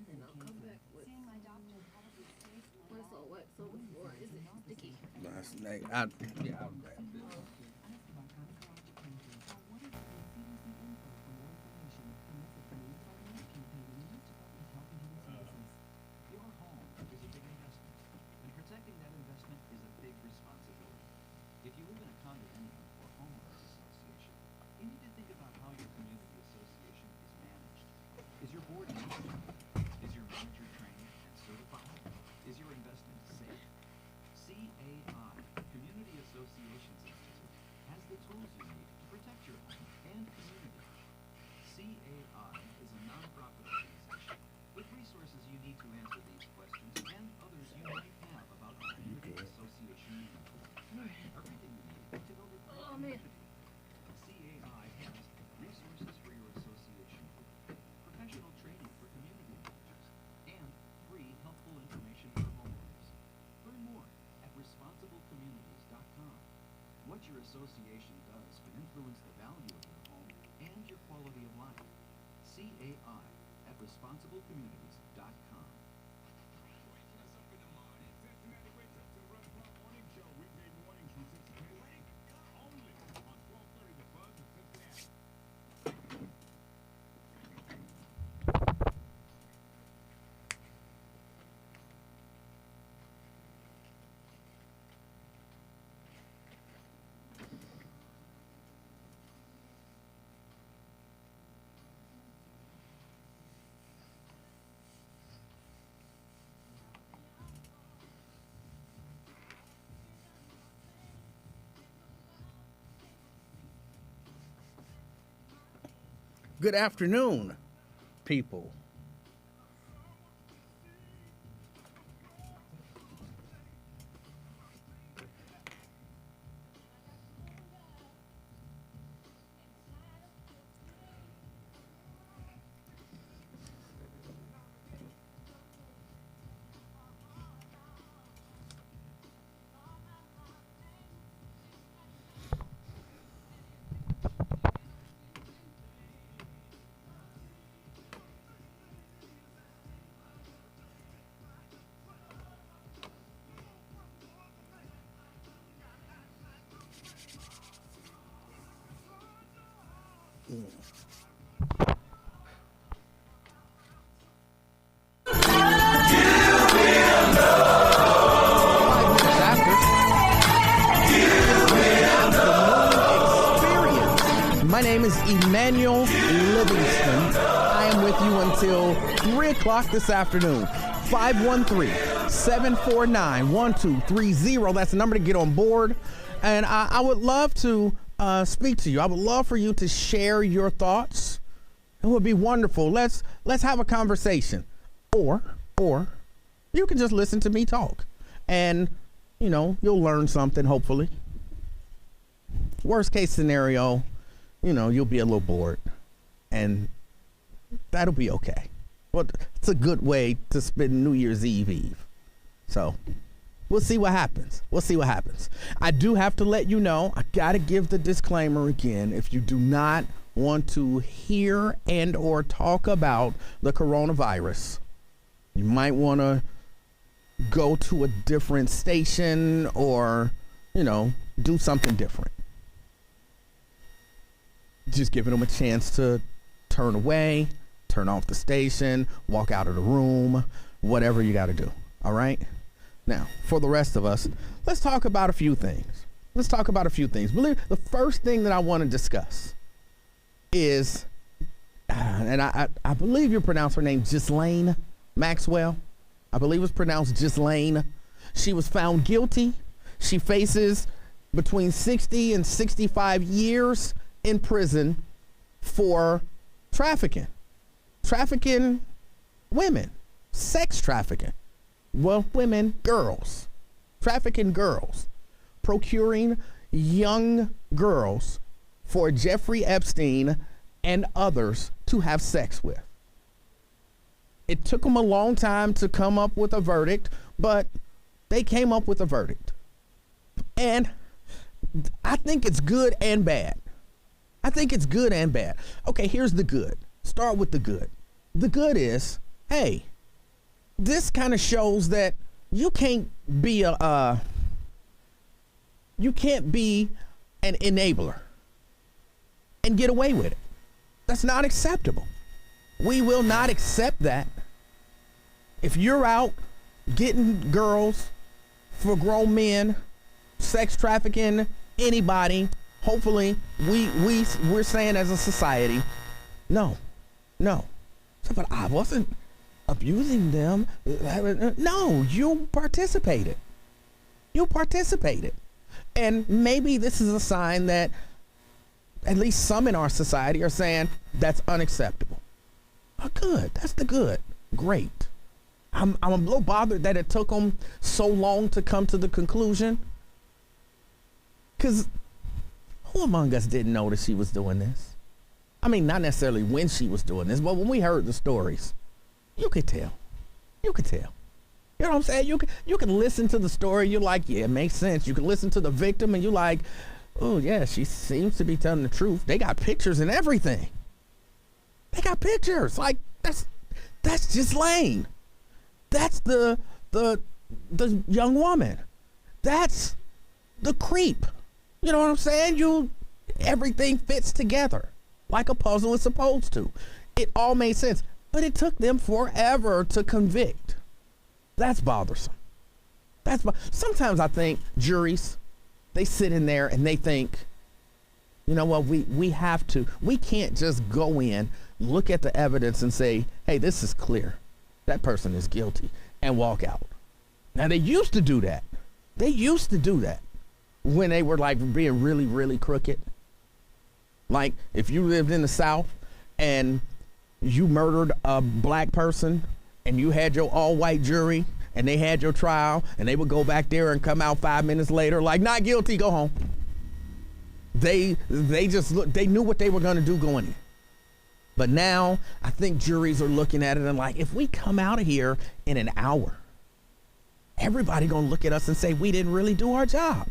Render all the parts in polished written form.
And I'll come back with. When it's all wet, so before is it sticky? Last night, I'll grab this. Your home is a big investment, and protecting that investment is a big responsibility. If you live in a condominium or homeowners association, you need to think about how your community association is managed. Is your board managed? Is your manager trained and certified? Is your investment safe? CAI, Community Associations Institute, has the tools you need to protect your home and community. CAI is a nonprofit organization with resources you need to answer these questions and others you might have about community association management. Everything you need to know the Oh, man. CAI has resources for your association, professional training for community managers, and free helpful information for homeowners. Learn more at responsiblecommunities.com. What your association does can influence the value of your home and your quality of life. CAI at responsiblecommunities.com. Waking us up in the morning. Cincinnati wakes up to the Rush Pump Morning Show. Weekday mornings from 6 to 10. Only on 1230 The Buzz of Cincinnati. Good afternoon, people. My name is Emanuel Livingston. I am with you until 3 o'clock this afternoon. 513-749-1230. That's the number to get on board. And I would love to speak to you. I would love for you to share your thoughts. It would be wonderful. Let's have a conversation. Or you can just listen to me talk. And, you'll learn something, hopefully. Worst case scenario, you'll be a little bored, and that'll be okay. Well, it's a good way to spend New Year's Eve. So we'll see what happens. I do have to let you know, I got to give the disclaimer again. If you do not want to hear and or talk about the coronavirus, you might want to go to a different station or, do something different. Just giving them a chance to turn away, turn off the station, walk out of the room, whatever you got to do. All right. Now, for the rest of us, let's talk about a few things. Believe the first thing that I want to discuss is, and I believe you pronounce her name Ghislaine Maxwell. I believe it's pronounced Ghislaine. She was found guilty. She faces between 60 and 65 years in prison for trafficking women, sex trafficking. Well, trafficking girls, procuring young girls for Jeffrey Epstein and others to have sex with. It took them a long time to come up with a verdict, but they came up with a verdict. And I think it's good and bad. I think it's good and bad. Okay, here's the good. Start with the good. The good is, hey, this kind of shows that you can't be an enabler and get away with it. That's not acceptable. We will not accept that. If you're out getting girls for grown men, sex trafficking, anybody, hopefully we're saying as a society, no. But I wasn't abusing them. No, you participated. And maybe this is a sign that at least some in our society are saying that's unacceptable. Oh, good. That's the good. Great. I'm a little bothered that it took them so long to come to the conclusion. Because who among us didn't know that she was doing this? I mean, not necessarily when she was doing this, but when we heard the stories, you could tell. You know what I'm saying? You can listen to the story. You're like, yeah, it makes sense. You can listen to the victim and you're like, oh yeah, she seems to be telling the truth. They got pictures and everything. They got pictures. Like that's Ghislaine. That's the young woman. That's the creep. You know what I'm saying? Everything fits together like a puzzle is supposed to. It all made sense, but it took them forever to convict. That's bothersome. Sometimes I think juries, they sit in there and they think, you know what, we can't just go in, look at the evidence and say, hey, this is clear. That person is guilty, and walk out. Now they used to do that. When they were like being really, really crooked. Like if you lived in the South and you murdered a black person and you had your all white jury and they had your trial and they would go back there and come out 5 minutes later like, not guilty, go home. They knew what they were going to do going in. But now I think juries are looking at it and like, if we come out of here in an hour, everybody going to look at us and say we didn't really do our job.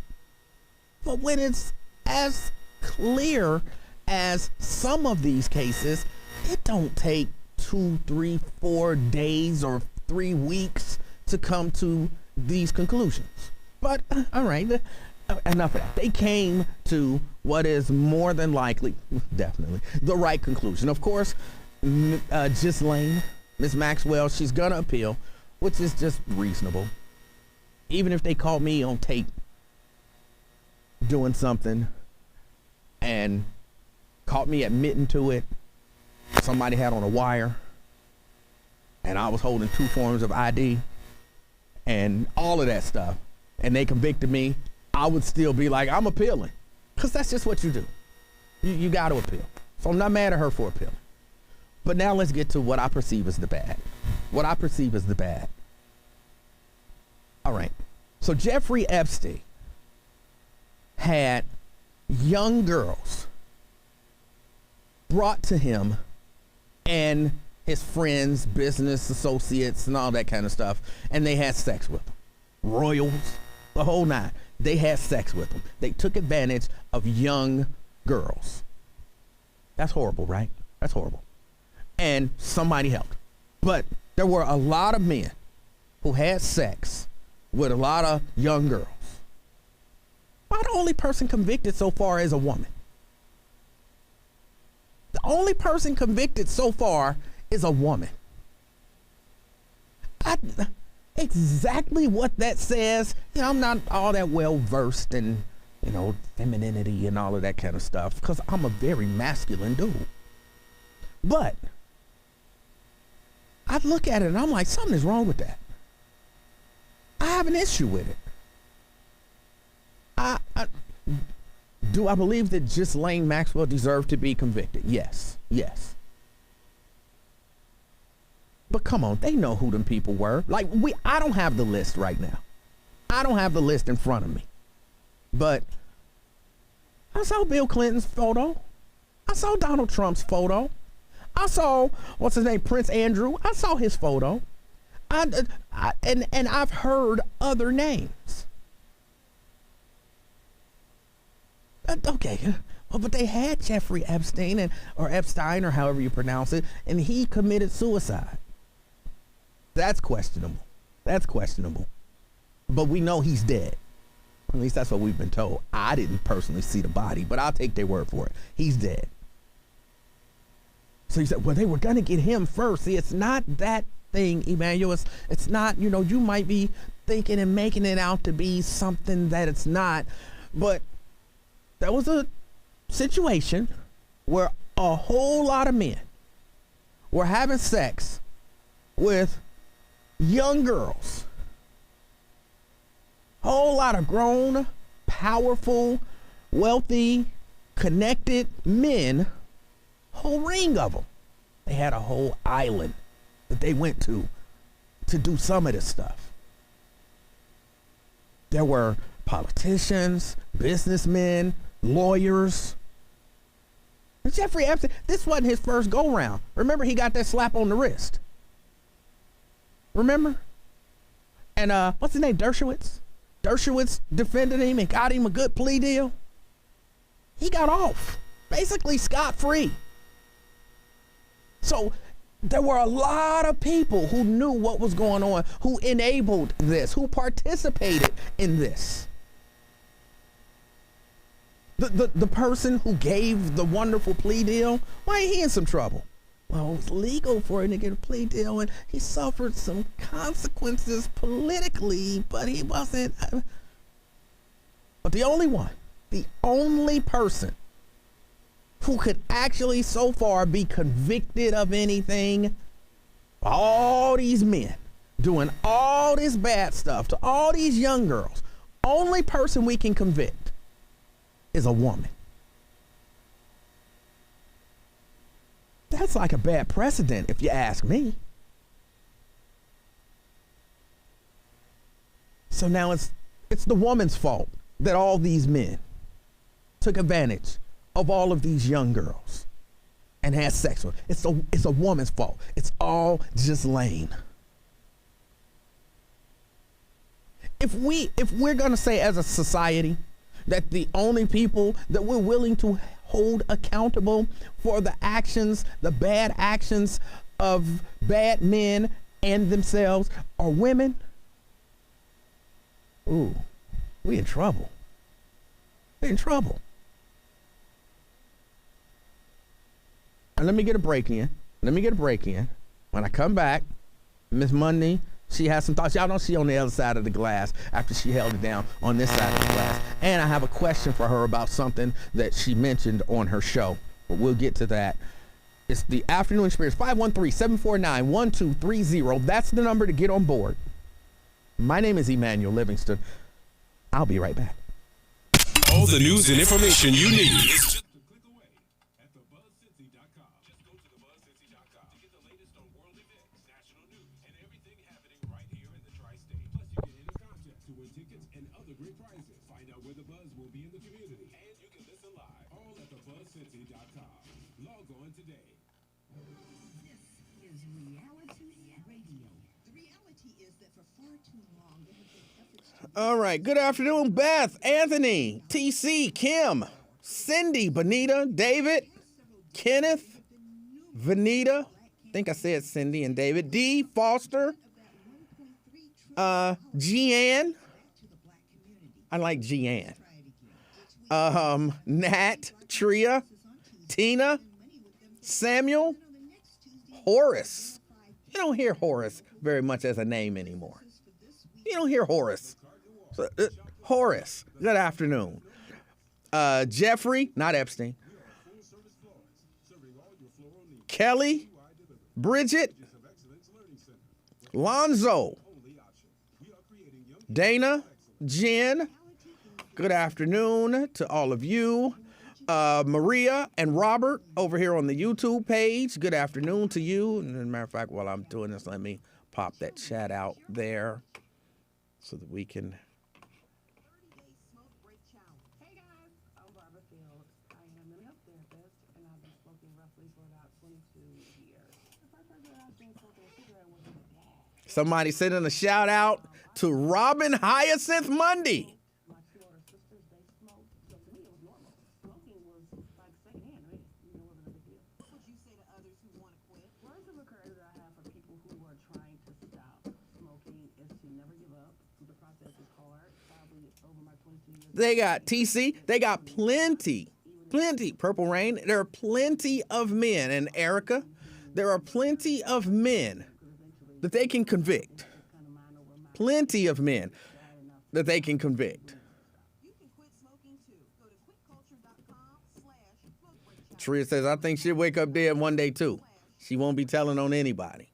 But when it's as clear as some of these cases, it don't take 2, 3, 4 days or 3 weeks to come to these conclusions. But all right, enough of that. They came to what is more than likely, definitely, the right conclusion. Of course, Ghislaine, Miss Maxwell, she's gonna appeal, which is just reasonable. Even if they caught me on tape doing something and caught me admitting to it, somebody had on a wire and I was holding 2 forms of ID and all of that stuff, and they convicted me, I would still be like, I'm appealing, because that's just what you do. You got to appeal. So I'm not mad at her for appealing. But now let's get to what I perceive as the bad. All right. So Jeffrey Epstein had young girls brought to him and his friends, business associates, and all that kind of stuff, and they had sex with them. Royals, the whole nine. They had sex with them. They took advantage of young girls. That's horrible, right? That's horrible. And somebody helped. But there were a lot of men who had sex with a lot of young girls. Why the only person convicted so far is a woman? The only person convicted so far is a woman. Exactly what that says. You know, I'm not all that well versed in, you know, femininity and all of that kind of stuff, because I'm a very masculine dude. But I look at it and I'm like, something is wrong with that. I have an issue with it. Do I believe that Ghislaine Maxwell deserved to be convicted? Yes. But come on, they know who them people were. Like, I don't have the list right now. I don't have the list in front of me. But I saw Bill Clinton's photo. I saw Donald Trump's photo. I saw, what's his name, Prince Andrew. I saw his photo. And I've heard other names. Okay, But they had Jeffrey Epstein or Epstein or however you pronounce it, and he committed suicide. That's questionable. That's questionable. But we know he's dead. At least that's what we've been told. I didn't personally see the body, but I'll take their word for it. He's dead. So you said, well, they were going to get him first. See, it's not that thing, Emanuel. It's not, you might be thinking and making it out to be something that it's not. But there was a situation where a whole lot of men were having sex with young girls. Whole lot of grown, powerful, wealthy, connected men, whole ring of them. They had a whole island that they went to do some of this stuff. There were politicians, businessmen, lawyers. Jeffrey Epstein, this wasn't his first go round. Remember, he got that slap on the wrist. Remember? And what's his name? Dershowitz? Dershowitz defended him and got him a good plea deal. He got off, basically scot-free. So there were a lot of people who knew what was going on, who enabled this, who participated in this. The person who gave the wonderful plea deal, why ain't he in some trouble? Well, it was legal for him to get a plea deal, and he suffered some consequences politically, but he wasn't. But the only person who could actually so far be convicted of anything, all these men doing all this bad stuff to all these young girls, only person we can convict is a woman. That's like a bad precedent, if you ask me. So now it's the woman's fault that all these men took advantage of all of these young girls and had sex with. It's a woman's fault. It's all just lame. If we're gonna say as a society that the only people that we're willing to hold accountable for the actions, the bad actions of bad men and themselves are women, ooh, we in trouble. We're in trouble. And let me get a break in. When I come back, Miss Monday, she has some thoughts. Y'all know she on the other side of the glass after she held it down on this side of the glass. And I have a question for her about something that she mentioned on her show. But we'll get to that. It's the Afternoon Experience, 513-749-1230. That's the number to get on board. My name is Emanuel Livingston. I'll be right back. All the news and information you need. To click away at thebuzzcity.com. Just go to thebuzzcity.com to get the latest on world events, national news, and everything happening right here in the tri-state. Plus, you can enter contest to win tickets and other great prizes. Find out where the buzz will be in the community, and you can listen live all at thebuzzcity.com. Log on today. This is reality radio. The reality is that for far too long there have been efforts to All right. Good afternoon, Beth, Anthony, TC, Kim, Cindy, Bonita, David, Kenneth, Vanita. I think I said Cindy and David. D, Foster, Jeanne. I like Jeanne. Nat, Tria, Tina, Samuel, Horace. You don't hear Horace very much as a name anymore. You don't hear Horace. So, Horace, good afternoon. Jeffrey, not Epstein. Kelly, Bridget, Lonzo, Dana, Jen, good afternoon to all of you. Maria and Robert over here on the YouTube page, good afternoon to you. And as a matter of fact, while I'm doing this, let me pop that chat out there so that we can. Hey guys, I'm Barbara Fields. I am a mental health therapist, and I've been smoking roughly for about 22 years. The first person that I've been smoking a cigarette was my dad. Somebody sending a shout out to Robin Hyacinth Monday. My two older sisters, they smoked, so to me it was normal. Smoking was over my 22 years. They got TC. They got plenty. Purple Rain. There are plenty of men. And Erica, there are plenty of men that they can convict. Plenty of men that they can convict. You can quit smoking too. Go to quitculture.com/smoke-break. Tria says, I think she'll wake up dead one day too. She won't be telling on anybody.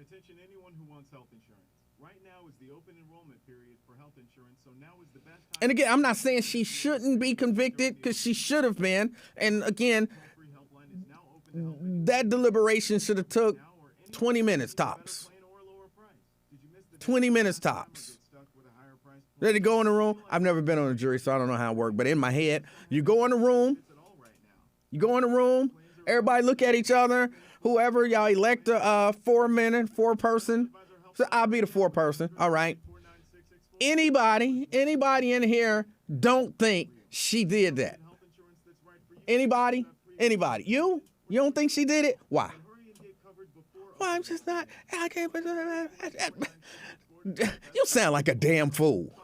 Attention anyone who wants health insurance. Right now is the open enrollment period for health insurance, so now is the best time. And again, I'm not saying she shouldn't be convicted, because she should have been. And again, Toll-free helpline is now open to help that deliberation should have took 20 minutes tops. plan or lower price. Did you miss the 20 minutes tops. get stuck with a higher price plan? Did it go in the room? I've never been on a jury, so I don't know how it worked. But in my head, you go in the room, It's at all right now. you go in the room, everybody look at each other, whoever y'all elect a 4 person. So I'll be the 4 person. All right. 49664. Anybody in here don't think she did that? Health insurance that's right for you. Anybody? You don't think she did it? Why? Hurry and get covered before Well, I'm just not. I can't. You sound like a damn fool.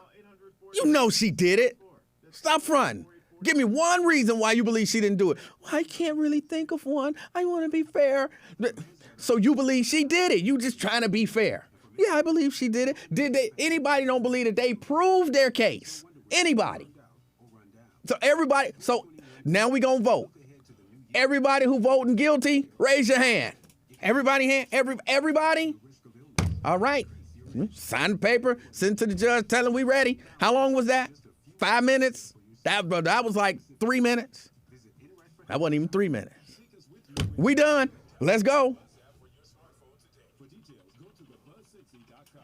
You know she did it. Stop fronting. Give me one reason why you believe she didn't do it. Well, I can't really think of one. I want to be fair. So you believe she did it. You just trying to be fair. Yeah, I believe she did it. Did they? Anybody don't believe that they proved their case? Anybody? So everybody. So now we gonna vote. Everybody who voting guilty, raise your hand. Everybody. All right. Sign the paper. Send it to the judge. Tell him we ready. How long was that? 5 minutes. That was like 3 minutes. That wasn't even 3 minutes. We done. Let's go. For details, go to thebuzz60.com.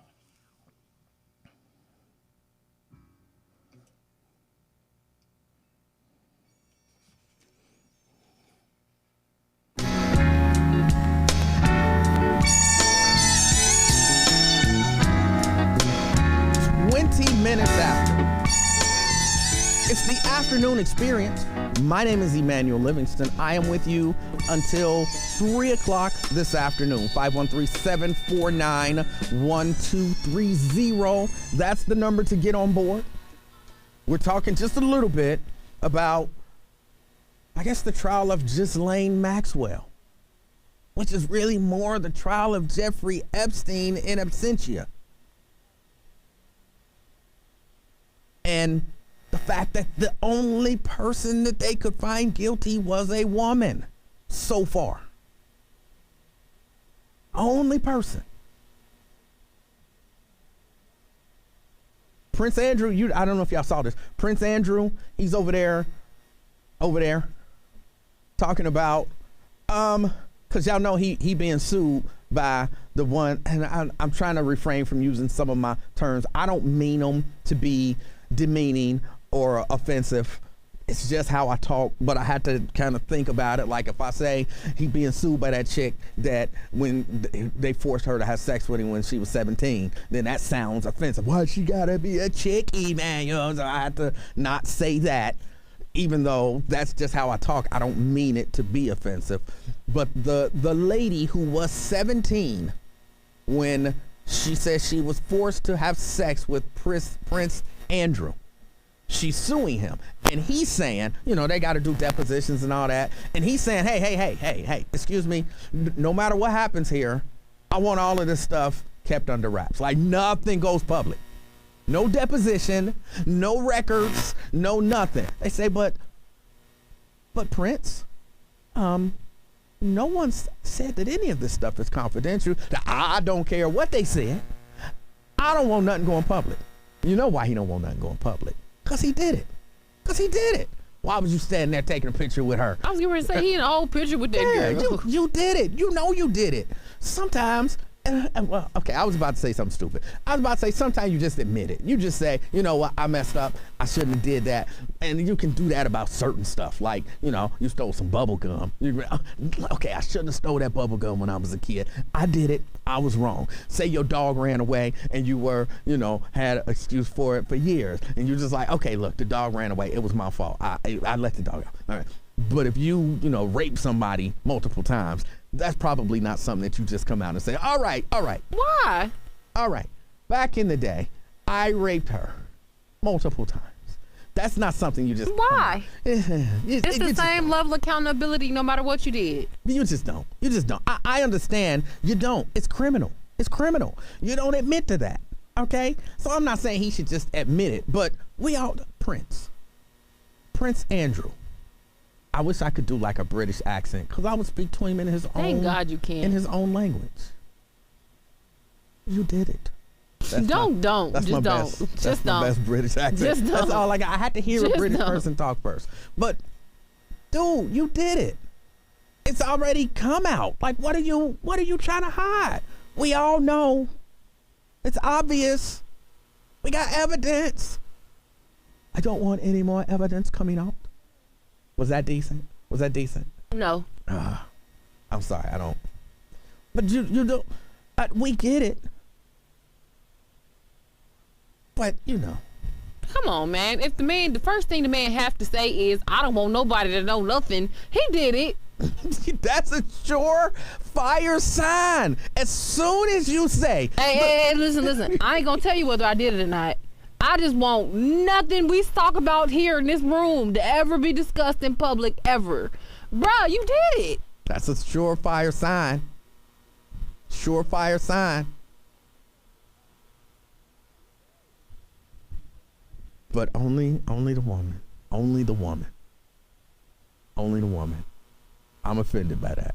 20 minutes after. It's the afternoon experience. My name is Emanuel Livingston. I am with you until 3 o'clock this afternoon. 513-749-1230. That's the number to get on board. We're talking just a little bit about, I guess, the trial of Ghislaine Maxwell, which is really more the trial of Jeffrey Epstein in absentia. And the fact that the only person that they could find guilty was a woman so far. Only person. Prince Andrew, I don't know if y'all saw this. Prince Andrew, he's over there, talking about, cause y'all know he being sued by the one, and I'm trying to refrain from using some of my terms. I don't mean them to be demeaning or offensive. It's just how I talk, but I had to kind of think about it. Like if I say he being sued by that chick that when they forced her to have sex with him when she was 17, then that sounds offensive. Why she gotta be a chickie, man? You know, so I had to not say that, even though that's just how I talk. I don't mean it to be offensive. But the lady who was 17 when she said she was forced to have sex with Prince Andrew, she's suing him, and he's saying, you know, they got to do depositions and all that, and he's saying, hey, excuse me, no matter what happens here, I want all of this stuff kept under wraps. Like nothing goes public. No deposition, no records, no nothing. They say, but Prince, no one said that any of this stuff is confidential. I don't care what they said. I don't want nothing going public. You know why he don't want nothing going public? Because he did it. Why was you standing there taking a picture with her? I was going to say he in a whole picture with that girl. You did it. You know you did it. Sometimes, well, okay, I was about to say something stupid. I was about to say sometimes you just admit it. You just say, you know what, I messed up. I shouldn't have did that. And you can do that about certain stuff. Like, you know, you stole some bubble gum. Okay, I shouldn't have stole that bubble gum when I was a kid. I did it. I was wrong. Say your dog ran away and you were, you know, had an excuse for it for years. And you're just like, okay, look, the dog ran away. It was my fault. I let the dog out. All right. But if you rape somebody multiple times, that's probably not something that you just come out and say, all right. Why? All right. Back in the day, I raped her. multiple times. That's not something you just. Why? It's the same don't. level of accountability no matter what you did. You just don't. You just don't. I understand. You don't. It's criminal. It's criminal. You don't admit to that. Okay? So I'm not saying he should just admit it, but we all, Prince Andrew. I wish I could do like a British accent because I would speak to him in his own. Thank God you can. In his own language. You did it. That's don't. That's just my don't. best. Just that's don't. my best British accent. Just don't. That's all I got. I had to hear a Just British don't. person talk first. But, dude, you did it. It's already come out. Like, what are you trying to hide? We all know. It's obvious. We got evidence. I don't want any more evidence coming out. Was that decent? No. I'm sorry, I don't. But you don't. We get it. But Come on, man. If the first thing the man have to say is, I don't want nobody to know nothing, he did it. That's a surefire sign. As soon as you say, Hey, listen. I ain't gonna tell you whether I did it or not. I just want nothing we talk about here in this room to ever be discussed in public ever. Bruh, you did it. that's a surefire sign. Surefire sign. But only the woman. Only the woman. Only the woman. I'm offended by that.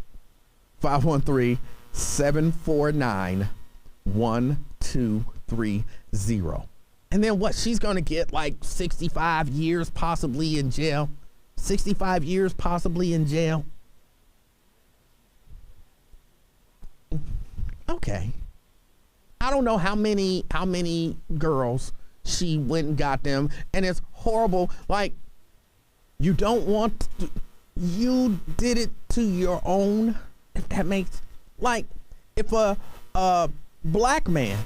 513-749-1230. And then what? She's going to get like 65 years possibly in jail. 65 years possibly in jail. Okay. I don't know how many girls she went and got them, and it's horrible. Like, you don't want to, you did it to your own, if that makes, like, if a black man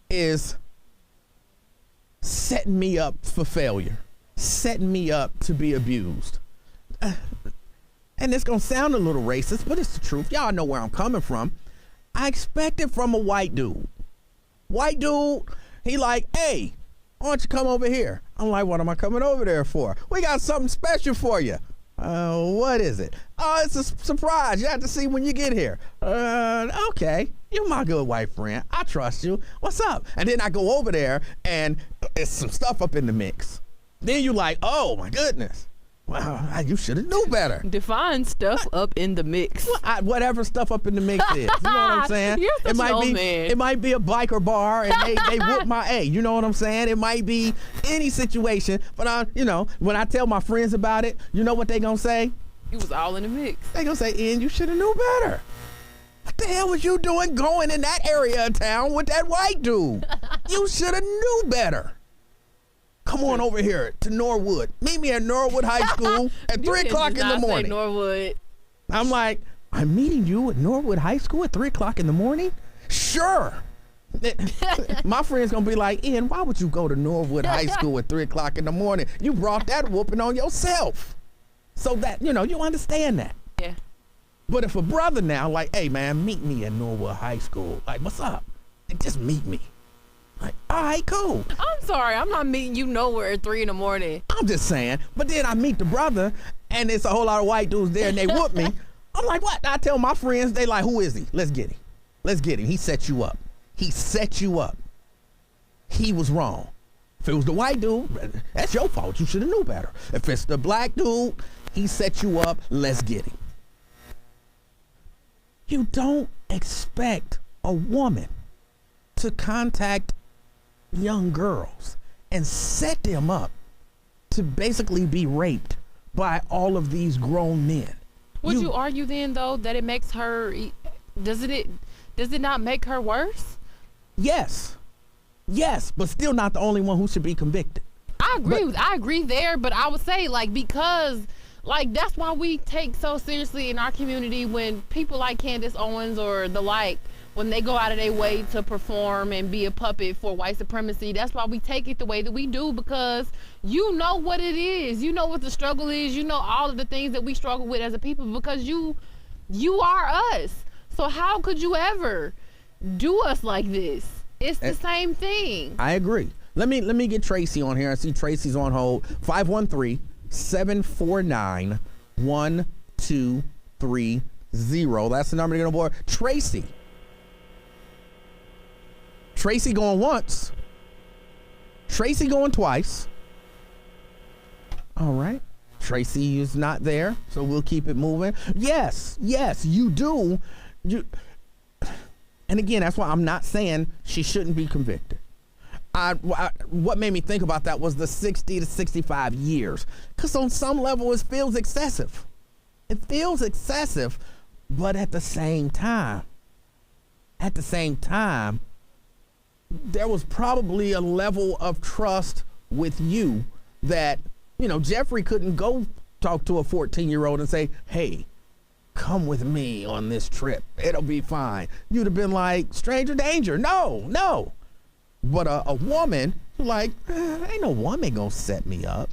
is setting me up for failure, setting me up to be abused, and it's gonna sound a little racist, but it's the truth. Y'all know where I'm coming from. I expect it from a white dude. White dude, he like, hey, why don't you come over here? I'm like, what am I coming over there for? We got something special for you. What is it? Oh, it's a surprise. You have to see when you get here. Okay. You're my good white friend. I trust you. What's up? And then I go over there and it's some stuff up in the mix. Then you like, oh my goodness. Wow, you should have knew better. Define stuff up in the mix. Whatever stuff up in the mix is. You know what I'm saying? You're such it might an old be man. It might be a biker bar and they whoop my A. You know what I'm saying? It might be any situation. But when I tell my friends about it, you know what they gonna say? You was all in the mix. They gonna say, Ian, you should have knew better. What the hell was you doing going in that area of town with that white dude? You should have knew better. Come on over here to Norwood. Meet me at Norwood High School at 3 o'clock in the morning. Norwood. I'm like, I'm meeting you at Norwood High School at 3 o'clock in the morning? Sure. My friend's gonna be like, Ian, why would you go to Norwood High School at 3 o'clock in the morning? You brought that whooping on yourself. So that, you understand that. Yeah. But if a brother now, like, hey man, meet me at Norwood High School. Like, what's up? Like, just meet me. Like, all right, cool. I'm sorry, I'm not meeting you nowhere at 3 in the morning. I'm just saying. But then I meet the brother, and it's a whole lot of white dudes there, and they whoop me. I'm like, what? I tell my friends, they like, who is he? Let's get him. Let's get him. He set you up. He set you up. He was wrong. If it was the white dude, that's your fault. You should have knew better. If it's the black dude, he set you up. Let's get him. You don't expect a woman to contact young girls and set them up to basically be raped by all of these grown men. Would you argue then though that it makes her, does it not make her worse? Yes, but still not the only one who should be convicted. I agree there, but I would say because that's why we take so seriously in our community when people like Candace Owens or the like, when they go out of their way to perform and be a puppet for white supremacy. That's why we take it the way that we do, because you know what it is. You know what the struggle is. You know all of the things that we struggle with as a people, because you are us. So how could you ever do us like this? It's the same thing. I agree. Let me get Tracy on here. I see Tracy's on hold. 513-749-1230. That's the number to get on board. Tracy. Tracy going once. Tracy going twice. All right. Tracy is not there, so we'll keep it moving. Yes, you do. And again, that's why I'm not saying she shouldn't be convicted. What made me think about that was the 60 to 65 years. Because on some level, it feels excessive. It feels excessive, but at the same time, there was probably a level of trust with you that, Jeffrey couldn't go talk to a 14-year-old and say, hey, come with me on this trip. It'll be fine. You'd have been like, stranger danger. No. But a woman, like, ain't no woman gonna set me up.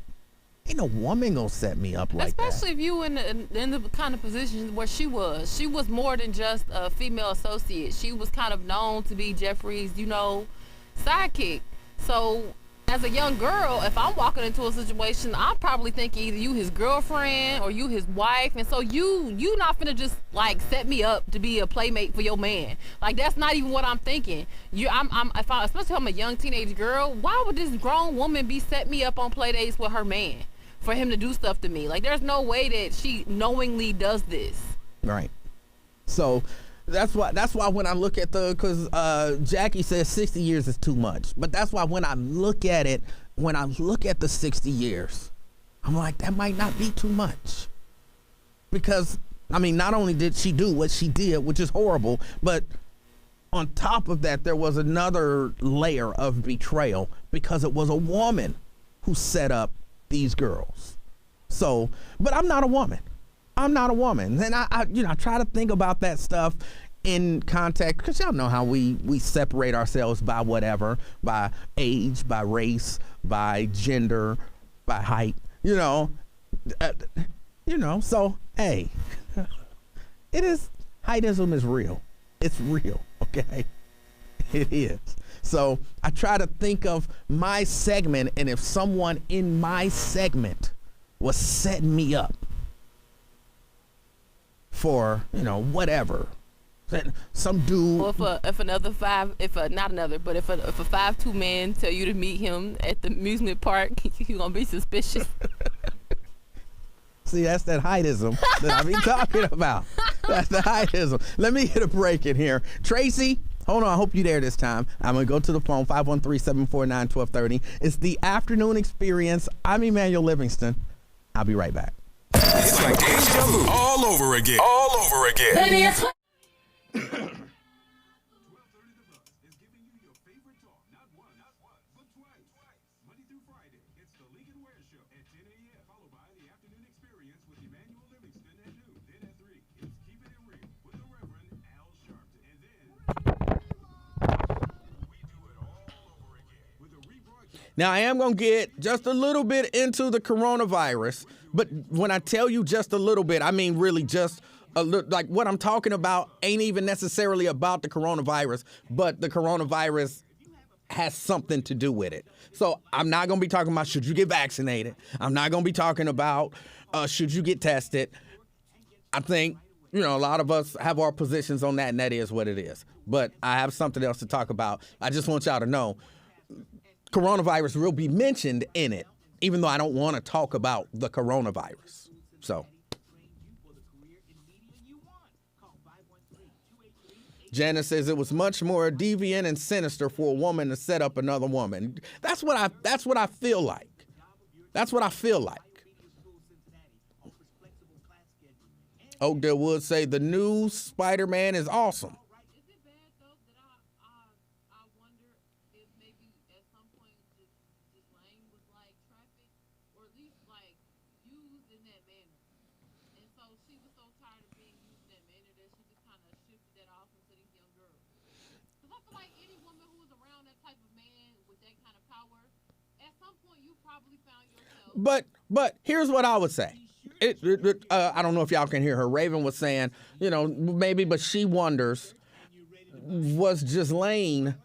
Ain't no woman gonna set me up like that. Especially if you in the kind of position where she was. She was more than just a female associate. She was kind of known to be Jeffrey's, sidekick. So as a young girl, if I'm walking into a situation, I'm probably thinking either you his girlfriend or you his wife, and so you not finna just like set me up to be a playmate for your man. Like that's not even what I'm thinking. Especially if I'm a young teenage girl, why would this grown woman be set me up on play dates with her man for him to do stuff to me? Like there's no way that she knowingly does this. Right. So that's why when I look at because Jackie says 60 years is too much, but that's why when I look at the 60 years, I'm like, that might not be too much. Because, not only did she do what she did, which is horrible, but on top of that, there was another layer of betrayal because it was a woman who set up these girls. So, but I'm not a woman. And I try to think about that stuff in context, because y'all know how we separate ourselves by whatever, by age, by race, by gender, by height, so, hey, heightism is real. It's real, okay? It is. So I try to think of my segment, and if someone in my segment was setting me up for, whatever. Some dude. Well, if a 5'2" man tell you to meet him at the amusement park, you gonna be suspicious. See, that's that heightism that I be talking about. That's the heightism. Let me hit a break in here. Tracy, hold on. I hope you're there this time. I'm going to go to the phone, 513-749-1230. It's the afternoon experience. I'm Emanuel Livingston. I'll be right back. It's like deja vu all over again. Baby, it's 1230 The Buzz is giving you your favorite talk, not once, but twice. Monday through Friday, it's the League and Ware Show at 10 a.m., followed by the afternoon experience with Emanuel Livingston at noon. Then at 3, it's Keeping It Real with the Reverend Al Sharpton. And then we do it all over again with a rebroadcast. Now, I am going to get just a little bit into the coronavirus, but when I tell you just a little bit, I mean really just like what I'm talking about ain't even necessarily about the coronavirus, but the coronavirus has something to do with it. So I'm not going to be talking about should you get vaccinated. I'm not going to be talking about should you get tested. I think, a lot of us have our positions on that, and that is what it is. But I have something else to talk about. I just want y'all to know coronavirus will be mentioned in it, even though I don't want to talk about the coronavirus. So Janice says it was much more deviant and sinister for a woman to set up another woman. That's what I feel like. That's what I feel like. Oakdale Wood say the new Spider-Man is awesome. Is it bad though that I wonder if maybe at some point this lane was like trafficked, or at least like used in that manner, and so she was so tired of being used in that manner that she just kind of shifted that off into these young girls. Because I feel like any woman who was around that type of man with that kind of power, at some point you probably found yourself. But here's what I would say. I don't know if y'all can hear her. Raven was saying, maybe, but she wonders, was Ghislaine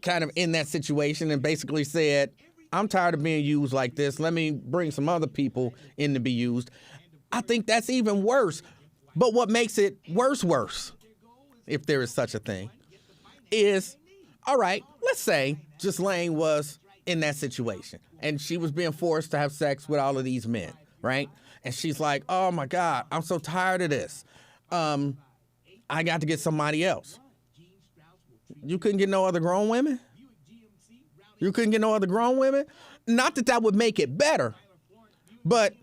kind of in that situation and basically said, I'm tired of being used like this. Let me bring some other people in to be used. I think that's even worse. But what makes it worse, if there is such a thing, is, all right, let's say Ghislaine was in that situation and she was being forced to have sex with all of these men, right? And she's like, oh my God, I'm so tired of this. I got to get somebody else. You couldn't get no other grown women? You couldn't get no other grown women? Not that would make it better, but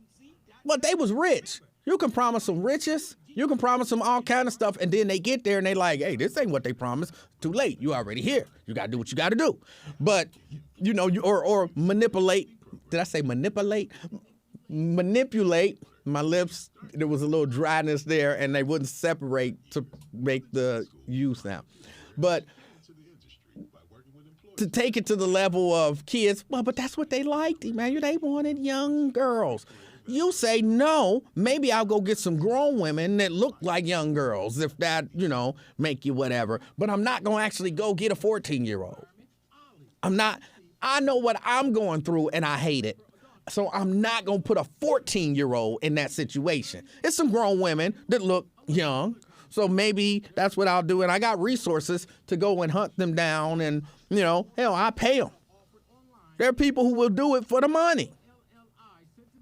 they was rich. You can promise them riches. You can promise them all kind of stuff, and then they get there and they like, hey, this ain't what they promised. Too late. You already here. You got to do what you got to do. But, you know, or manipulate. Did I say manipulate? Manipulate. My lips, there was a little dryness there, and they wouldn't separate to make the U sound. But to take it to the level of kids, well, but that's what they liked, Emanuel. They wanted young girls. You say, no, maybe I'll go get some grown women that look like young girls, if that, you know, make you whatever. But I'm not going to actually go get a 14-year-old. I know what I'm going through, and I hate it. So I'm not going to put a 14-year-old in that situation. It's some grown women that look young. So maybe that's what I'll do. And I got resources to go and hunt them down. And, you know, hell, I pay them. There are people who will do it for the money.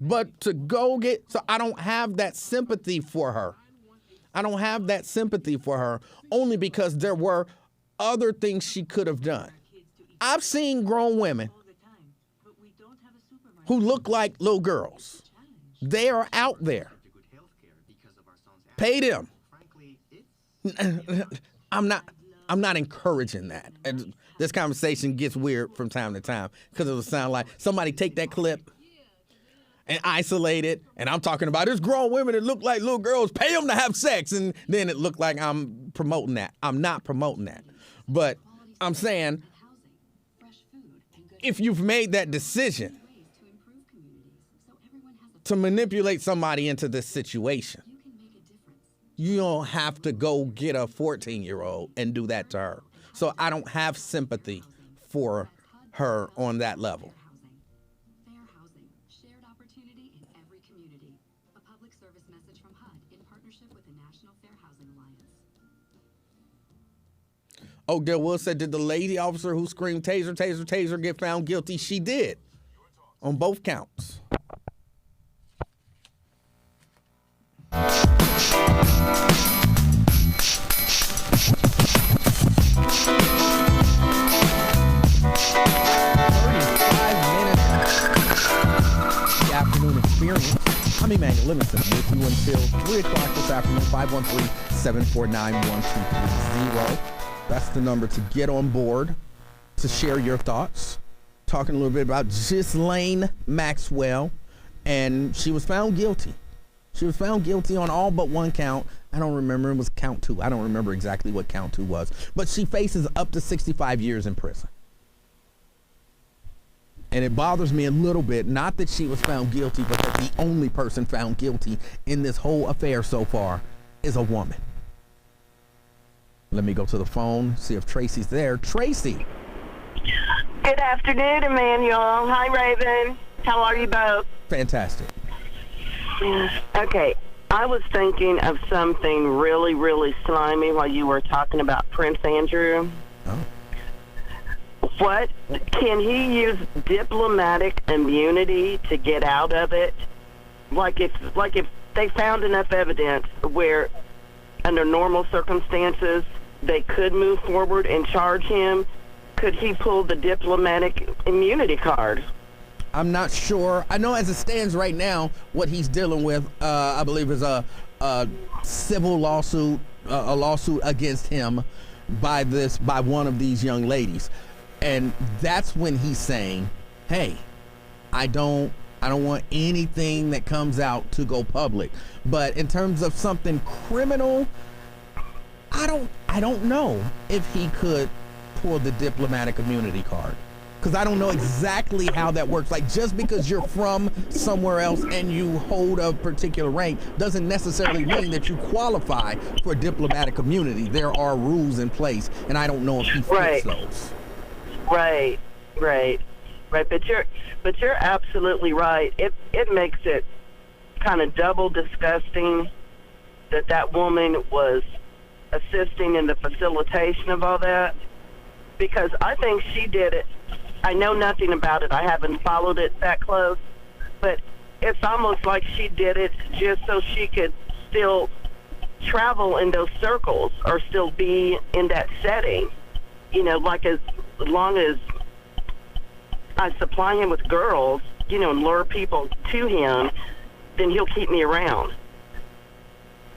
But to go so I don't have that sympathy for her. I don't have that sympathy for her only because there were other things she could have done. I've seen grown women who look like little girls. They are out there. Pay them. I'm not encouraging that. And this conversation gets weird from time to time because it'll sound like somebody take that clip and isolate it, and I'm talking about there's grown women that look like little girls, pay them to have sex, and then it looked like I'm promoting that. I'm not promoting that. But I'm saying if you've made that decision to manipulate somebody into this situation, you don't have to go get a 14-year-old and do that to her. So I don't have sympathy for her on that level. Fair housing, shared opportunity in every community. A public service message from HUD in partnership with the National Fair Housing Alliance. Odell Will said, did the lady officer who screamed taser, taser, taser get found guilty? She did, on both counts. Afternoon experience. I'm Emanuel Livingston with you until 3 o'clock this afternoon, 513-749-1230. That's the number to get on board, to share your thoughts. Talking a little bit about Ghislaine Maxwell, and she was found guilty. She was found guilty on all but one count. I don't remember. It was count 2. I don't remember exactly what count 2 was. But she faces up to 65 years in prison. And it bothers me a little bit, not that she was found guilty, but that the only person found guilty in this whole affair so far is a woman. Let me go to the phone, see if Tracy's there. Tracy. Good afternoon, Emanuel. Hi, Raven. How are you both? Fantastic. Okay, I was thinking of something really, really slimy while you were talking about Prince Andrew. Oh. What can he use diplomatic immunity to get out of it? Like if they found enough evidence where, under normal circumstances, they could move forward and charge him, could he pull the diplomatic immunity card? I'm not sure. I know as it stands right now, what he's dealing with, I believe, is a civil lawsuit, a lawsuit against him by one of these young ladies. And that's when he's saying, hey, I don't want anything that comes out to go public. But in terms of something criminal, I don't know if he could pull the diplomatic immunity card. Because I don't know exactly how that works. Like, just because you're from somewhere else and you hold a particular rank doesn't necessarily mean that you qualify for diplomatic immunity. There are rules in place, and I don't know if he fits those. Right, right, right. But you're absolutely right. It makes it kind of double disgusting that that woman was assisting in the facilitation of all that, because I think she did it. I know nothing about it. I haven't followed it that close, but it's almost like she did it just so she could still travel in those circles or still be in that setting. You know, like as long as I supply him with girls, you know, and lure people to him, then he'll keep me around.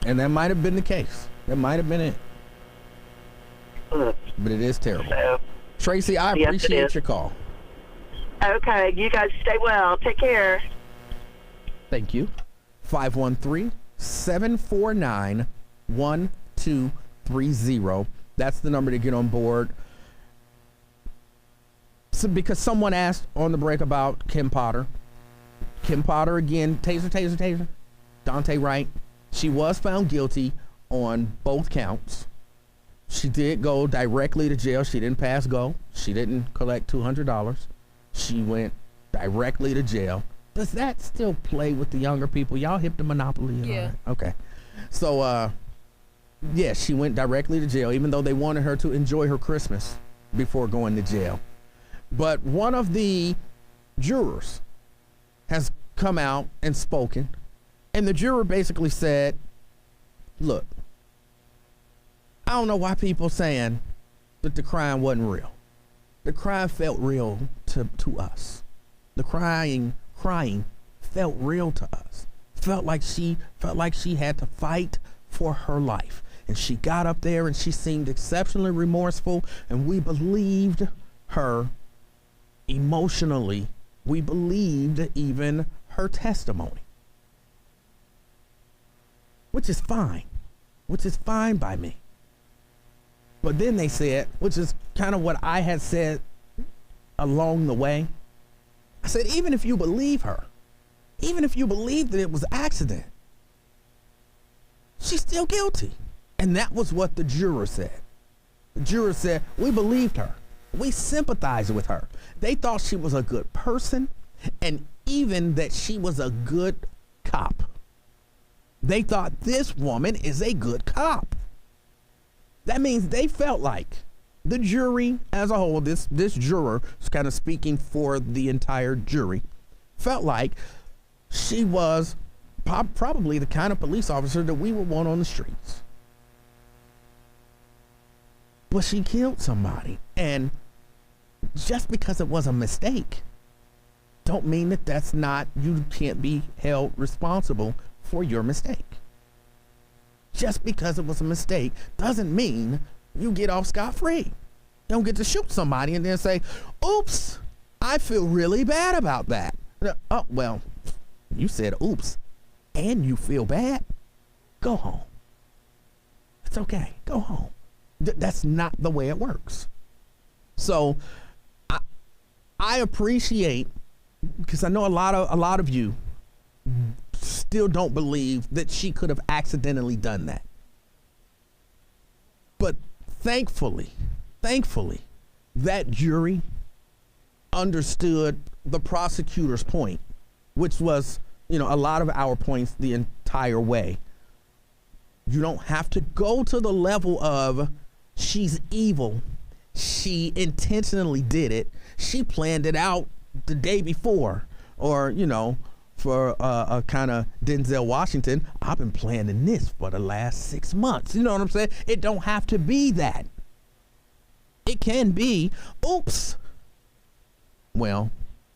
And that might have been the case. That might have been it. Ugh. But it is terrible. So, Tracy, I yes, it appreciate is. your call. Okay, you guys stay well. Take care. Thank you. 513-749-1230. That's the number to get on board. So because someone asked on the break about Kim Potter. Kim Potter, again, taser. Dante Wright. She was found guilty on both counts. She did go directly to jail. She didn't pass go. She didn't collect $200. She went directly to jail. Does that still play with the younger people? Y'all hip to Monopoly? And Yeah. all that? Okay. So, yeah, she went directly to jail, even though they wanted her to enjoy her Christmas before going to jail. But one of the jurors has come out and spoken, and the juror basically said, look, I don't know why people saying that the crime wasn't real. The crime felt real to us. The crying felt real to us. Felt like she had to fight for her life. And she got up there and she seemed exceptionally remorseful, and we believed her emotionally. We believed even her testimony. Which is fine by me. But then they said, which is kind of what I had said along the way, I said, even if you believe her, even if you believe that it was accident, she's still guilty. And that was what the juror said. The juror said, we believed her. We sympathized with her. They thought she was a good person, and even that she was a good cop. They thought this woman is a good cop. That means they felt like the jury as a whole, this juror is kind of speaking for the entire jury, felt like she was probably the kind of police officer that we would want on the streets. But she killed somebody, and just because it was a mistake don't mean that you can't be held responsible for your mistake. Just because it was a mistake doesn't mean you get off scot-free. You don't get to shoot somebody and then say, oops, I feel really bad about that. Oh, well, you said oops and you feel bad. Go home. It's okay. Go home. That's not the way it works. So I appreciate, because I know a lot of you still don't believe that she could have accidentally done that. But thankfully, that jury understood the prosecutor's point, which was, a lot of our points the entire way. You don't have to go to the level of she's evil. She intentionally did it. She planned it out the day before, or, for a kind of Denzel Washington, I've been planning this for the last 6 months. You know what I'm saying? It don't have to be that. It can be, oops. Well,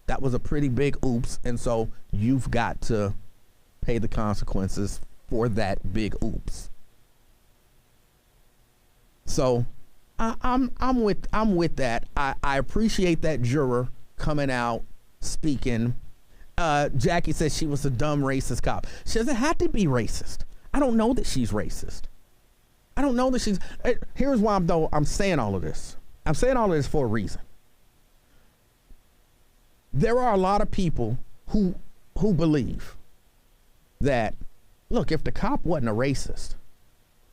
that was a pretty big oops, and so you've got to pay the consequences for that big oops. So I'm with that. I appreciate that juror coming out speaking. Jackie says she was a dumb racist cop. She doesn't have to be racist. I don't know that she's racist. I don't know that she's. Here's why I'm saying all of this. I'm saying all of this for a reason. There are a lot of people who believe that, look, if the cop wasn't a racist,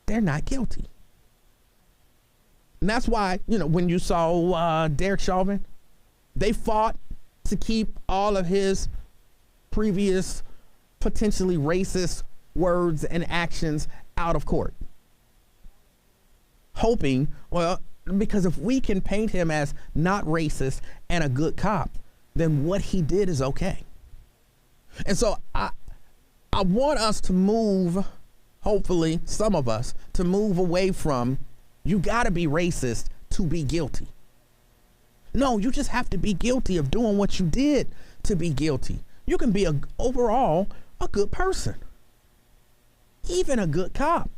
they're not guilty. And that's why, when you saw Derek Chauvin, they fought to keep all of his previous potentially racist words and actions out of court. Hoping, because if we can paint him as not racist and a good cop, then what he did is okay. And so I want us to move, hopefully some of us, to move away from you gotta be racist to be guilty. No, you just have to be guilty of doing what you did to be guilty. You can be overall a good person. Even a good cop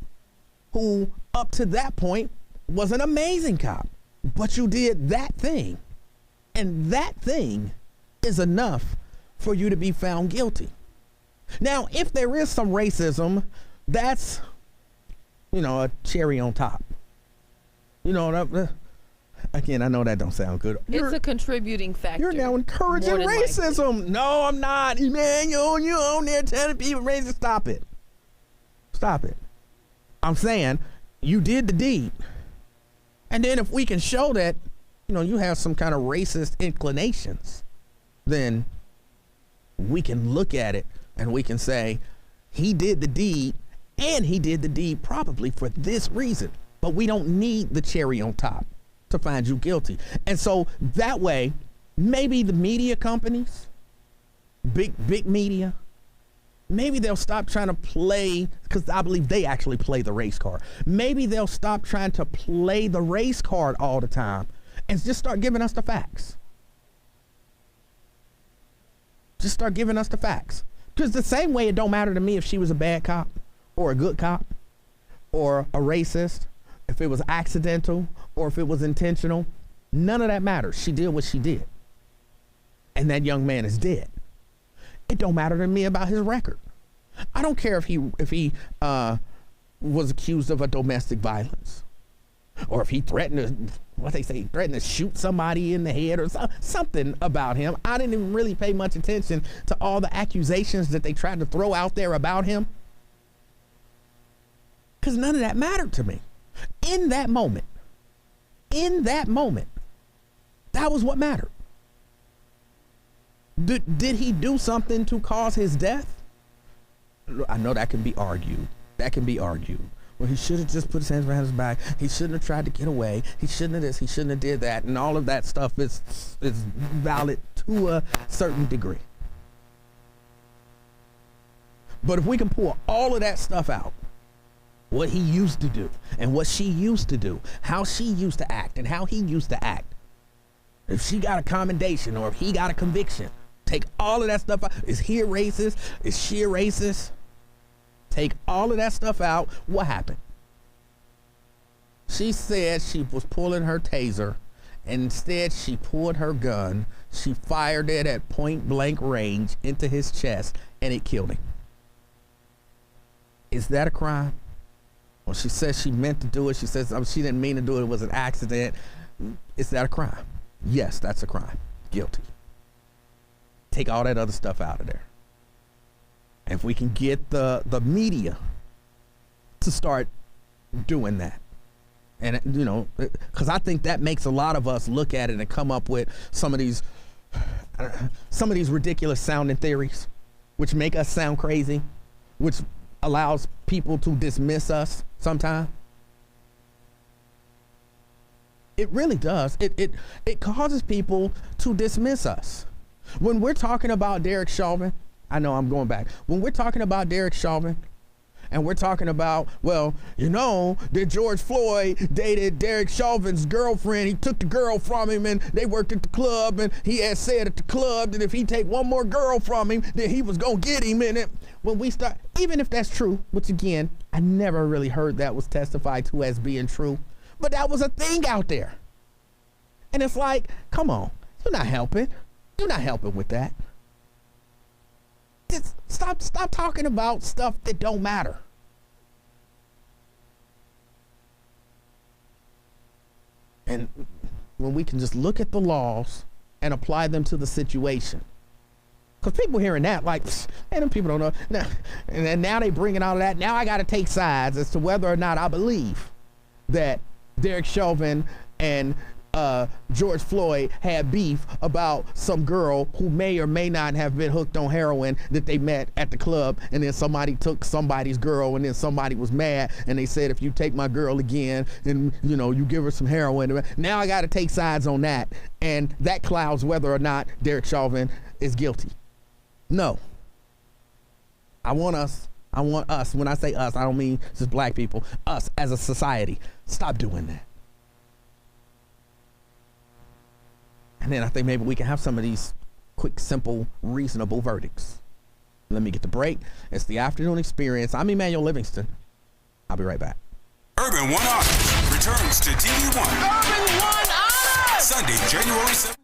who up to that point was an amazing cop, but you did that thing. And that thing is enough for you to be found guilty. Now, if there is some racism, that's, a cherry on top. Again, I know that don't sound good. It's a contributing factor. You're now encouraging racism. Likely. No, I'm not. Emanuel, you on there telling people racist. Stop it. Stop it. I'm saying you did the deed. And then if we can show that, you have some kind of racist inclinations, then we can look at it and we can say he did the deed, and he did the deed probably for this reason. But we don't need the cherry on top to find you guilty. And so that way, maybe the media companies, big media, maybe they'll stop trying to play, because I believe they actually play the race card. Maybe they'll stop trying to play the race card all the time and just start giving us the facts. Just start giving us the facts. Because the same way it don't matter to me if she was a bad cop or a good cop or a racist, if it was accidental or if it was intentional, none of that matters. She did what she did. And that young man is dead. It don't matter to me about his record. I don't care if he was accused of a domestic violence, or if he threatened to shoot somebody in the head, or something about him. I didn't even really pay much attention to all the accusations that they tried to throw out there about him, because none of that mattered to me. In that moment, that was what mattered. Did he do something to cause his death? I know that can be argued. Well, he should have just put his hands behind his back. He shouldn't have tried to get away. He shouldn't have this. He shouldn't have did that. And all of that stuff is valid to a certain degree. But if we can pull all of that stuff out, what he used to do and what she used to do, how she used to act and how he used to act, if she got a commendation or if he got a conviction, take all of that stuff out. Is he a racist? Is she a racist? Take all of that stuff out. What happened? She said she was pulling her taser, and instead she pulled her gun. She fired it at point blank range into his chest, and it killed him. Is that a crime? Well, she says she meant to do it. She says she didn't mean to do it. It was an accident. Is that a crime? Yes, that's a crime. Guilty. Take all that other stuff out of there. And if we can get the media to start doing that, and because I think that makes a lot of us look at it and come up with some of these ridiculous sounding theories, which make us sound crazy, which allows people to dismiss us sometimes. It really does. It causes people to dismiss us. When we're talking about Derek Chauvin, I know I'm going back. When we're talking about Derek Chauvin, and we're talking about, that George Floyd dated Derek Chauvin's girlfriend. He took the girl from him, and they worked at the club, and he had said at the club that if he take one more girl from him, then he was going to get him in it. When we start, even if that's true, which again, I never really heard that was testified to as being true, but that was a thing out there. And it's like, come on, you're not helping. You're not helping with that. Just stop talking about stuff that don't matter. And when we can just look at the laws and apply them to the situation. Because people hearing that like, and people don't know. And now they bringing all of that. Now I got to take sides as to whether or not I believe that Derek Chauvin and George Floyd had beef about some girl who may or may not have been hooked on heroin that they met at the club, and then somebody took somebody's girl, and then somebody was mad, and they said, if you take my girl again and you give her some heroin, now I got to take sides on that, and that clouds whether or not Derek Chauvin is guilty. No. I want us, when I say us, I don't mean just black people, us as a society, stop doing that. And then I think maybe we can have some of these quick, simple, reasonable verdicts. Let me get the break. It's the Afternoon Experience. I'm Emanuel Livingston. I'll be right back. Urban One Honors returns to TV One. Urban One Honors! Sunday, January 7th.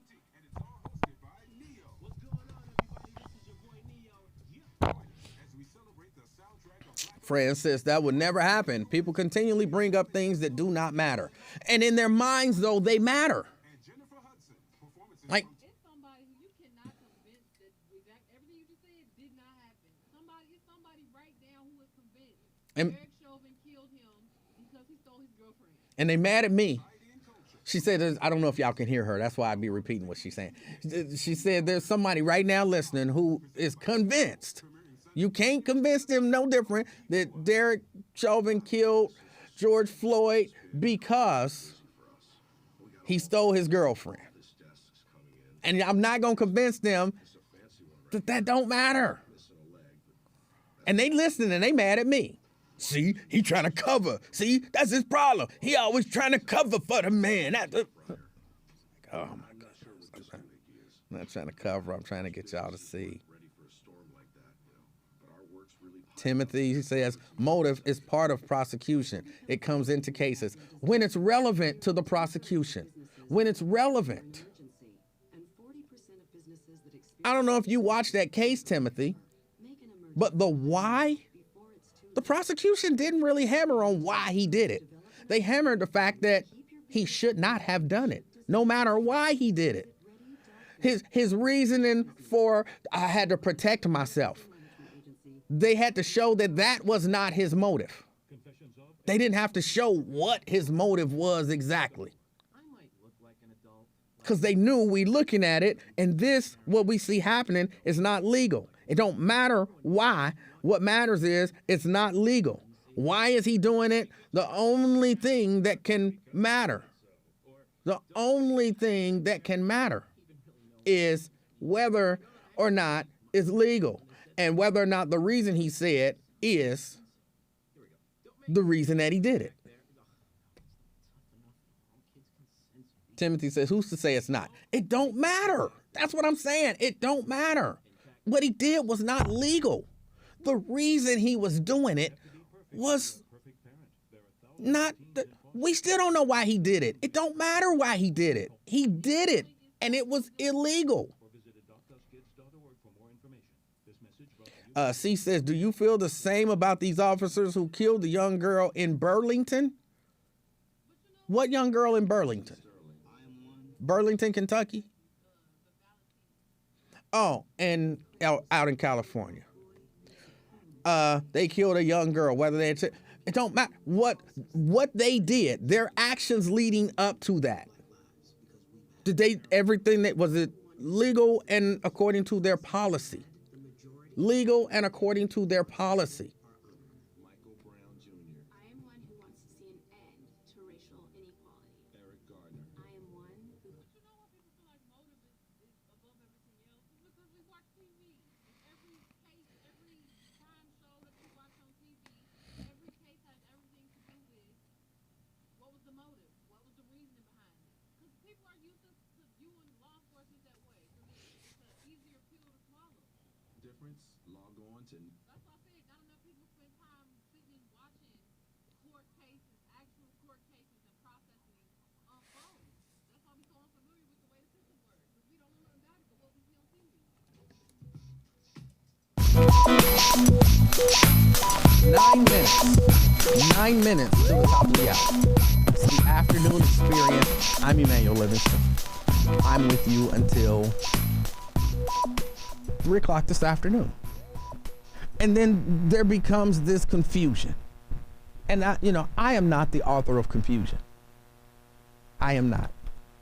Fran says that would never happen. People continually bring up things that do not matter. And in their minds, though, they matter. Like, It's somebody who you cannot convince that everything you just said did not happen. It's somebody right now who is convinced Derek Chauvin killed him because he stole his girlfriend. And they mad at me. She said, I don't know if y'all can hear her. That's why I'd be repeating what she's saying. She said there's somebody right now listening who is convinced. You can't convince them no different that Derek Chauvin killed George Floyd because he stole his girlfriend. And I'm not going to convince them that don't matter. And they listening and they mad at me. See, he trying to cover. See, that's his problem. He always trying to cover for the man. Oh, my goodness. I'm not trying to cover. I'm trying to get y'all to see. Timothy says, motive is part of prosecution. It comes into cases when it's relevant to the prosecution. When it's relevant. I don't know if you watched that case, Timothy, but the why, the prosecution didn't really hammer on why he did it. They hammered the fact that he should not have done it, no matter why he did it. His reasoning for, I had to protect myself. They had to show that that was not his motive. They didn't have to show what his motive was exactly. Because they knew we looking at it, and this, what we see happening, is not legal. It don't matter why. What matters is it's not legal. Why is he doing it? The only thing that can matter, the only thing that can matter is whether or not it's legal, and whether or not the reason he said is the reason that he did it. Timothy says, who's to say it's not? It don't matter. That's what I'm saying. It don't matter. What he did was not legal. The reason he was doing it was not, we still don't know why he did it. It don't matter why he did it. He did it, and it was illegal. C says, do you feel the same about these officers who killed the young girl in Burlington? What young girl in Burlington? Burlington, Kentucky? Oh, and out in California. They killed a young girl, whether they, it don't matter what they did, their actions leading up to that. Did they, everything that, was it legal and according to their policy? Legal and according to their policy. I am one who wants to see an end to racial inequality. Eric Gardner. I am one who... But you know why people feel like motive is above everything else? It's because we watch TV. Every case, every crime show that you watch on TV, every case has everything to do with what was the motive? What was the reasoning behind it? Because people are used to viewing law enforcement that way. For me, it's an easier pill to swallow. Difference, log on to... That's why I said not enough people spend time sitting and watching court cases, actual court cases, and processing unfold. That's why we're so unfamiliar with the way the system works. Because we don't know nothing about it but what we see on TV. 9 minutes to the top of the hour. It's the Afternoon Experience. I'm Emanuel Livingston. I'm with you until 3 o'clock this afternoon. And then there becomes this confusion. And I am not the author of confusion. I am not.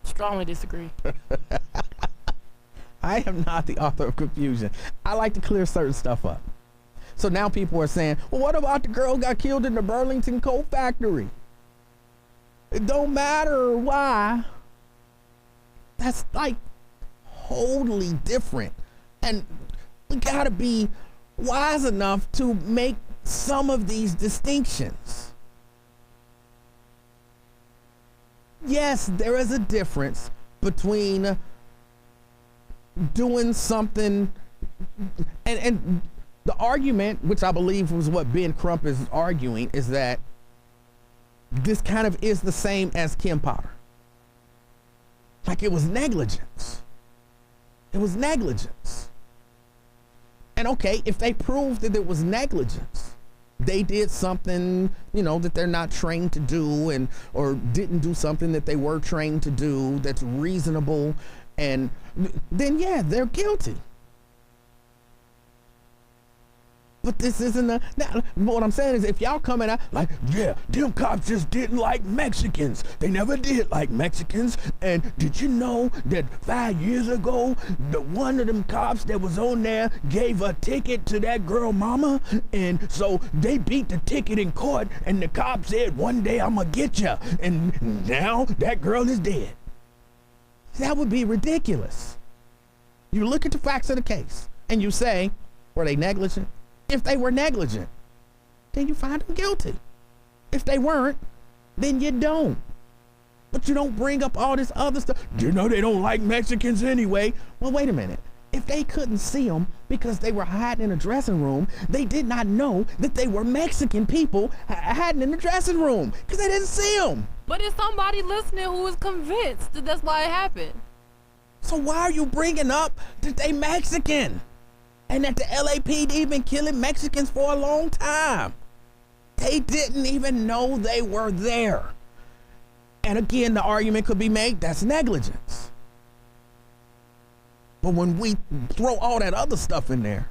Strongly disagree. I am not the author of confusion. I like to clear certain stuff up. So now people are saying, well, what about the girl who got killed in the Burlington coat factory? It don't matter why. That's like totally different. And we gotta be wise enough to make some of these distinctions. Yes, there is a difference between doing something and the argument, which I believe was what Ben Crump is arguing, is that this kind of is the same as Kim Potter. Like it was negligence. It was negligence. And okay, if they proved that it was negligence, they did something, you know, that they're not trained to do, and or didn't do something that they were trained to do that's reasonable, and then yeah, they're guilty. But this isn't what I'm saying is, if y'all coming out like, yeah, them cops just didn't like Mexicans. They never did like Mexicans. And did you know that 5 years ago, the one of them cops that was on there gave a ticket to that girl mama? And so they beat the ticket in court, and the cop said, one day I'm gonna get you. And now that girl is dead. That would be ridiculous. You look at the facts of the case and you say, were they negligent? If they were negligent, then you find them guilty. If they weren't, then you don't. But you don't bring up all this other stuff. You know they don't like Mexicans anyway. Well, wait a minute. If they couldn't see them because they were hiding in a dressing room, they did not know that they were Mexican people hiding in the dressing room because they didn't see them. But it's somebody listening who is convinced that that's why it happened. So why are you bringing up that they Mexican? And that the LAPD been killing Mexicans for a long time. They didn't even know they were there. And again, the argument could be made that's negligence. But when we throw all that other stuff in there,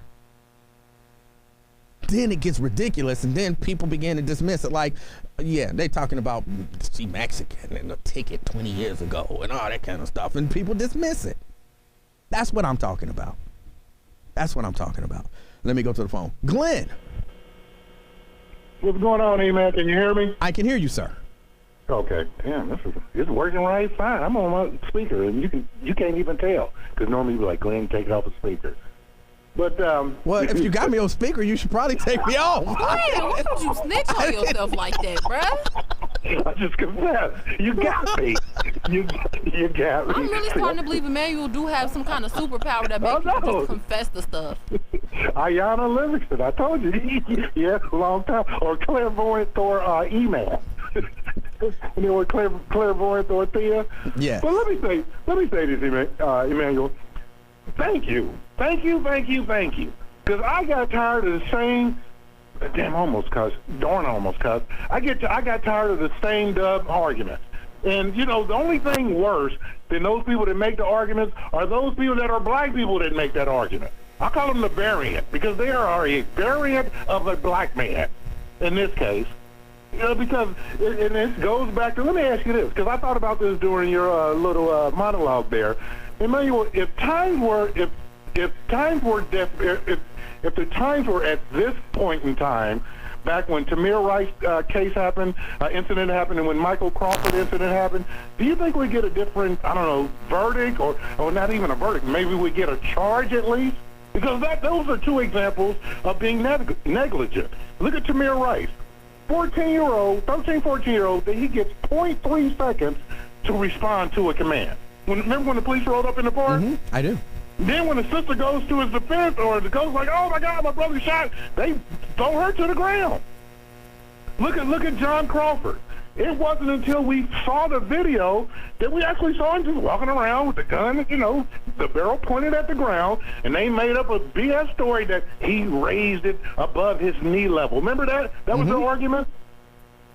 then it gets ridiculous, and then people begin to dismiss it like, yeah, they talking about she Mexican and a ticket 20 years ago and all that kind of stuff, and people dismiss it. That's what I'm talking about. That's what I'm talking about. Let me go to the phone. Glenn. What's going on, E-Man? Can you hear me? I can hear you, sir. Okay. Damn, it's working right fine. I'm on my speaker, and you can't even tell, because normally you'd be like, Glenn, take it off the speaker. But well, if you got me on speaker, you should probably take me off. Glenn, why would you snitch on yourself like that, bruh? I just confessed. You got me. You got me. I'm really starting to believe Emanuel do have some kind of superpower that makes you just confess the stuff. Emanuel Livingston, I told you. Yes, a long time. Or clairvoyant or E-Man. You know what clairvoyant or Thea? Yeah. But let me say this, Emanuel. Thank you. Because I got tired of the same. Damn, almost cussed. Darn, almost cussed. I got tired of the same arguments. And, you know, the only thing worse than those people that make the arguments are those people that are black people that make that argument. I call them the variant, because they are a variant of a black man in this case. You know, because and this goes back to, let me ask you this, because I thought about this during your little monologue there. Emanuel, if the times were at this point in time, back when Tamir Rice case happened, incident happened, and when Michael Crawford incident happened, do you think we'd get a different, I don't know, verdict, or not even a verdict, maybe we'd get a charge at least? Because those are two examples of being negligent. Look at Tamir Rice. 14-year-old, that he gets 0.3 seconds to respond to a command. Remember when the police rolled up in the park? Mm-hmm. I do. Then when the sister goes to his defense, or the ghost like, oh my God, my brother shot, they throw her to the ground. Look at John Crawford. It wasn't until we saw the video that we actually saw him just walking around with the gun, you know, the barrel pointed at the ground, and they made up a BS story that he raised it above his knee level. Remember that? That was their argument?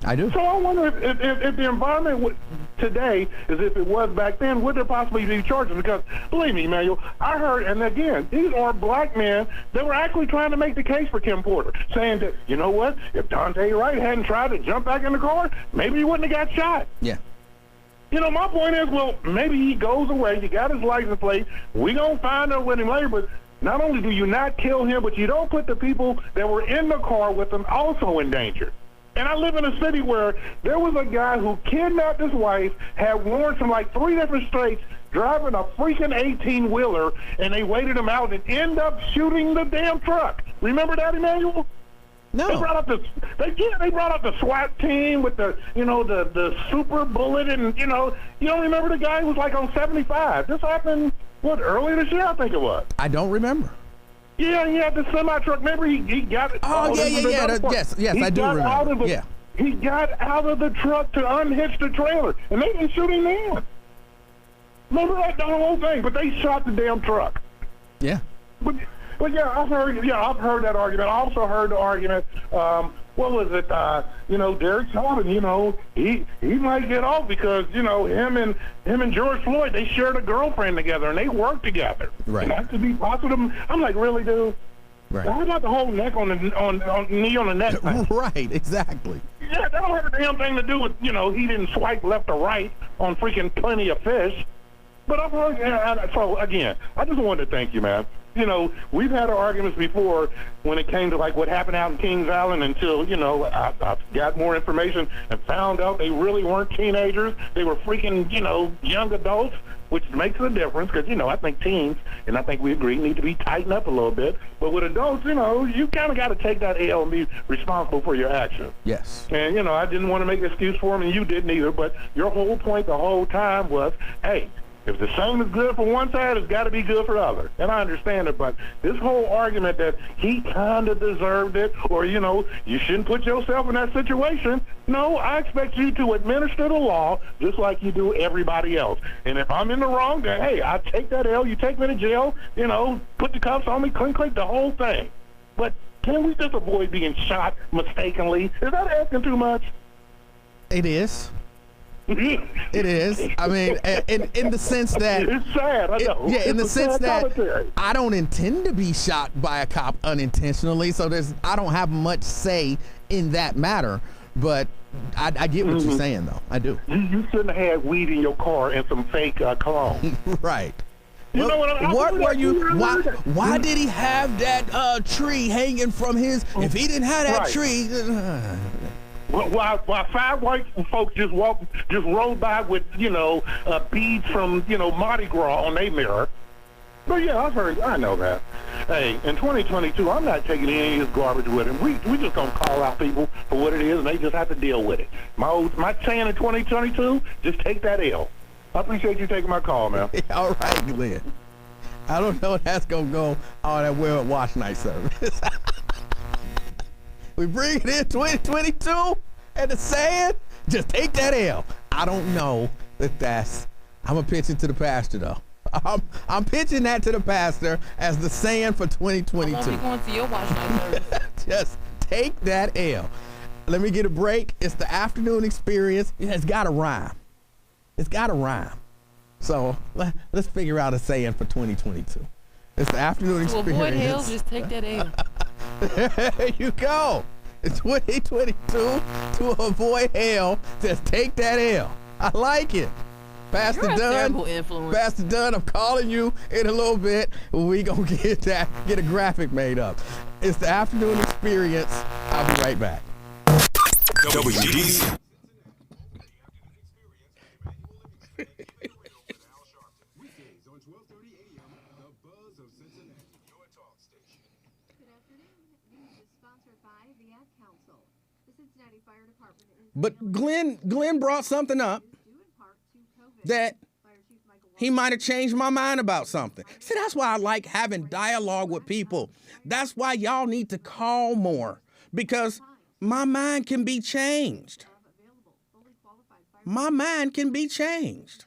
I do. So I wonder if the environment today is if it was back then, would there possibly be charges? Because, believe me, Emanuel, I heard, and again, these are black men that were actually trying to make the case for Kim Porter, saying that, you know what, if Dante Wright hadn't tried to jump back in the car, maybe he wouldn't have got shot. Yeah. You know, my point is, well, maybe he goes away. You got his license plate. We gonna find out with him later. But not only do you not kill him, but you don't put the people that were in the car with him also in danger. And I live in a city where there was a guy who kidnapped his wife, had warrants from like 3 different states, driving a freaking 18-wheeler, and they waited him out and end up shooting the damn truck. Remember that, Emanuel? No. They brought up the SWAT team with the super bullet, and you don't remember the guy who was like on 75. This happened earlier this year, I think it was. I don't remember. Yeah, he had the semi truck. Remember, he got it. Oh, yeah. Yes, I do remember. He got out of the truck to unhitch the trailer, and they didn't shoot him then. Remember that the whole thing? But they shot the damn truck. Yeah. But yeah, I've heard that argument. I also heard the argument. What was it? Derek Chauvin. He might get off because him and George Floyd, they shared a girlfriend together and they worked together. Right. And that could be positive. I'm like, really, dude? Right. How about the whole neck on knee on the neck thing? Right. Exactly. Yeah, that don't have a damn thing to do with he didn't swipe left or right on freaking Plenty of Fish. But I've heard. So again, I just wanted to thank you, man. We've had our arguments before when it came to like what happened out in Kings Island until, I got more information and found out they really weren't teenagers. They were freaking, young adults, which makes a difference because, I think teens, and I think we agree, need to be tightened up a little bit. But with adults, you kind of got to take that L and be responsible for your actions. Yes. And, I didn't want to make an excuse for them, and you didn't either. But your whole point the whole time was, hey, if the same is good for one side, it's got to be good for the other. And I understand it, but this whole argument that he kind of deserved it or, you shouldn't put yourself in that situation, no, I expect you to administer the law just like you do everybody else. And if I'm in the wrong, then, hey, I take that L, you take me to jail, put the cuffs on me, clink, the whole thing. But can we just avoid being shot mistakenly? Is that asking too much? It is. It is. I mean, in the sense that it's sad. I know. In the sense that commentary. I don't intend to be shot by a cop unintentionally, so I don't have much say in that matter. But I get what you're saying, though. I do. You shouldn't have had weed in your car and some fake cologne. Right. You know what were you? Why did he have that tree hanging from his? If he didn't have that tree. While 5 white folks just rolled by with beads from Mardi Gras on their mirror. But yeah, I know that. Hey, in 2022, I'm not taking any of this garbage with him. We just gonna call out people for what it is, and they just have to deal with it. My saying in 2022, just take that L. I appreciate you taking my call, man. All right, Glenn. I don't know if that's gonna go all that well at Wash Night service. We bring it in 2022 and the saying, just take that L. I don't know if that's, I'm going to pitch it to the pastor though. I'm pitching that to the pastor as the saying for 2022. I won't be going to your Wash Night service. Just take that L. Let me get a break. It's the afternoon experience. It's got to rhyme. It's got to rhyme. So let's figure out a saying for 2022. It's the afternoon experience. To avoid hell, just take that L. There you go. It's 2022. To avoid hell, just take that L. I like it. Pastor You're a Dunn. terrible influence. Pastor Dunn, I'm calling you in a little bit. We gonna get a graphic made up. It's the afternoon experience. I'll be right back. WDC. Weekdays on 12:30 a.m. The Buzz of Cincinnati, your talk station. Good afternoon. News is sponsored by the Ad Council. The Cincinnati Fire Department is But Glenn brought something up due in part to COVID. that Fire Chief Michael he might have changed my mind about something. See, that's why I like having dialogue with people. That's why y'all need to call more, because my mind can be changed. My mind can be changed.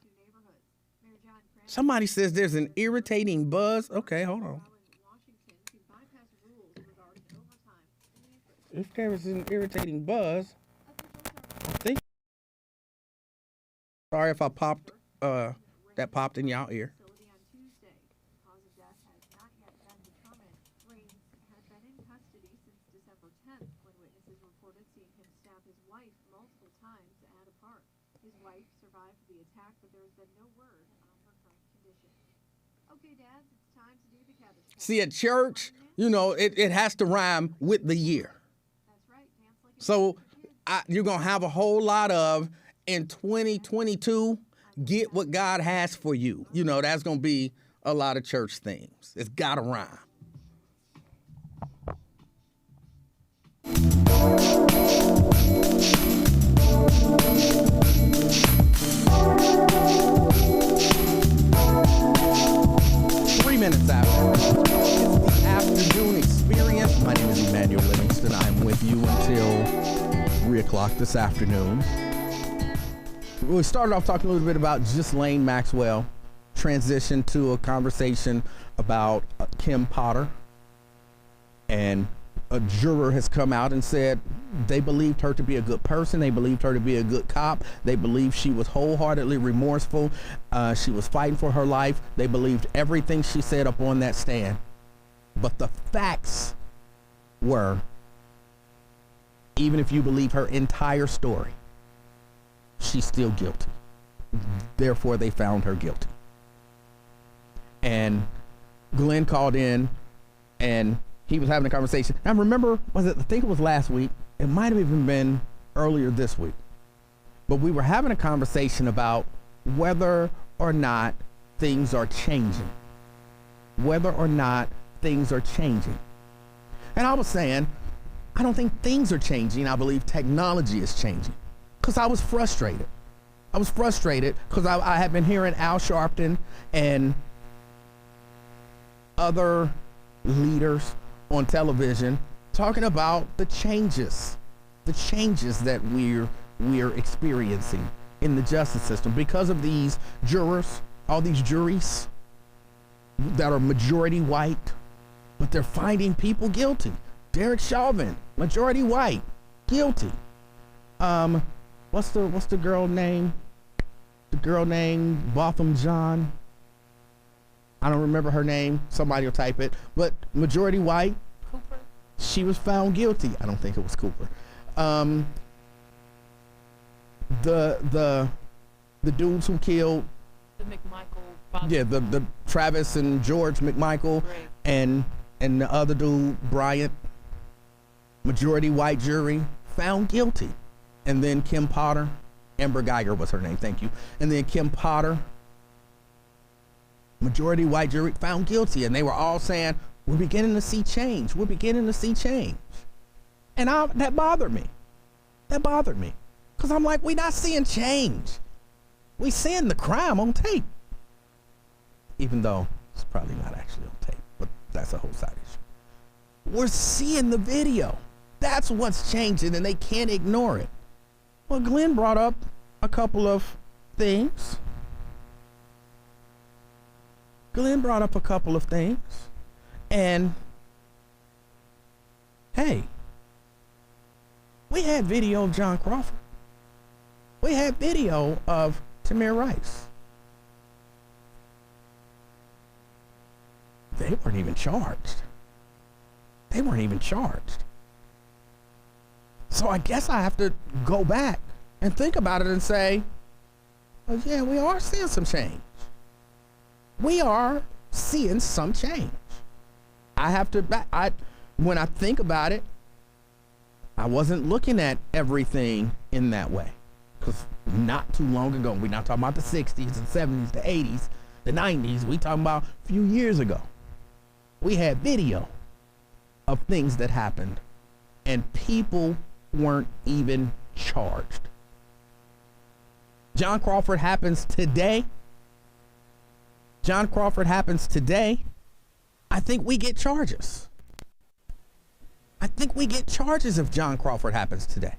Somebody says there's an irritating buzz. Okay, hold on. If there is an irritating buzz, I think. Sorry if I popped that popped in y'all ear. Cause of death has not yet been determined. Raines had been in custody since December 10th when witnesses reported seeing him stab his wife multiple times at a park. His wife survived the attack, but there has been no word on her current condition. Okay, dads, it's time to do the cabbage patch. See, at church, you know, it has to rhyme with the year. That's right, dance like So you're going to have a whole lot of, in 2022, get what God has for you. You know, that's going to be a lot of church themes. It's got to rhyme. Minutes after. It's the afternoon experience. My name is Emanuel Livingston. I'm with you until 3 o'clock this afternoon. We started off talking a little bit about Ghislaine Maxwell, transitioned to a conversation about Kim Potter, and a juror has come out and said they believed her to be a good person. They believed her to be a good cop. They believed she was wholeheartedly remorseful. She was fighting for her life. They believed everything she said up on that stand. But the facts were, even if you believe her entire story, she's still guilty. Therefore, they found her guilty. And Glenn called in, and he was having a conversation. I remember, I think it was last week. It might have even been earlier this week. But we were having a conversation about whether or not things are changing. Whether or not things are changing. And I was saying, I don't think things are changing. I believe technology is changing. Because I was frustrated. I was frustrated because I had been hearing Al Sharpton and other leaders on television talking about the changes that we're experiencing in the justice system because of these jurors, all these juries that are majority white, but they're finding people guilty. Derek Chauvin, majority white, guilty. What's the girl name? The girl named Botham Jean. I don't remember her name. Somebody will type it. But majority white. Cooper. She was found guilty. I don't think it was Cooper. The dudes who killed. The McMichael father. Yeah, the Travis and George McMichael, right. and the other dude, Bryant. Majority white jury found guilty. And then Kim Potter. Amber Geiger was her name. Thank you. And then Kim Potter. Majority white jury found guilty, and they were all saying, we're beginning to see change. We're beginning to see change. And that bothered me. That bothered me. Because I'm like, we're not seeing change. We seeing the crime on tape. Even though it's probably not actually on tape, but that's a whole side issue. We're seeing the video. That's what's changing, and they can't ignore it. Well, Glenn brought up a couple of things. And hey, we had video of John Crawford. We had video of Tamir Rice. They weren't even charged. So I guess I have to go back and think about it and say, oh yeah, we are seeing some change. We are seeing some change. When I think about it, I wasn't looking at everything in that way. Because not too long ago, we're not talking about the 60s, the 70s, the 80s, the 90s. We talking about a few years ago. We had video of things that happened, and people weren't even charged. John Crawford happens today. I think we get charges. If John Crawford happens today.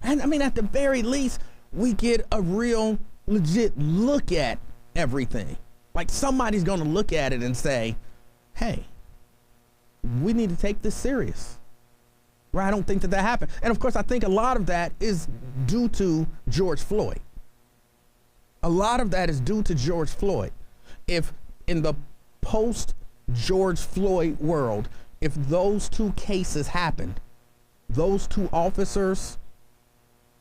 And I mean, at the very least, we get a real legit look at everything. Like somebody's going to look at it and say, hey, we need to take this serious. Right? I don't think that happened. And of course, I think a lot of that is due to George Floyd. If in the post George Floyd world, if those two cases happened, those two officers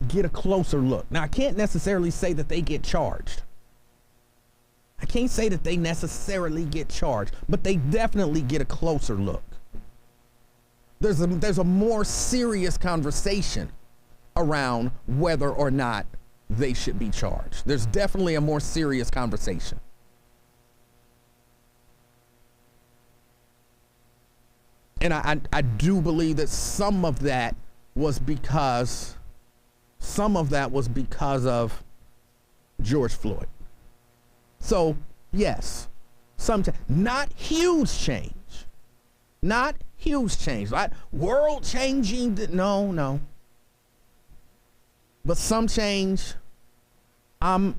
get a closer look. Now, I can't necessarily say that they get charged. I can't say that they necessarily get charged, but they definitely get a closer look. There's a more serious conversation around whether or not they should be charged. There's definitely a more serious conversation. And I do believe that some of that was because of George Floyd. So, yes, not huge change. Not huge change. Right? World changing, no. But some change. I'm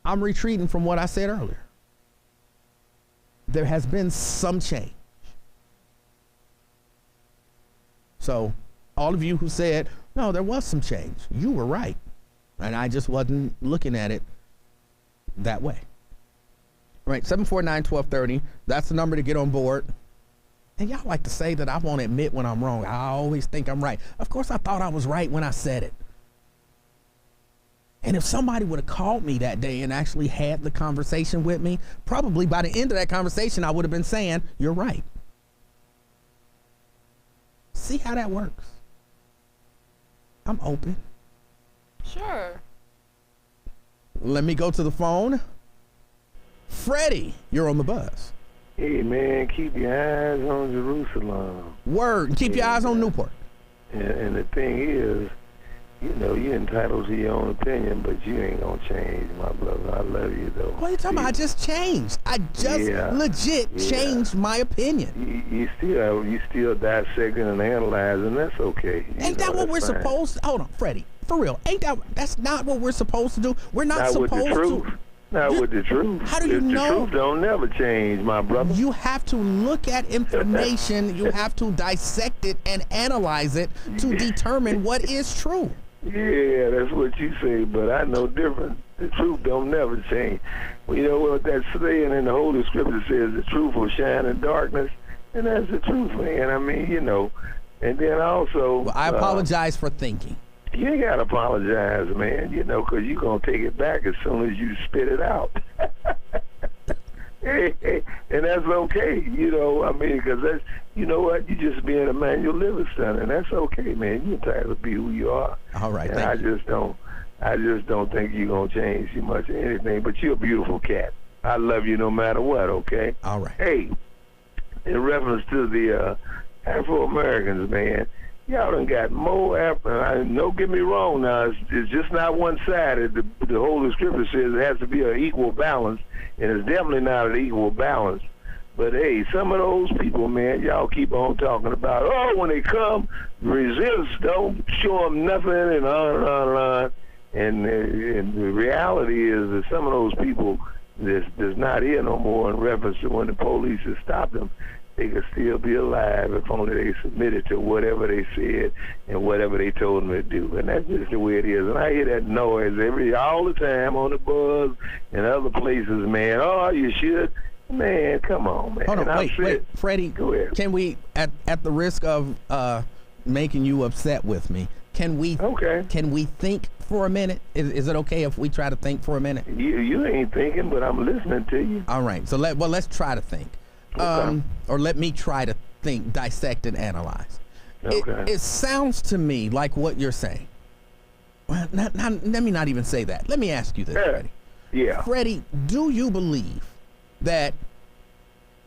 retreating from what I said earlier. There has been some change. So, all of you who said, no, there was some change, you were right. And I just wasn't looking at it that way. All right, 749-1230. That's the number to get on board. And y'all like to say that I won't admit when I'm wrong. I always think I'm right. Of course, I thought I was right when I said it. And if somebody would have called me that day and actually had the conversation with me, probably by the end of that conversation, I would have been saying, you're right. See how that works. I'm open. Sure. Let me go to the phone. Freddie, you're on the buzz. Hey, man, keep your eyes on Jerusalem. Word. Keep your eyes on Newport. And the thing is, you know, you're entitled to your own opinion, but you ain't going to change, my brother. I love you, though. What are you talking about? I just changed. I just legit changed my opinion. You still dissecting and analyzing. That's okay. Ain't that what we're supposed to? Hold on, Freddie. For real. That's not what we're supposed to do? We're not supposed to. Not with the truth. How do you know? The truth don't never change, my brother. You have to look at information. You have to dissect it and analyze it to determine what is true. Yeah, that's what you say, but I know different. The truth don't never change. Well, you know what that saying in the Holy Scripture says, the truth will shine in darkness, and that's the truth, man. I mean, you know, and then also... Well, I apologize for thinking. You ain't got to apologize, man, you know, because you're going to take it back as soon as you spit it out. And that's okay, you know, I mean, because that's, you know what, you just being Emanuel Livingston, and that's okay, man. You're entitled to be who you are. All right, and I just don't think you're going to change too much of anything, but you're a beautiful cat. I love you no matter what, okay? All right. Hey, in reference to the Afro-Americans, man, y'all done got more don't get me wrong now, it's just not one-sided. The Holy Scripture says it has to be an equal balance, and it's definitely not an equal balance. But hey, some of those people, man, y'all keep on talking about, oh, when they come, resist, don't show them nothing, and on. And the reality is that some of those people that's not here no more in reference to when the police have stopped them, they could still be alive if only they submitted to whatever they said and whatever they told them to do. And that's just the way it is. And I hear that noise all the time on the buzz and other places, man. Oh, you should. Man, come on, man. Hold on, wait. Freddie, go ahead. Can we, at the risk of making you upset with me, can we think for a minute? Is it okay if we try to think for a minute? You ain't thinking, but I'm listening to you. All right. So let's try to think. Okay. Or let me try to think, dissect, and analyze. Okay. It sounds to me like what you're saying. Well, let me not even say that. Let me ask you this, Freddie. Yeah. Freddie, do you believe that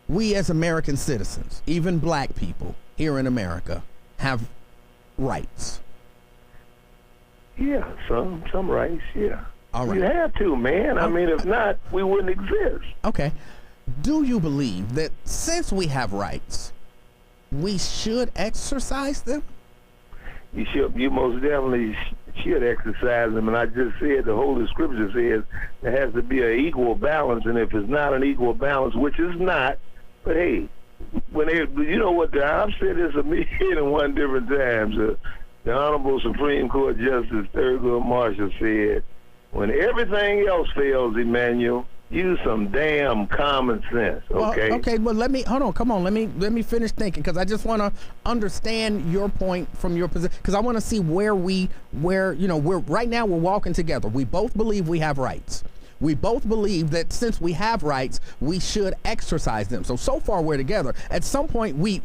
we as American citizens, even black people here in America, have rights? Yeah, some rights, yeah. All right. You have to, man. I mean, if not, we wouldn't exist. Okay. Do you believe that since we have rights, we should exercise them? You should. You most definitely should exercise them. And I just said the Holy Scripture says there has to be an equal balance. And if it's not an equal balance, which is not, but hey, you know what? I've said this a million and one different times. The Honorable Supreme Court Justice Thurgood Marshall said, when everything else fails, Emanuel, Use some damn common sense, okay? Well, okay, but let me hold on. Come on, let me finish thinking because I just want to understand your point from your position because I want to see where we're right now. We're walking together. We both believe we have rights. We both believe that since we have rights, we should exercise them. So far we're together. At some point we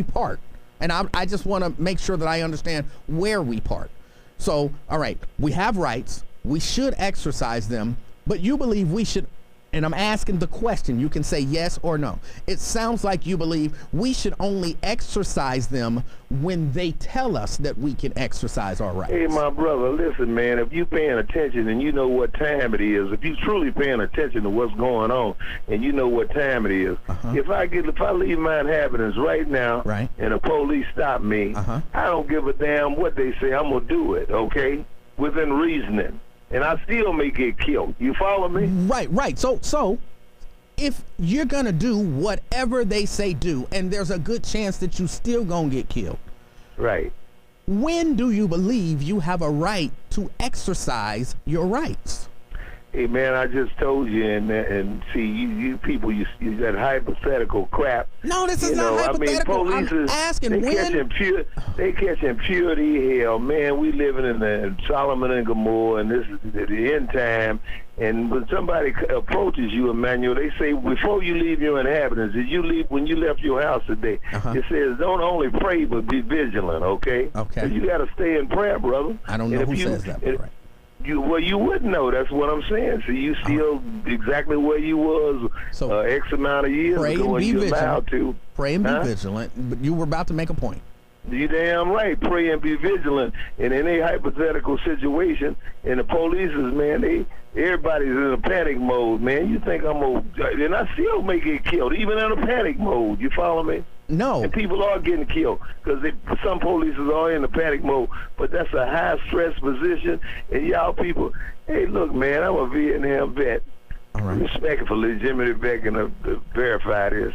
part, and I just want to make sure that I understand where we part. So all right, we have rights. We should exercise them. But you believe we should, and I'm asking the question, you can say yes or no. It sounds like you believe we should only exercise them when they tell us that we can exercise our rights. Hey, my brother, listen, man, if you paying attention and you know what time it is, if you truly paying attention to what's going on and you know what time it is, if I leave my inhabitants right now and the police stop me, I don't give a damn what they say. I'm going to do it, okay, within reasoning. And I still may get killed. You follow me? Right. So if you're going to do whatever they say do, and there's a good chance that you still going to get killed. Right. When do you believe you have a right to exercise your rights? Hey, man, I just told you, and see, you people, you that hypothetical crap. No, this is not hypothetical. I mean, I'm asking when. They catching purity hell, man. We living in the Solomon and Gomorrah, and this is the end time. And when somebody approaches you, Emanuel, they say, before you leave your inhabitants, when you left your house today, it says, don't only pray, but be vigilant, okay? Okay. So you got to stay in prayer, brother. I don't know who says that, but right. You wouldn't know. That's what I'm saying. So you still exactly where you was X amount of years ago when you allowed to. Pray and be vigilant. But you were about to make a point. You damn right. Pray and be vigilant. And in a hypothetical situation, and the police is, man, everybody's in a panic mode, man. You think and I still may get killed, even in a panic mode. You follow me? No. And people are getting killed because some police are in the panic mode, but that's a high stress position. And y'all people, hey, look, man, I'm a Vietnam vet. All right. Respectfully, Jimmy Beck and verify this.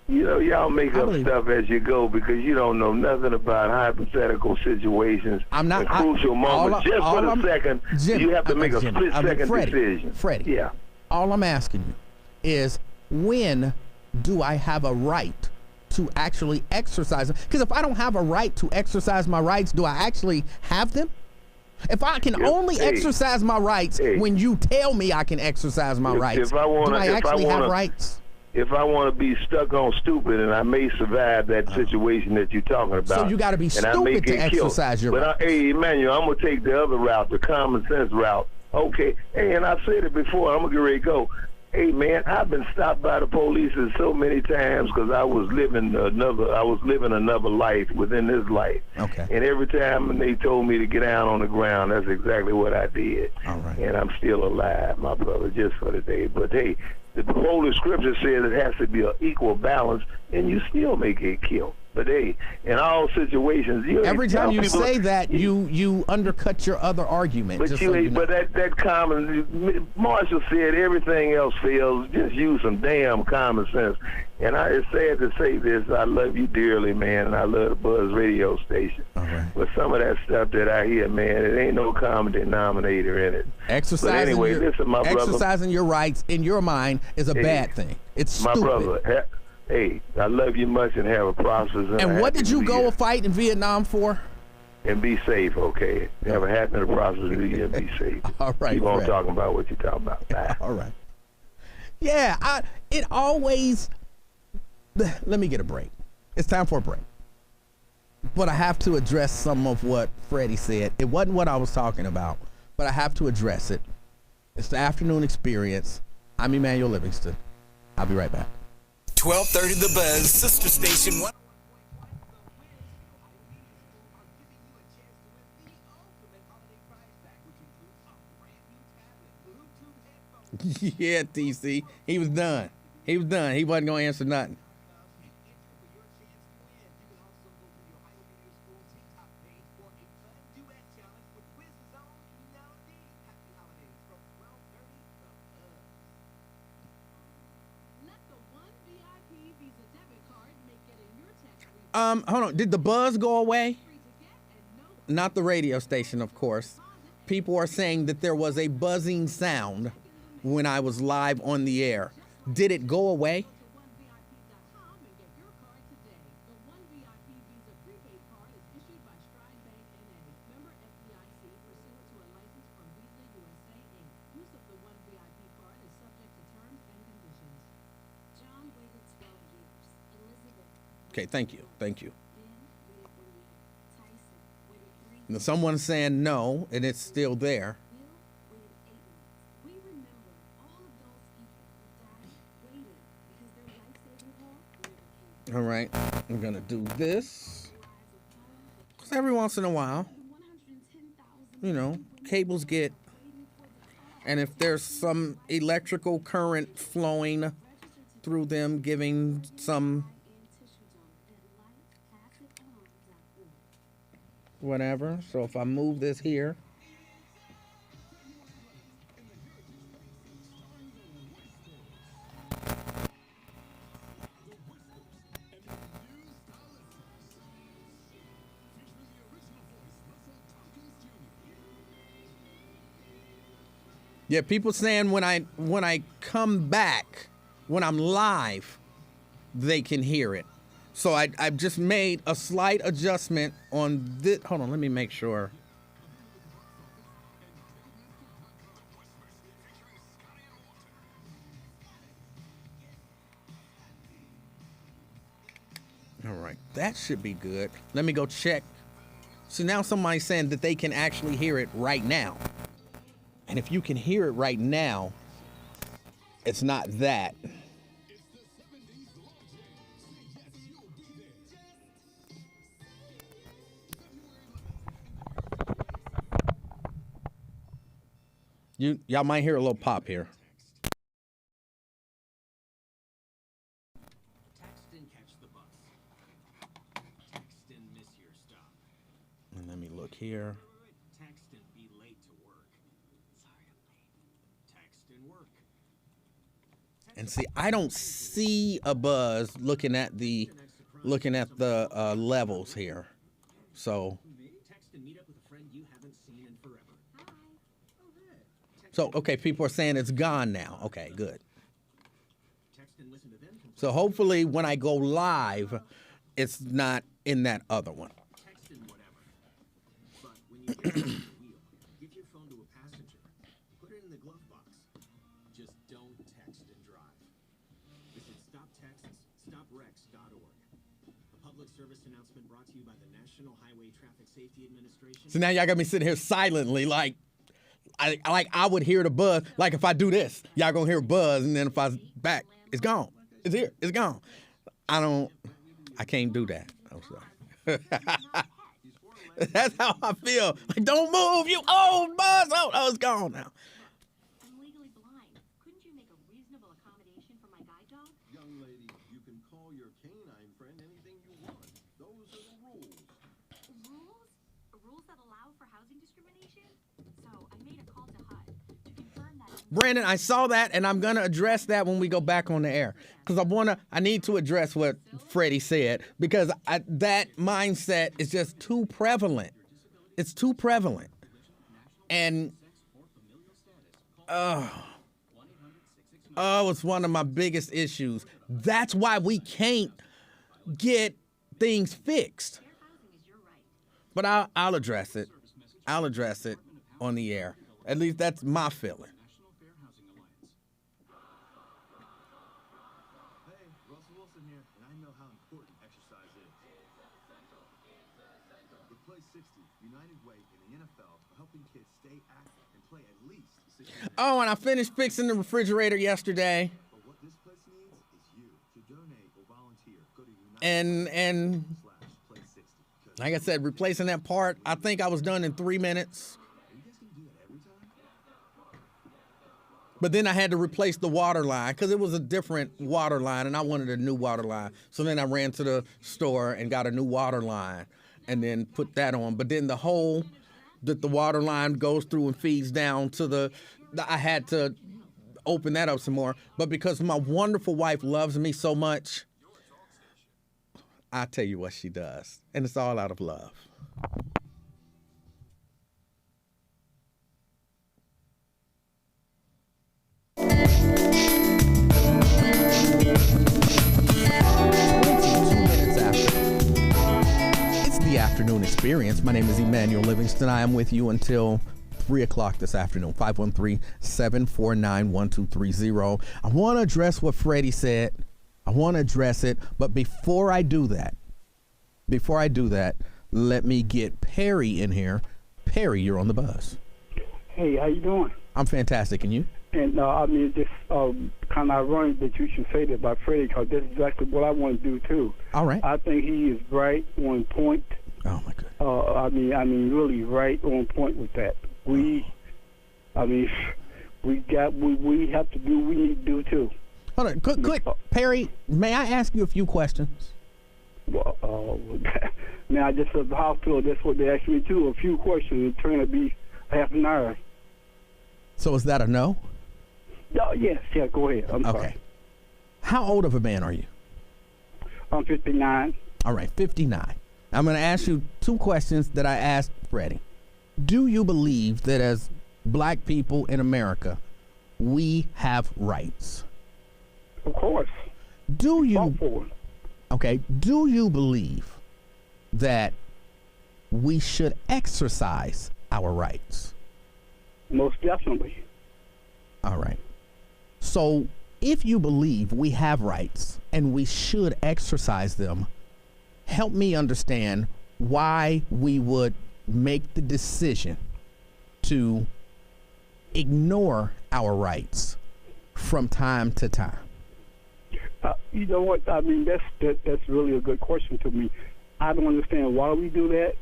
You know, y'all make up stuff as you go because you don't know nothing about hypothetical situations. I'm not. Crucial moments. Just for a second, you have to make a split-second decision. Freddie. Yeah. All I'm asking you is when do I have a right to actually exercise them? Because if I don't have a right to exercise my rights, do I actually have them? If I can only exercise my rights when you tell me I can exercise my rights, do I actually have rights? If I want to be stuck on stupid, and I may survive that situation that you're talking about. So you got to be stupid to exercise your rights. Hey, Emmanuel, I'm going to take the other route, the common sense route. Okay. Hey, and I've said it before. I'm going to get ready to go. Hey, man, I've been stopped by the police so many times because I was living another life within this life. Okay. And every time they told me to get down on the ground, that's exactly what I did. All right. And I'm still alive, my brother, just for the day. But hey, the Holy Scripture says it has to be an equal balance, and you still may get killed. But hey, in all situations, every time you say that, you undercut your other argument. But that common, Marshall said everything else fails. Just use some damn common sense. And it's sad to say this. I love you dearly, man, and I love the Buzz radio station. All right. But some of that stuff that I hear, man, it ain't no common denominator in it. Exercising your rights in your mind is a bad thing. It's stupid. My brother. Hey, I love you much and have a prosperous. And what did you go fight in Vietnam for? And be safe, okay? Have a happy and a prosperous New Year and be safe. All right. Keep on talking about what you're talking about. Bye. All right. Yeah, it always. Let me get a break. It's time for a break. But I have to address some of what Freddie said. It wasn't what I was talking about, but I have to address it. It's the afternoon experience. I'm Emanuel Livingston. I'll be right back. 1230 The Buzz, sister station. Yeah, TC. He was done. He wasn't going to answer nothing. Hold on. Did the buzz go away? Not the radio station, of course. People are saying that there was a buzzing sound when I was live on the air. Did it go away? Okay, thank you. Thank you. Now, someone's saying no, and it's still there. All right, I'm going to do this. Because every once in a while, you know, cables get, and if there's some electrical current flowing through them, giving some whatever. So if I move this here, yeah, people saying when I come back, when I'm live, they can hear it. So I've just made a slight adjustment on this. Hold on, let me make sure. All right, that should be good. Let me go check. So now somebody's saying that they can actually hear it right now. And if you can hear it right now, it's not that. Y'all might hear a little pop here. Text and catch the bus. Text and miss your stop. And let me look here. Text and be late to work. Sorry, I'm late. Text and work. And see, I don't see a buzz looking at the levels here. So. Text and meet up with a friend you haven't seen in forever. So, okay, people are saying it's gone now. Okay, good. So hopefully when I go live, it's not in that other one. Text and whatever. But when you get behind the wheel, give your phone to a passenger. Put it in the glove box. Just don't text and drive. Visit stoptextsstopwrecks.org. A public service announcement brought to you by the National Highway Traffic Safety Administration. So now y'all got me sitting here silently like I would hear the buzz. Like if I do this, y'all gonna hear a buzz, and then if I back, it's gone. It's here. It's gone. I can't do that. I'm sorry. That's how I feel. Like, don't move, you old buzz. Oh, it's gone now. I'm legally blind. Couldn't you make a reasonable accommodation for my guide dog? Young lady, you can call your canine friend anything you want. Those are the rules. Rules? Rules that allow for housing discrimination? So I made a call to HUD to confirm that. Brandon, I saw that, and I'm gonna address that when we go back on the air, because I need to address what Freddie said, because that mindset is just too prevalent. It's too prevalent, and it's one of my biggest issues. That's why we can't get things fixed. But I'll address it. I'll address it on the air. At least that's my feeling. Hey, Russell Wilson here, and I know how important exercise is. With Play 60, United Way in the NFL for helping kids stay active and play at least 60 minutes. Oh, and I finished fixing the refrigerator yesterday. But what this place needs is you to donate or volunteer. Go to And like I said, replacing that part, I think I was done in 3 minutes. But then I had to replace the water line because it was a different water line, and I wanted a new water line. So then I ran to the store and got a new water line and then put that on. But then the hole that the water line goes through and feeds down to I had to open that up some more. But because my wonderful wife loves me so much, I tell you what she does. And it's all out of love. experience. My name is Emanuel Livingston. I am with you until 3 o'clock this afternoon. 513-749-1230. I want to address what Freddie said. I want to address it. But before I do that, let me get Perry in here. Perry, you're on the buzz. Hey, how you doing? I'm fantastic. And you? And I mean, just kind of ironic that you should say that about Freddie, because that's exactly what I want to do too. All right. I think he is right on point. Oh my goodness. I mean, really right on point with that. We have to do what we need to do too. Hold on, quick, Perry. May I ask you a few questions? Well, now I just left the hospital. That's what they asked me too. A few questions. It's trying to be half an hour. So is that a no? Yes. Yeah. Go ahead. I'm sorry. How old of a man are you? I'm 59. All right, 59. I'm going to ask you two questions that I asked Freddie. Do you believe that as black people in America, we have rights? Of course. Do you? Okay. Do you believe that we should exercise our rights? Most definitely. All right. So if you believe we have rights and we should exercise them, help me understand why we would make the decision to ignore our rights from time to time. You know what? I mean, that's really a good question to me. I don't understand why we do that,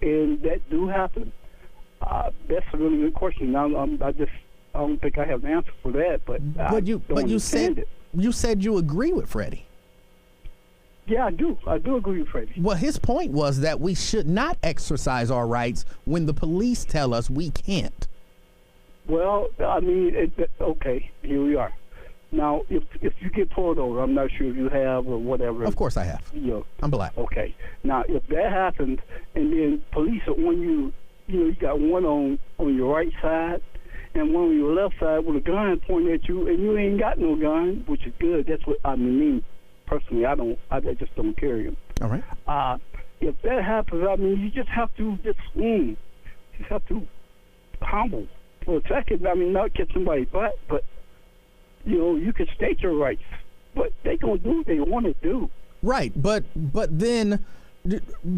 and that do happen. That's a really good question. I don't think I have an answer for that, but you said you agree with Freddie. Yeah, I do. I do agree with Freddie. Well, his point was that we should not exercise our rights when the police tell us we can't. Well, I mean, okay, here we are. Now, if you get pulled over, I'm not sure if you have or whatever. Of course I have. I'm black. Okay. Now, if that happens, and then police are on you, you got one on your right side and one on your left side with a gun pointing at you, and you ain't got no gun, which is good. That's what I mean. Personally, I just don't carry them. All right. If that happens, I mean, you just have to humble for a second. I mean, not get somebody back, but you can state your rights. But they gonna do what they want to do. Right, but then,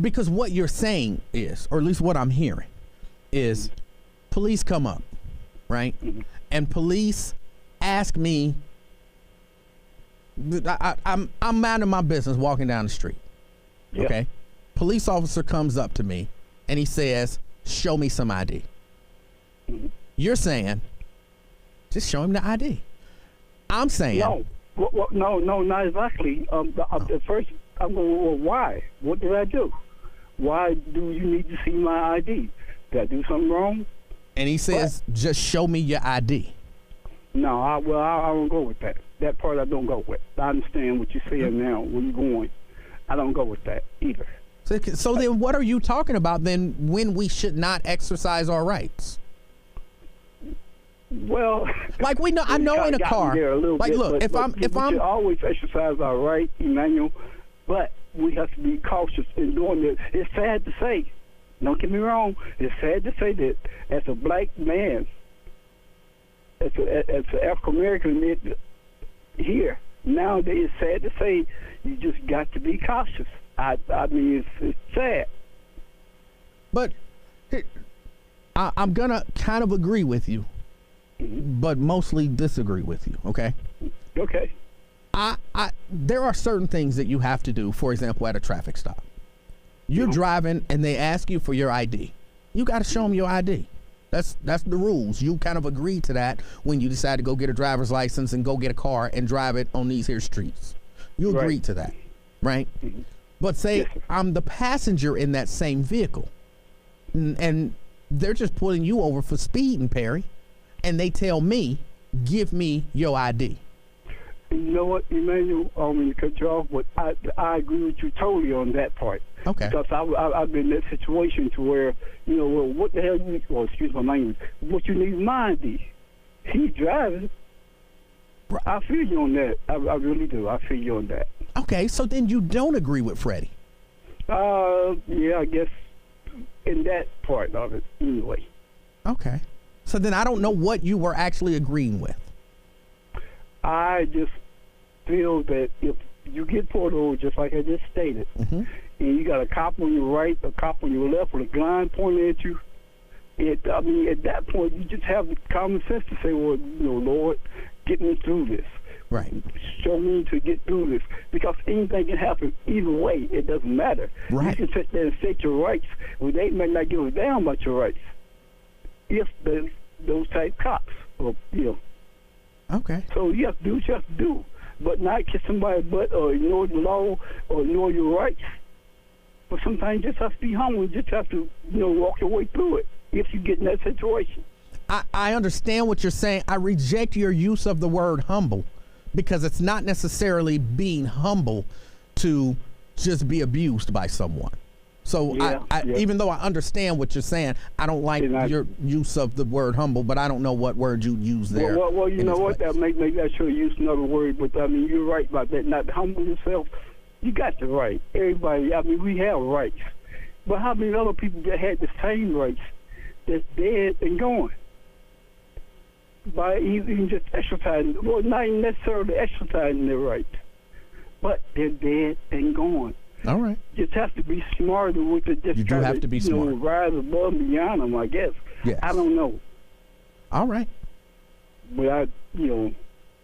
because what you're saying is, or at least what I'm hearing, is police come up, right, and police ask me. I'm minding my business walking down the street. Yep. Okay. Police officer comes up to me and he says, "Show me some ID." You're saying, just show him the ID. I'm saying, no, not exactly. At first, I'm going, well, why? What did I do? Why do you need to see my ID? Did I do something wrong? And he says, just show me your ID. No, I don't go with that. That part I don't go with. I understand what you're saying now, where you're going. I don't go with that either. So then what are you talking about then when we should not exercise our rights? Well, like I know in a car. Like, look, if I'm should always exercise our right, Emanuel, but we have to be cautious in doing this. It's sad to say. Don't get me wrong. It's sad to say that as a black man, as an African American here nowadays, it's sad to say you just got to be cautious. I mean, it's sad. But I'm gonna kind of agree with you, but mostly disagree with you. Okay. Okay. There are certain things that you have to do. For example, at a traffic stop, you're driving and they ask you for your ID. You got to show them your ID. That's the rules. You kind of agreed to that when you decide to go get a driver's license and go get a car and drive it on these here streets. You agreed to that, right? But say I'm the passenger in that same vehicle, and they're just pulling you over for speeding, Perry, and they tell me, give me your ID. You know what, Emanuel? I don't mean to cut you off, but I agree with you totally on that part. Okay. Because I've been in that situation to where, well, what the hell you need? Well, excuse my language. What you need is my ID. He's driving. I feel you on that. I really do. I feel you on that. Okay, so then you don't agree with Freddie. Yeah, I guess in that part of it anyway. Okay. So then I don't know what you were actually agreeing with. I just feel that if you get pulled over, just like I just stated, and you got a cop on your right, a cop on your left with a gun pointing at you, at that point, you just have the common sense to say, well, Lord, get me through this. Right. Show me to get through this. Because anything can happen either way. It doesn't matter. Right. You can sit there and state your rights. Well, they may not give a damn about your rights. If there's those type cops. Okay. So you have to do what you have to do. But not kiss somebody's butt or ignore the law or ignore your rights. But sometimes you just have to be humble. You just have to, walk your way through it if you get in that situation. I understand what you're saying. I reject your use of the word humble because it's not necessarily being humble to just be abused by someone. So even though I understand what you're saying, I don't like your use of the word humble, but I don't know what word you use there. Well, you know what? Maybe I should have used another word, but you're right about that. Not to humble yourself. You got the right. Everybody, we have rights. But how many other people that had the same rights that's dead and gone? By even just exercising, well, not even necessarily exercising their rights, but they're dead and gone. All right. Just have to be smarter with it. Just you do have to be smart. Rise above and beyond them, I guess. Yes. I don't know. All right. But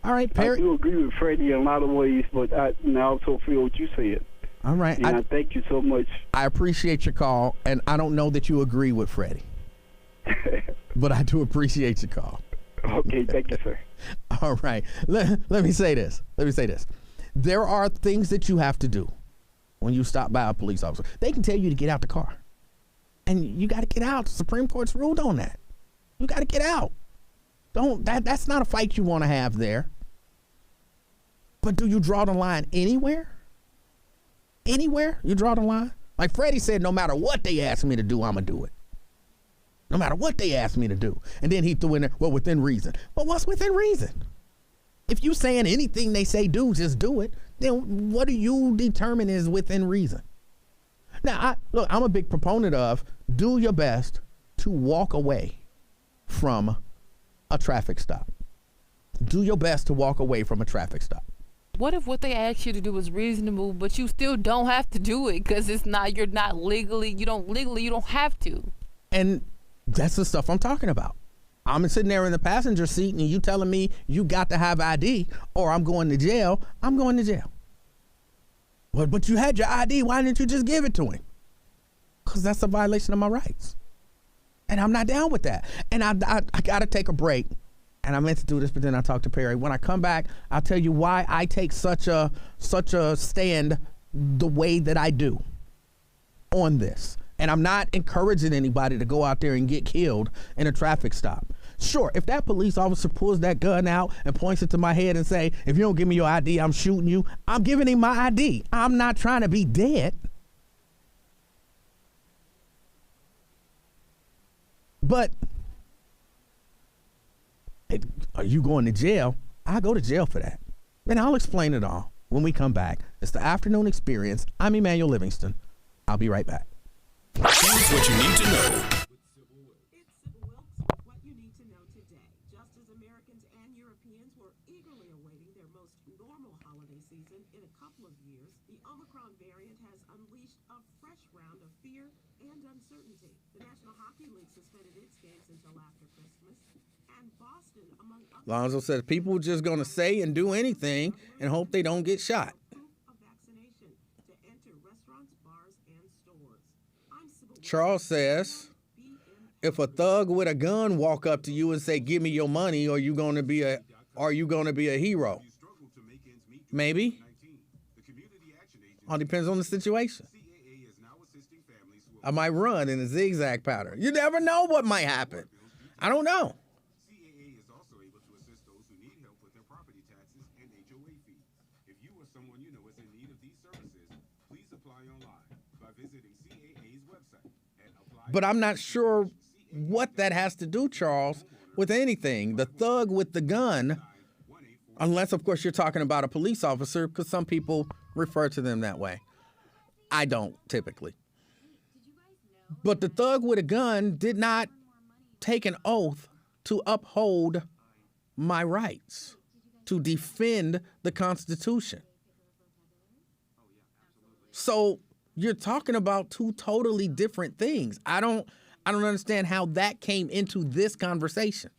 all right, Perry. I do agree with Freddie in a lot of ways, but I also feel what you said. All right. And I thank you so much. I appreciate your call, and I don't know that you agree with Freddie, but I do appreciate your call. Okay, thank you, sir. All right. Let me say this. There are things that you have to do when you stop by a police officer. They can tell you to get out the car. And you got to get out. The Supreme Court's ruled on that. You got to get out. That's not a fight you want to have there. But do you draw the line anywhere? Anywhere you draw the line? Like Freddie said, no matter what they ask me to do, I'm going to do it. No matter what they ask me to do. And then he threw in there, well, within reason. Well, what's within reason? If you saying anything they say do, just do it, then what do you determine is within reason? Now, I'm a big proponent of do your best to walk away from a traffic stop. Do your best to walk away from a traffic stop. What if what they ask you to do is reasonable, but you still don't have to do it because you don't have to. And that's the stuff I'm talking about. I'm sitting there in the passenger seat and you telling me you got to have ID or I'm going to jail. I'm going to jail. But you had your ID. Why didn't you just give it to him? Because that's a violation of my rights. And I'm not down with that. And I got to take a break. And I meant to do this, but then I talked to Perry. When I come back, I'll tell you why I take such a stand the way that I do on this. And I'm not encouraging anybody to go out there and get killed in a traffic stop. Sure, if that police officer pulls that gun out and points it to my head and say, if you don't give me your ID, I'm shooting you, I'm giving him my ID. I'm not trying to be dead. But are you going to jail? I go to jail for that. And I'll explain it all when we come back. It's the Afternoon Experience. I'm Emanuel Livingston. I'll be right back. Here's what you need to know. It's Sybil Wilkes with what you need to know today. Just as Americans and Europeans were eagerly awaiting their most normal holiday season in a couple of years, the Omicron variant has unleashed a fresh round of fear and uncertainty. The National Hockey League suspended its games until after Christmas, and Boston, among others, Lonzo said people just going to say and do anything and hope they don't get shot. Charles says, if a thug with a gun walk up to you and say, give me your money, are you going to be a hero? Maybe. All depends on the situation. I might run in a zigzag pattern. You never know what might happen. I don't know. CAA is also able to assist those who need help with their property taxes and HOA fees. If you or someone you know is in need of these services, please apply online by visiting CAA's website at apply. But I'm not sure what that has to do, Charles, with anything. The thug with the gun, unless, of course, you're talking about a police officer, because some people refer to them that way. I don't typically. But the thug with a gun did not take an oath to uphold my rights, to defend the Constitution. So you're talking about two totally different things. I don't understand how that came into this conversation.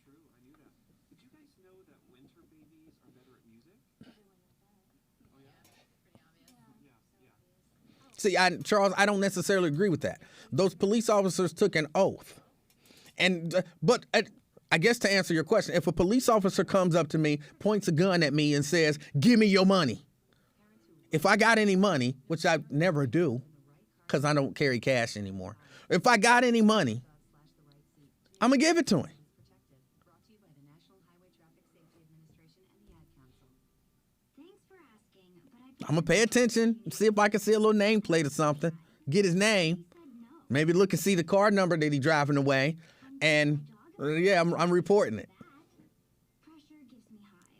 See, Charles, I don't necessarily agree with that. Those police officers took an oath. But I guess to answer your question, if a police officer comes up to me, points a gun at me and says, "Give me your money." If I got any money, which I never do because I don't carry cash anymore. If I got any money, I'm going to give it to him. I'm going to pay attention, see if I can see a little nameplate or something, get his name, maybe look and see the car number that he's driving away, and yeah, I'm reporting it.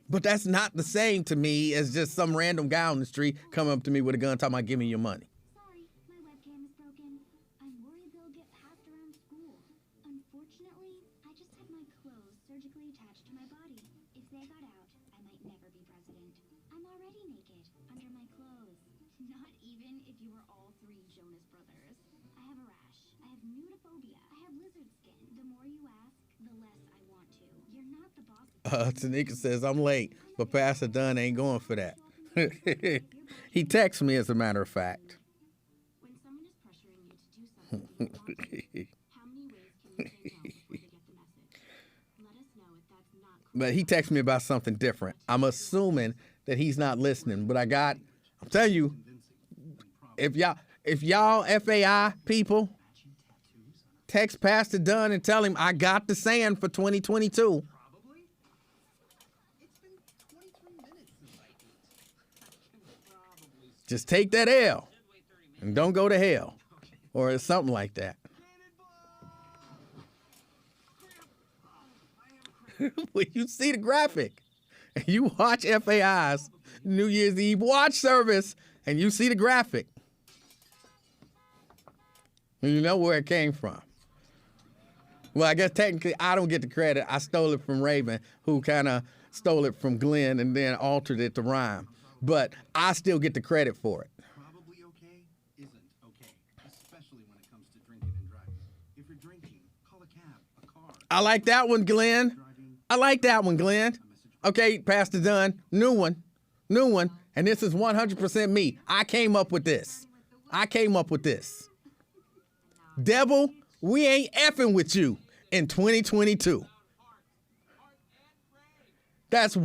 But that's not the same to me as just some random guy on the street coming up to me with a gun talking about "Give me your money." Sorry, my webcam is broken. I'm worried they'll get hacked around school. Unfortunately, I just had my clothes surgically attached to my body. If they got out, I might never be president. I'm already naked, under my clothes. Not even if you were all three Jonas Brothers. I have a rash. I have nudophobia. I have lizard skin. The more you ask, the less I want to. You're not the boss. Tanika says, "I'm late, but Pastor Dunn ain't going for that." He texts me, as a matter of fact. When someone is pressuring you to do something you want to, how many ways can you say no before they get the message? Let us know if that's not correct. But he texts me about something different. I'm assuming that he's not listening. But I'm telling you, if y'all FAI people text Pastor Dunn and tell him I got the saying for 2022. Just take that L and don't go to hell or something like that. When you see the graphic and you watch FAI's New Year's Eve watch service and you see the graphic, you know where it came from. Well, I guess technically I don't get the credit. I stole it from Raven, who kind of stole it from Glenn and then altered it to rhyme. But I still get the credit for it. Probably okay isn't okay, especially when it comes to drinking and driving. If you're drinking, call a cab, a car. I like that one, Glenn. Okay, Pastor Dunn, new one. And this is 100% me. I came up with this. Devil, we ain't effing with you in 2022. That's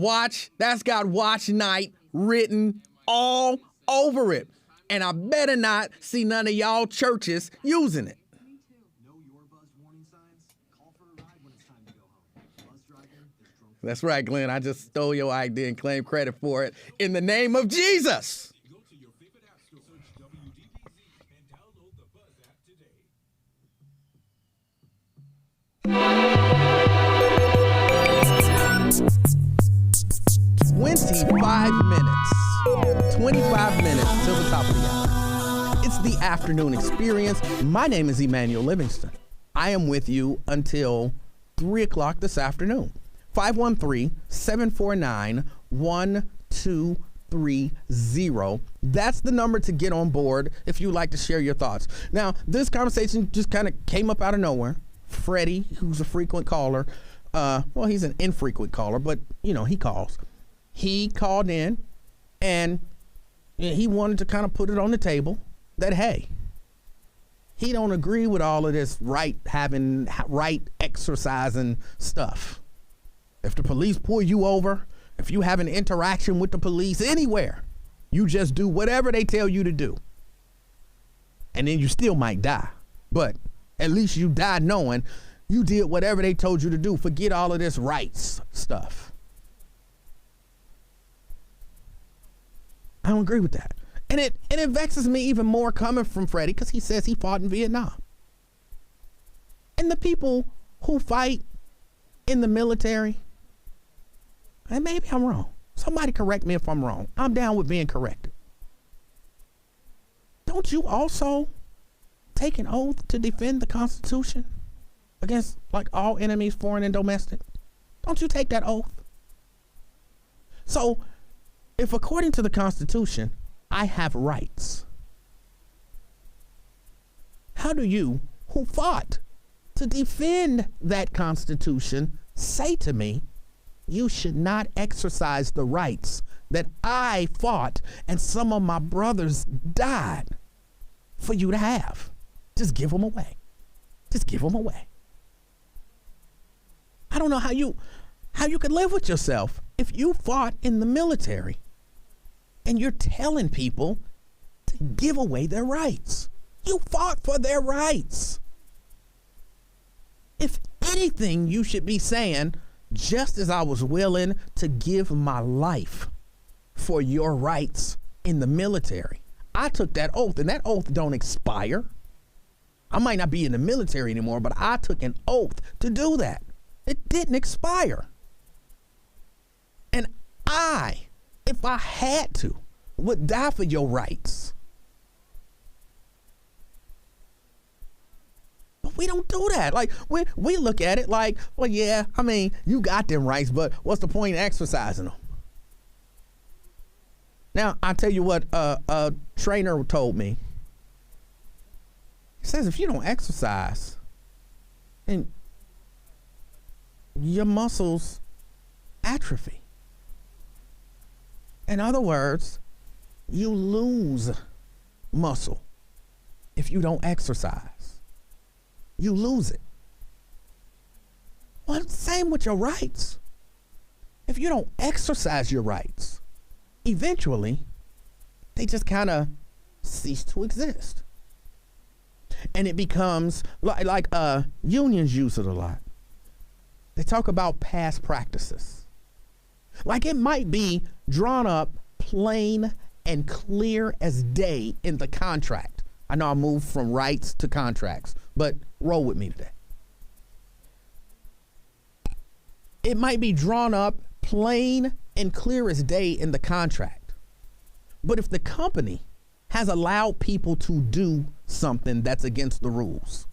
got watch night written all over it. And I better not see none of y'all churches using it. Know your Buzz warning signs? Call for a ride when it's time to go home. Buzz driving, there's drunk. That's right, Glenn. I just stole your idea and claim credit for it in the name of Jesus. Go to your favorite app store, search WDPZ, and download the Buzz app today. 25 minutes till the top of the hour. It's the afternoon experience. My name is Emanuel Livingston. I am with you until 3 o'clock this afternoon. 513-749-1230. That's the number to get on board if you'd like to share your thoughts. Now, this conversation just kind of came up out of nowhere. Freddie, who's a frequent caller, well, he's an infrequent caller, but, you know, he calls. He called in and he wanted to kind of put it on the table that, hey, he don't agree with all of this right exercising stuff. If the police pull you over, if you have an interaction with the police anywhere, you just do whatever they tell you to do. And then you still might die. But at least you die knowing you did whatever they told you to do. Forget all of this rights stuff. I don't agree with that. And it vexes me even more coming from Freddie because he says he fought in Vietnam. And the people who fight in the military, and maybe I'm wrong. Somebody correct me if I'm wrong. I'm down with being corrected. Don't you also take an oath to defend the Constitution against like all enemies, foreign and domestic? Don't you take that oath? So, if according to the Constitution, I have rights, how do you, who fought to defend that Constitution, say to me, you should not exercise the rights that I fought and some of my brothers died for you to have? Just give them away. Just give them away. I don't know how you could live with yourself if you fought in the military and you're telling people to give away their rights. You fought for their rights. If anything, you should be saying, just as I was willing to give my life for your rights in the military, I took that oath, and that oath don't expire. I might not be in the military anymore, but I took an oath to do that. It didn't expire. And I, if I had to, would die for your rights. But we don't do that. Like, we look at it like, well, yeah, I mean, you got them rights, but what's the point in exercising them? Now, I'll tell you what a trainer told me. He says if you don't exercise, and your muscles atrophy. In other words, you lose muscle if you don't exercise. You lose it. Well, same with your rights. If you don't exercise your rights, eventually they just kind of cease to exist. And it becomes like unions use it a lot. They talk about past practices. Like it might be drawn up plain and clear as day in the contract. I know I moved from rights to contracts, but roll with me today. It might be drawn up plain and clear as day in the contract. But if the company has allowed people to do something that's against the rules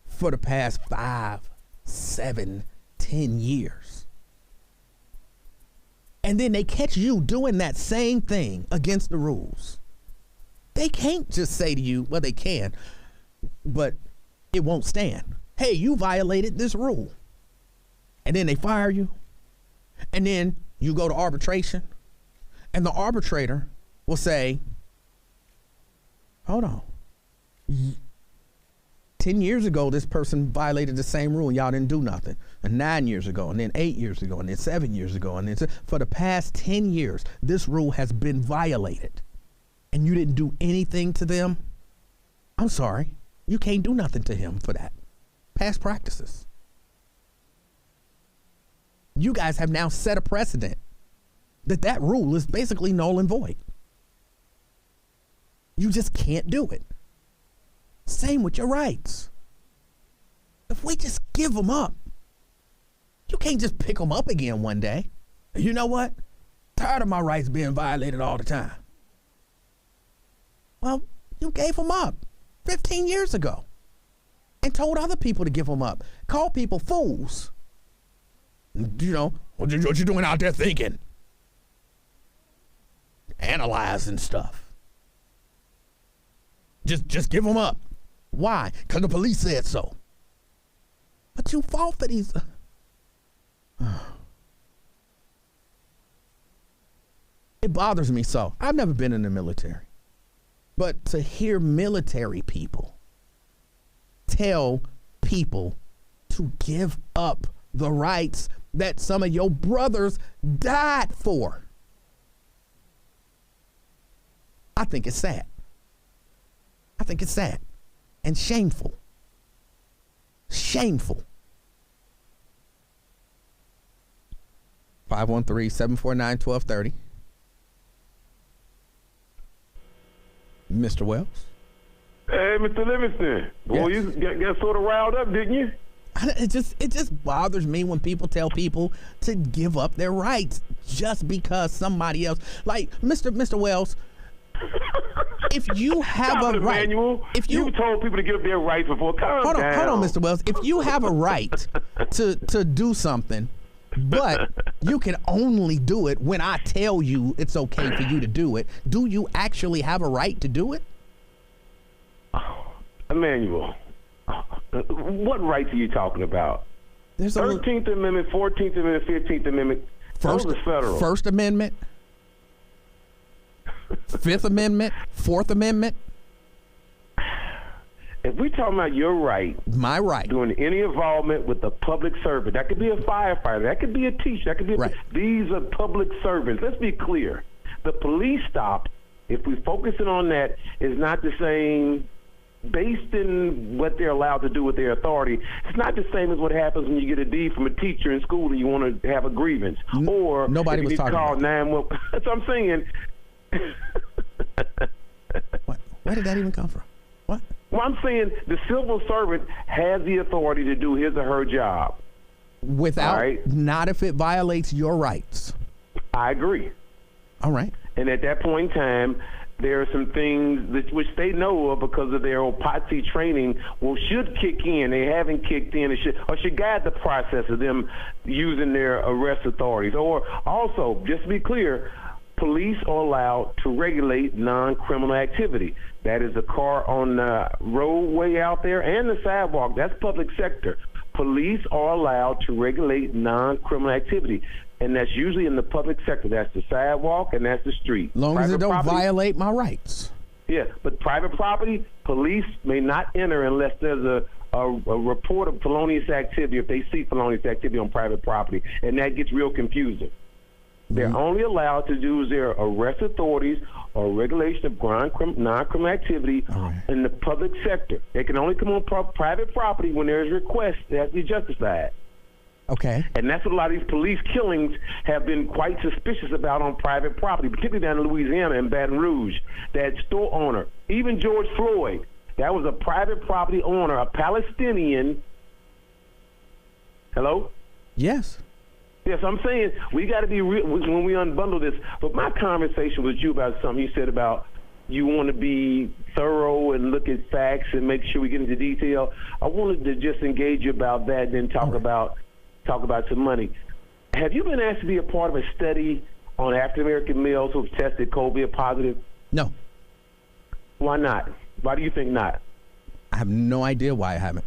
for the past 5, 7, 10 years, and then they catch you doing that same thing against the rules, they can't just say to you, well, they can, but it won't stand. Hey, you violated this rule. And then they fire you. And then you go to arbitration. And the arbitrator will say, hold on. 10 years ago, this person violated the same rule and y'all didn't do nothing. And 9 years ago, and then 8 years ago, and then 7 years ago. And then for the past 10 years, this rule has been violated. And you didn't do anything to them. I'm sorry. You can't do nothing to him for that. Past practices. You guys have now set a precedent that rule is basically null and void. You just can't do it. Same with your rights. If we just give them up, you can't just pick them up again one day. You know what? Tired of my rights being violated all the time. Well, you gave them up 15 years ago and told other people to give them up. Called people fools. You know, what you doing out there thinking? Analyzing stuff. Just give them up. Why? Because the police said so. But you fought for these. It bothers me so. I've never been in the military. But to hear military people tell people to give up the rights that some of your brothers died for, I think it's sad. I think it's sad and shameful. Shameful. 513-749-1230. Mr. Wells. Hey, Mr. Livingston. Boy, Yes. you got sort of riled up, didn't you? It just bothers me when people tell people to give up their rights just because somebody else, like Mr. Wells, if you have Stop a it, right, Emanuel. if you told people to give up their rights before, hold on, Mr. Wells. If you have a right to do something, but you can only do it when I tell you it's okay for you to do it, do you actually have a right to do it? Emanuel, what rights are you talking about? There's a 13th Amendment, 14th Amendment, 15th Amendment. Those are federal. First Amendment, Fifth Amendment, Fourth Amendment. If we're talking about your right, my right, doing any involvement with a public servant, that could be a firefighter, that could be a teacher, that could be these are public servants. Let's be clear. The police stop, if we're focusing on that, is not the same based in what they're allowed to do with their authority. It's not the same as what happens when you get a D from a teacher in school and you want to have a grievance. Or nobody if was you talking call about 911. That's what I'm saying. Where did that even come from? What? Well, I'm saying the civil servant has the authority to do his or her job. Without, not if it violates your rights. I agree. All right. And at that point in time, there are some things which they know of because of their OPOTSI training should kick in. They haven't kicked in or should guide the process of them using their arrest authorities. Or also, just to be clear, police are allowed to regulate non-criminal activity. That is the car on the roadway out there and the sidewalk. That's public sector. Police are allowed to regulate non-criminal activity. And that's usually in the public sector. That's the sidewalk and that's the street. Long as it don't violate my rights. Yeah, but private property, police may not enter unless there's a report of felonious activity, if they see felonious activity on private property. And that gets real confusing. They're only allowed to use their arrest authorities or regulation of non-criminal activity in the public sector. They can only come on private property when there's requests that have to be justified. Okay. And that's what a lot of these police killings have been quite suspicious about on private property, particularly down in Louisiana and Baton Rouge. That store owner, even George Floyd, that was a private property owner, a Palestinian. Hello? Yes. Yes, I'm saying we got to be real when we unbundle this. But my conversation with you about something you said about you want to be thorough and look at facts and make sure we get into detail. I wanted to just engage you about that and then talk about some money. Have you been asked to be a part of a study on African-American males who have tested COVID positive? No. Why not? Why do you think not? I have no idea why I haven't.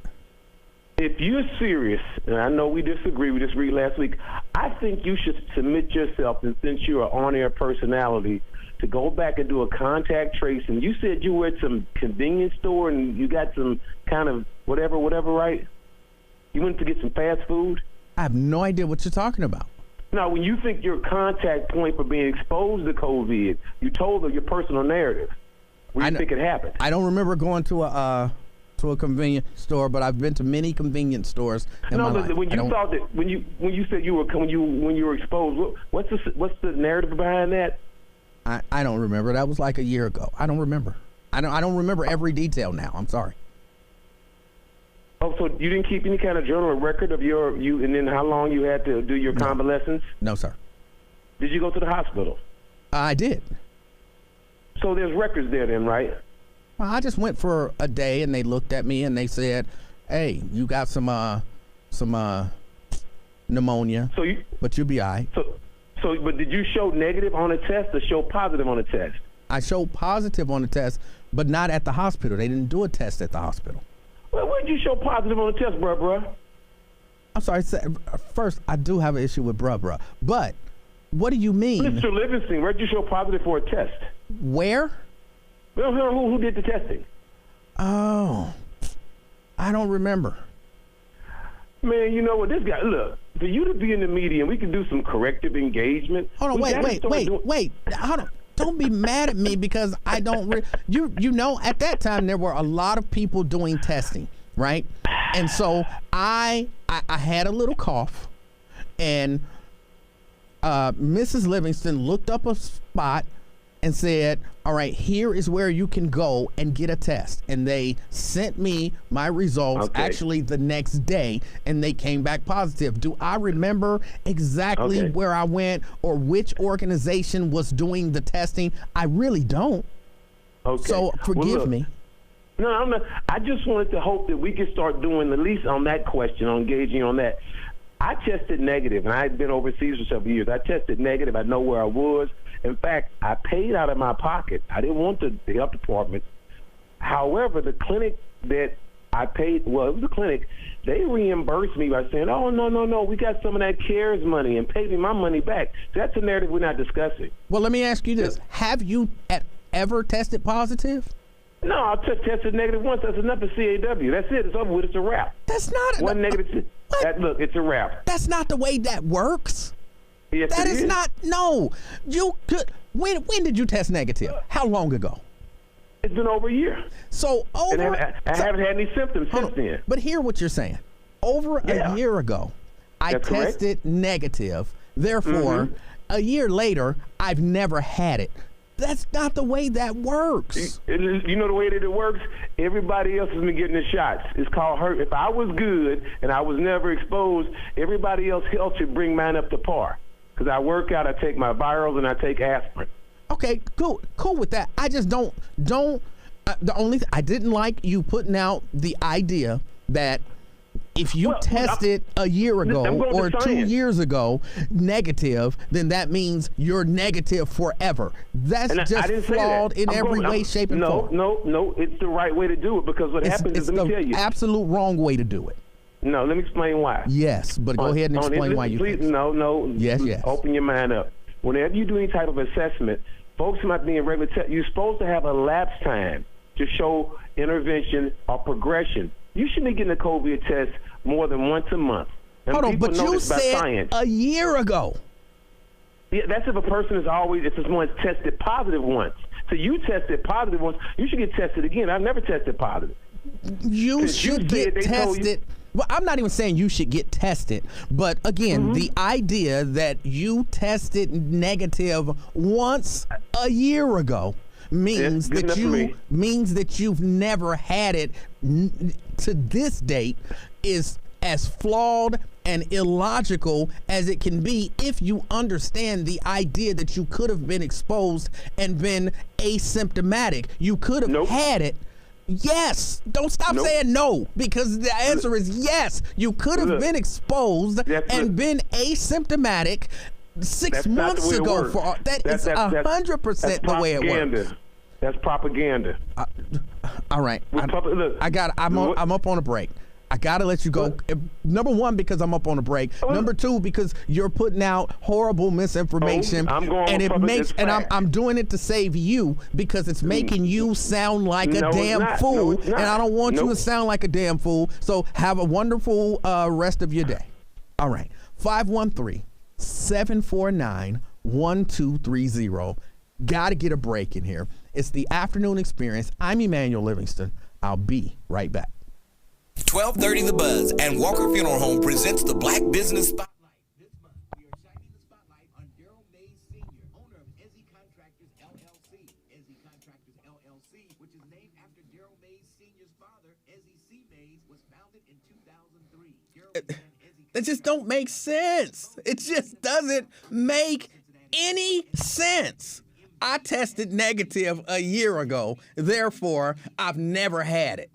If you're serious, and I know we disagreed last week, I think you should submit yourself, and since you're an on-air personality, to go back and do a contact tracing. You said you were at some convenience store and you got some kind of whatever, right? You went to get some fast food? I have no idea what you're talking about. Now, when you think your contact point for being exposed to COVID, you told them your personal narrative. Where do you think it happened? I don't remember going to a convenience store, but I've been to many convenience stores in my life. When you thought that when you said you were exposed, what's the narrative behind that? I don't remember. That was like a year ago. I don't remember. I don't remember every detail now. I'm sorry. Oh, so you didn't keep any kind of journal or record of you and then how long you had to do your convalescence? No, sir. Did you go to the hospital? I did. So there's records there then, right? Well, I just went for a day and they looked at me and they said, "Hey, you got some pneumonia, but you'll be all right." But did you show negative on a test or show positive on a test? I showed positive on the test, but not at the hospital. They didn't do a test at the hospital. Well, where did you show positive on the test, bruh? I'm sorry. First, I do have an issue with bruh. But what do you mean? Mr. Livingston, where did you show positive for a test? Where? Well, who did the testing? Oh, I don't remember. Man, you know what? This guy, look, for you to be in the media, and we can do some corrective engagement. Hold on, wait. Hold on. Don't be mad at me because I don't. You know, at that time there were a lot of people doing testing, right? And so I had a little cough, and Mrs. Livingston looked up a spot and said, "All right, here is where you can go and get a test." And they sent me my results actually the next day, and they came back positive. Do I remember exactly where I went or which organization was doing the testing? I really don't. Okay. So forgive me. No, I'm not. I just wanted to hope that we could start doing, at least on that question, on engaging on that. I tested negative, and I had been overseas for several years. I tested negative. I know where I was. In fact, I paid out of my pocket. I didn't want the health department. However, the clinic that I paid, well, it was a clinic, they reimbursed me by saying, oh, no, we got some of that CARES money and paid me my money back. So that's a narrative we're not discussing. Well, let me ask you this. Have you ever tested positive? No, I tested negative once. That's enough for CAW. That's it. It's over with. It's a wrap. That's not one negative. Look, it's a wrap. That's not the way that works. Yes, that it is not. No, you could. When did you test negative? How long ago? It's been over a year. So over. And I haven't had any symptoms since then. But hear what you're saying. Over a year ago, I tested negative. Therefore, a year later, I've never had it. That's not the way that works. You know the way that it works? Everybody else has been getting the shots. It's called herd. If I was good and I was never exposed, everybody else should bring mine up to par. Because I work out, I take my virals, and I take aspirin. Okay, cool with that. I just don't. The only I didn't like you putting out the idea that if you tested a year ago or 2 years ago negative, then that means you're negative forever. That's just flawed in every way, shape, and form. No, it's the right way to do it because what happens is, let me tell you. It's the absolute wrong way to do it. No, let me explain why. Yes, but go ahead and explain why you think. No. Yes. Open your mind up. Whenever you do any type of assessment, folks might be in regular test. You're supposed to have a lapse time to show intervention or progression. You shouldn't be getting a COVID test more than once a month. And hold on, but you said a year ago. Yeah, that's if a person is always, if someone's tested positive once. So you tested positive once, you should get tested again. I've never tested positive. You should get tested. Well, I'm not even saying you should get tested, but again, the idea that you tested negative once a year ago means that you've never had it to this date is as flawed and illogical as it can be if you understand the idea that you could have been exposed and been asymptomatic. You could have had it. Yes. Don't stop saying no, because the answer is yes. You could have been exposed and been asymptomatic 6 months ago. That is 100% the way it works. That's propaganda. All right. I'm up on a break. I gotta let you go. Number one, because I'm up on a break. Number two, because you're putting out horrible misinformation, I'm doing it to save you because it's making you sound like a damn fool, and I don't want you to sound like a damn fool. So have a wonderful rest of your day. All right, 513-749-1230. Got to get a break in here. It's the afternoon experience. I'm Emanuel Livingston. I'll be right back. 1230 The Buzz and Walker Funeral Home presents the Black Business Spotlight. This month, we are shining the spotlight on Daryl Mays Sr., owner of Ezzy Contractors, LLC. Ezzy Contractors, LLC, which is named after Daryl Mays Sr.'s father, Ezzy C. Mays, was founded in 2003. That just don't make sense. It just doesn't make any sense. I tested negative a year ago, therefore, I've never had it.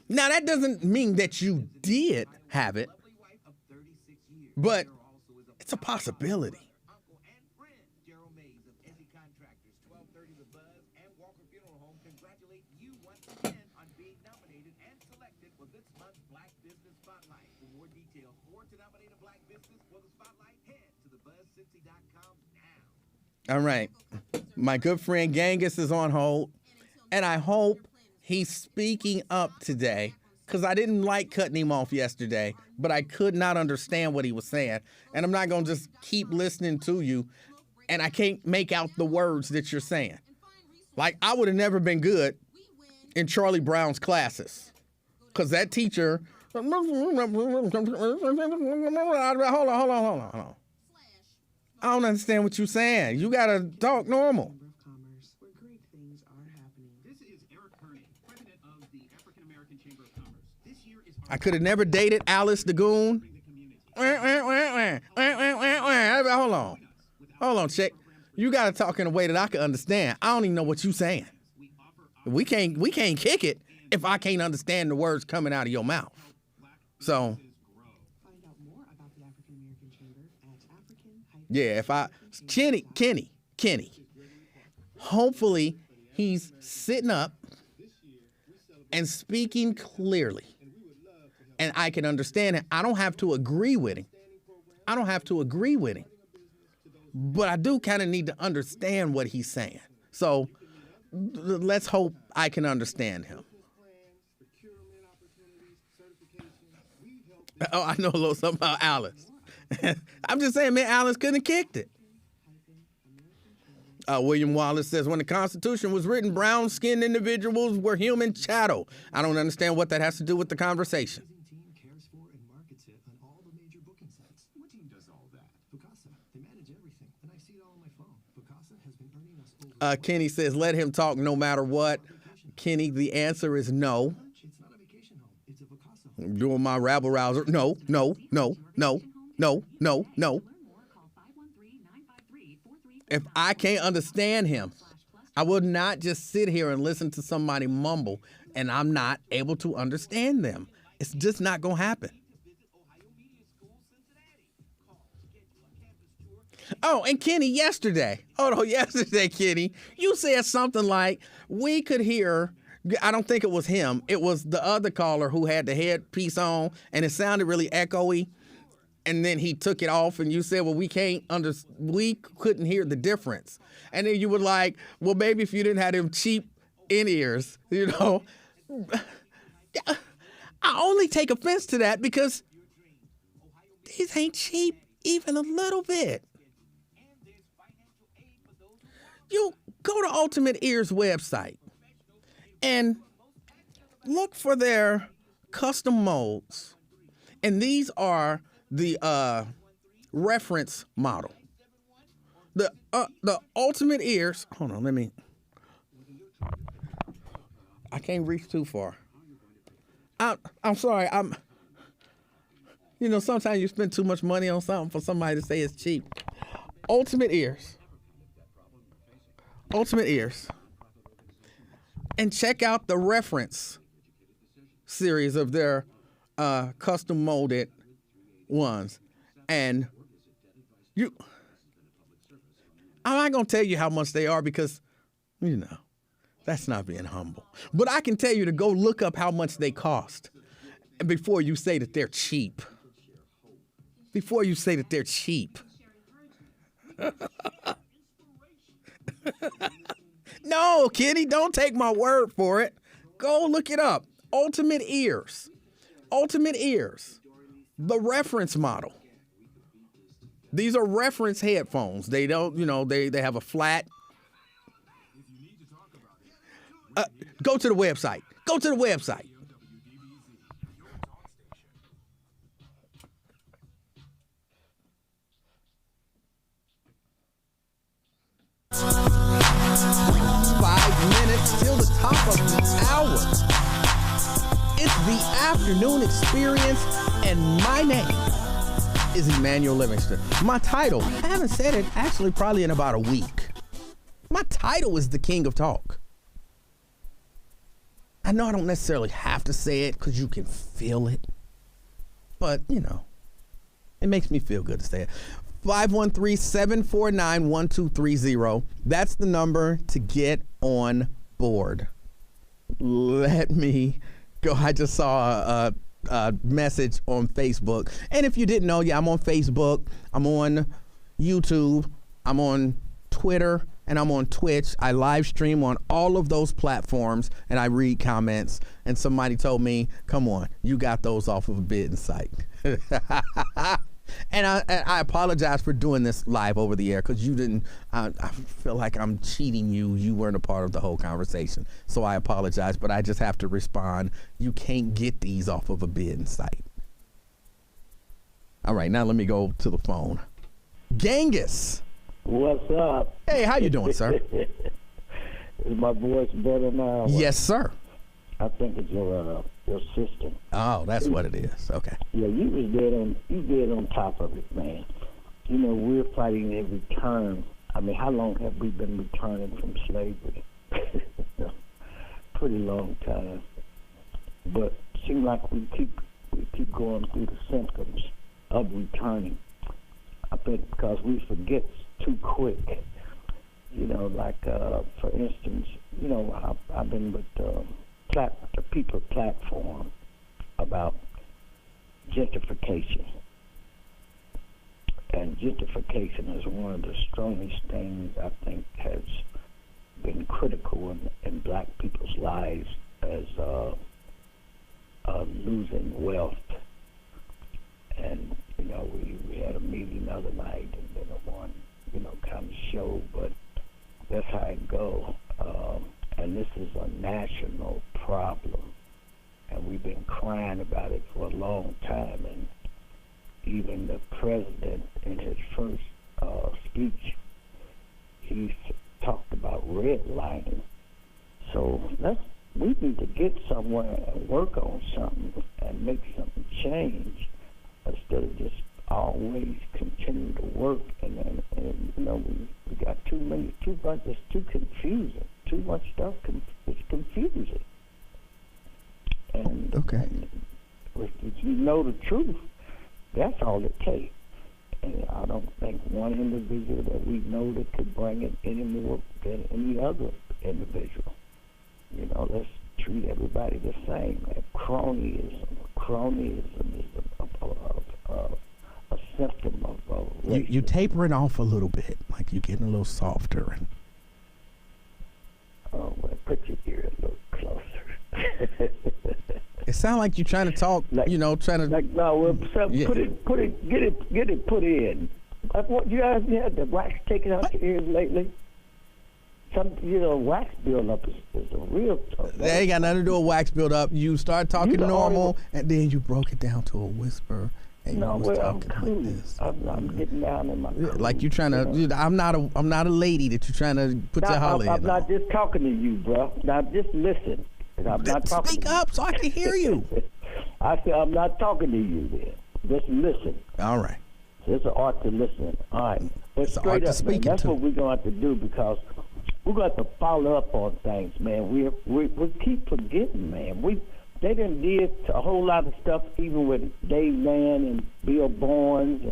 Now, that doesn't mean that you did have it, but it's a possibility. All right. My good friend Genghis is on hold, and I hope he's speaking up today because I didn't like cutting him off yesterday, but I could not understand what he was saying. And I'm not going to just keep listening to you, and I can't make out the words that you're saying. Like, I would have never been good in Charlie Brown's classes because that teacher... Hold on. I don't understand what you're saying. You got to talk normal. I could have never dated Alice the Goon. Hold on, check. You got to talk in a way that I can understand. I don't even know what you're saying. We can't kick it if I can't understand the words coming out of your mouth. So, yeah, if I Kenny. Hopefully, he's sitting up and speaking clearly, and I can understand it. I don't have to agree with him. But I do kind of need to understand what he's saying. So let's hope I can understand him. Oh, I know a little something about Alice. I'm just saying, man, Alice couldn't have kicked it. William Wallace says, when the Constitution was written, brown-skinned individuals were human chattel. I don't understand what that has to do with the conversation. Kenny says, let him talk no matter what. Kenny, the answer is no. I'm doing my rabble rouser. No. If I can't understand him, I would not just sit here and listen to somebody mumble and I'm not able to understand them. It's just not going to happen. Oh, and Kenny, yesterday, Kenny, you said something like, we could hear, I don't think it was him, it was the other caller who had the headpiece on, and it sounded really echoey, and then he took it off, and you said, well, we couldn't hear the difference. And then you were like, well, maybe if you didn't have them cheap in-ears, you know. I only take offense to that because these ain't cheap even a little bit. You go to Ultimate Ears website and look for their custom modes. And these are the reference model. The Ultimate Ears, hold on, I can't reach too far. I'm sorry, sometimes you spend too much money on something for somebody to say it's cheap. Ultimate Ears. And check out the reference series of their custom molded ones. And I'm not going to tell you how much they are because, that's not being humble. But I can tell you to go look up how much they cost before you say that they're cheap. No, Kenny, don't take my word for it. Go look it up. Ultimate Ears. The reference model. These are reference headphones. They don't, they have a flat. Go to the website. 5 minutes till the top of the hour. It's the afternoon experience, and my name is Emanuel Livingston. My title, I haven't said it actually probably in about a week. My title is the King of Talk. I know I don't necessarily have to say it because you can feel it, but it makes me feel good to say it. 513-749-1230. That's the number to get on board. Let me go. I just saw a message on Facebook. And if you didn't know, I'm on Facebook. I'm on YouTube. I'm on Twitter. And I'm on Twitch. I live stream on all of those platforms. And I read comments. And somebody told me, come on, you got those off of a bidding site. And I apologize for doing this live over the air because you didn't. I feel like I'm cheating you. You weren't a part of the whole conversation, so I apologize. But I just have to respond. You can't get these off of a bidding site. All right, now let me go to the phone. Genghis. What's up? Hey, how you doing, sir? Is my voice better now? Yes, sir. I think it's your system. Oh, that's what it is. Okay. Yeah, you was dead on top of it, man. We're fighting every turn I mean, how long have we been returning from slavery? Pretty long time. But it seems like we keep going through the symptoms of returning. I think because we forget too quick. You know, like for instance, you know, I've been with the People platform about gentrification. And gentrification is one of the strongest things I think has been critical in black people's lives as losing wealth. And, you know, we had a meeting the other night and then one, you know, kind of show, but that's how it go. And this is a national problem. And we've been crying about it for a long time. And even the president, in his first speech, he talked about redlining. So we need to get somewhere and work on something and make something change instead of just always continue to work. And you know, we got too much. It's too confusing. Too much stuff. It's confusing. And if you know the truth, that's all it takes. And I don't think one individual that we know that could bring it any more than any other individual. You know, let's treat everybody the same. Cronyism is a symptom of you tapering off a little bit, like you're getting a little softer. And well, put your ear a little closer. It sounds like you're trying to talk, like, you know, trying to. Like, no, well, yeah. Get it put in. What, you guys had the wax taken out your ears lately? You know, wax buildup is a real tough. That ain't got nothing to do with wax buildup. You start talking normal, and then you broke it down to a whisper. And no, you was talking cool. like this. I'm getting down in my. Like you trying to. You know, I'm not a lady that you're trying to put your holly in. I'm not just talking to you, bro. Now just listen. I'm not talking. Speak up so I can hear you. I said I'm not talking to you then. Just listen. All right. So it's an art to listen. All right. But it's an art to speak. That's what we're going to have to do because we're going to have to follow up on things, man. We keep forgetting, man. They done did a whole lot of stuff, even with Dave Mann and Bill Barnes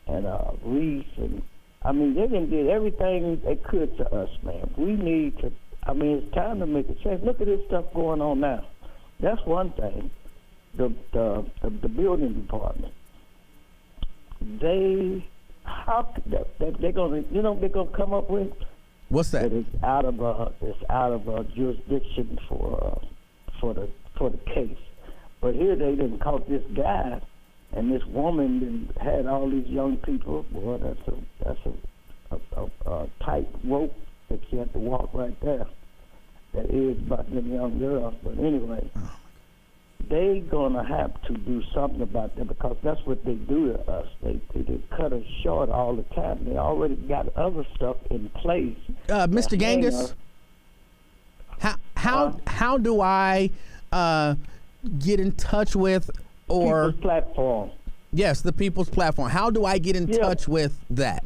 and Reese, and I mean they done did everything they could to us, man. We need to. I mean, it's time to make a change. Look at this stuff going on now. That's one thing. The building department. They're gonna come up with. What's that? It's out of jurisdiction for the case. But here they didn't caught this guy, and this woman had all these young people. Boy, that's a tight rope that you have to walk right there. That is about them young girls. But anyway, they gonna have to do something about them because that's what they do to us. They cut us short all the time. They already got other stuff in place. Mr. Gangus, how do I get in touch with or People's Platform? Yes, the People's Platform. How do I get in touch with that?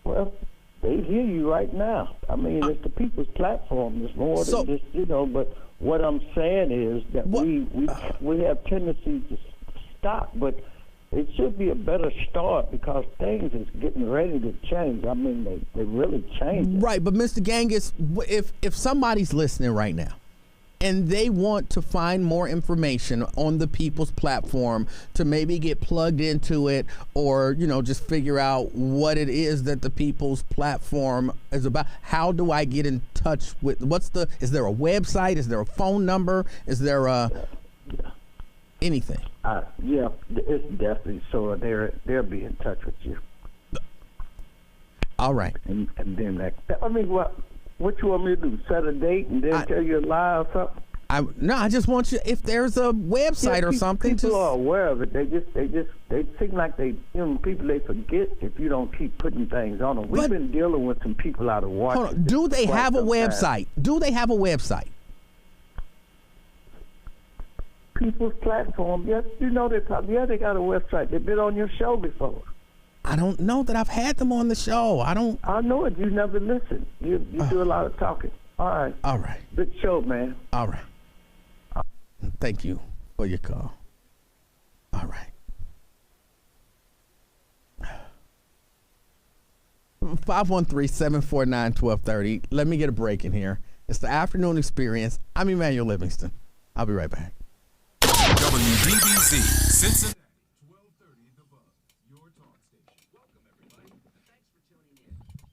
Well, they hear you right now. I mean, it's the People's Platform. It's more than just, you know, but what I'm saying is that we have tendency to stop, but it should be a better start because things is getting ready to change. I mean, they really changed. Right, but Mr. Gangus, if somebody's listening right now and they want to find more information on the People's Platform to maybe get plugged into it or, you know, just figure out what it is that the People's Platform is about, how do I get in touch with, is there a website? Is there a phone number? Is there anything? Yeah, it's definitely, so they'll be in touch with you. All right. And then I mean, what you want me to do? Set a date and then tell you a lie or something? I just want you. If there's a website or something, people are aware of it. They seem like people they forget if you don't keep putting things on them. We've been dealing with some people out of Washington. Hold on. Do they have a website? Do they have a website? People's Platform. Yes, you know they got a website. They've been on your show before. I don't know that I've had them on the show. I know it. You never listen. You do a lot of talking. All right. All right. Good show, man. All right. Thank you for your call. All right. 513-749-1230. Let me get a break in here. It's the Afternoon Experience. I'm Emanuel Livingston. I'll be right back. WBBZ, Cincinnati. 1230 The Buzz, your talk station. Welcome, everybody, and thanks for tuning in.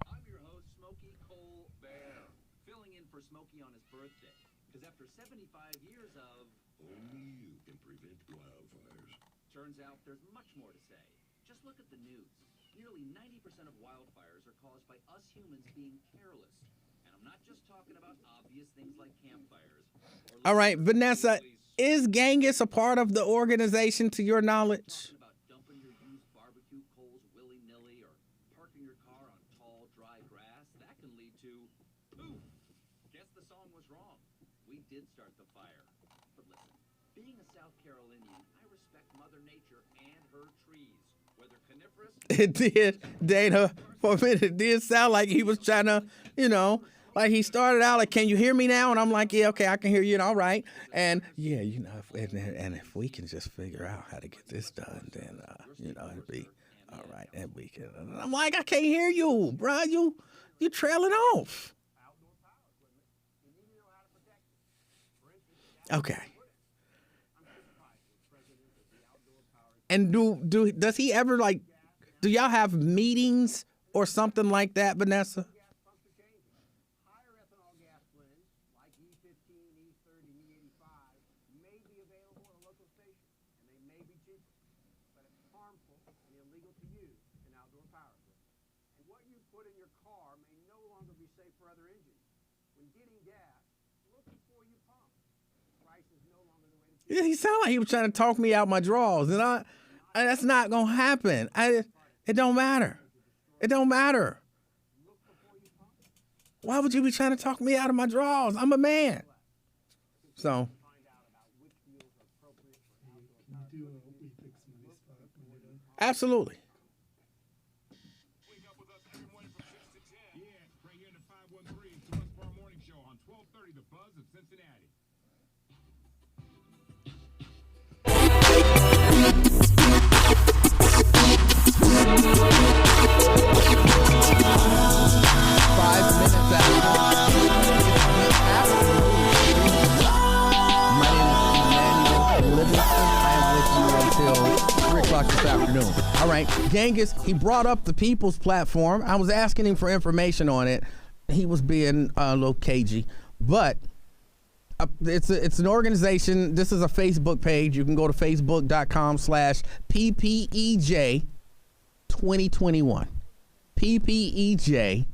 I'm your host, Smokey Colbert, filling in for Smokey on his birthday. Because after 75 years of... Only you can prevent wildfires. Turns out there's much more to say. Just look at the news. Nearly 90% of wildfires are caused by us humans being careless. And I'm not just talking about obvious things like campfires. All right, Vanessa, is Genghis a part of the organization to your knowledge? About dumping your used barbecue coals willy-nilly or parking your car on tall, dry grass, that can lead to... Ooh, guess the song was wrong. We did start the fire. But listen, being a South Carolinian, I respect Mother Nature and her trees. Whether coniferous... It did, Dana. For a minute, it did sound like he was trying to, like he started out like, can you hear me now? And I'm like, yeah, okay, I can hear you. And all right. And yeah, and if we can just figure out how to get this done, then, it'd be all right. And we can. And I'm like, I can't hear you, bro. You trailing off. Okay. And does he ever do y'all have meetings or something like that, Vanessa? Higher ethanol gas blends like E15, E30, and E85 may be available at a local station, and they may be cheaper, but it's harmful and illegal to use in outdoor power equipment. And what you put in your car may no longer be safe for other engines. When getting gas, look before you pump. Price is no longer the way to Yeah, he sounded like he was trying to talk me out my drawers, and that's not gonna happen. It don't matter. It don't matter. Why would you be trying to talk me out of my drawers? I'm a man. So. Absolutely. Wake up with us every morning from 6 to 10. Yeah, right here in the 513 to us for our morning show on 1230 The Buzz of Cincinnati. This afternoon. All right, Genghis, he brought up the People's Platform. I was asking him for information on it. He was being a little cagey, but it's an organization. This is a Facebook page. You can go to facebook.com/PPEJ 2021. PPEJ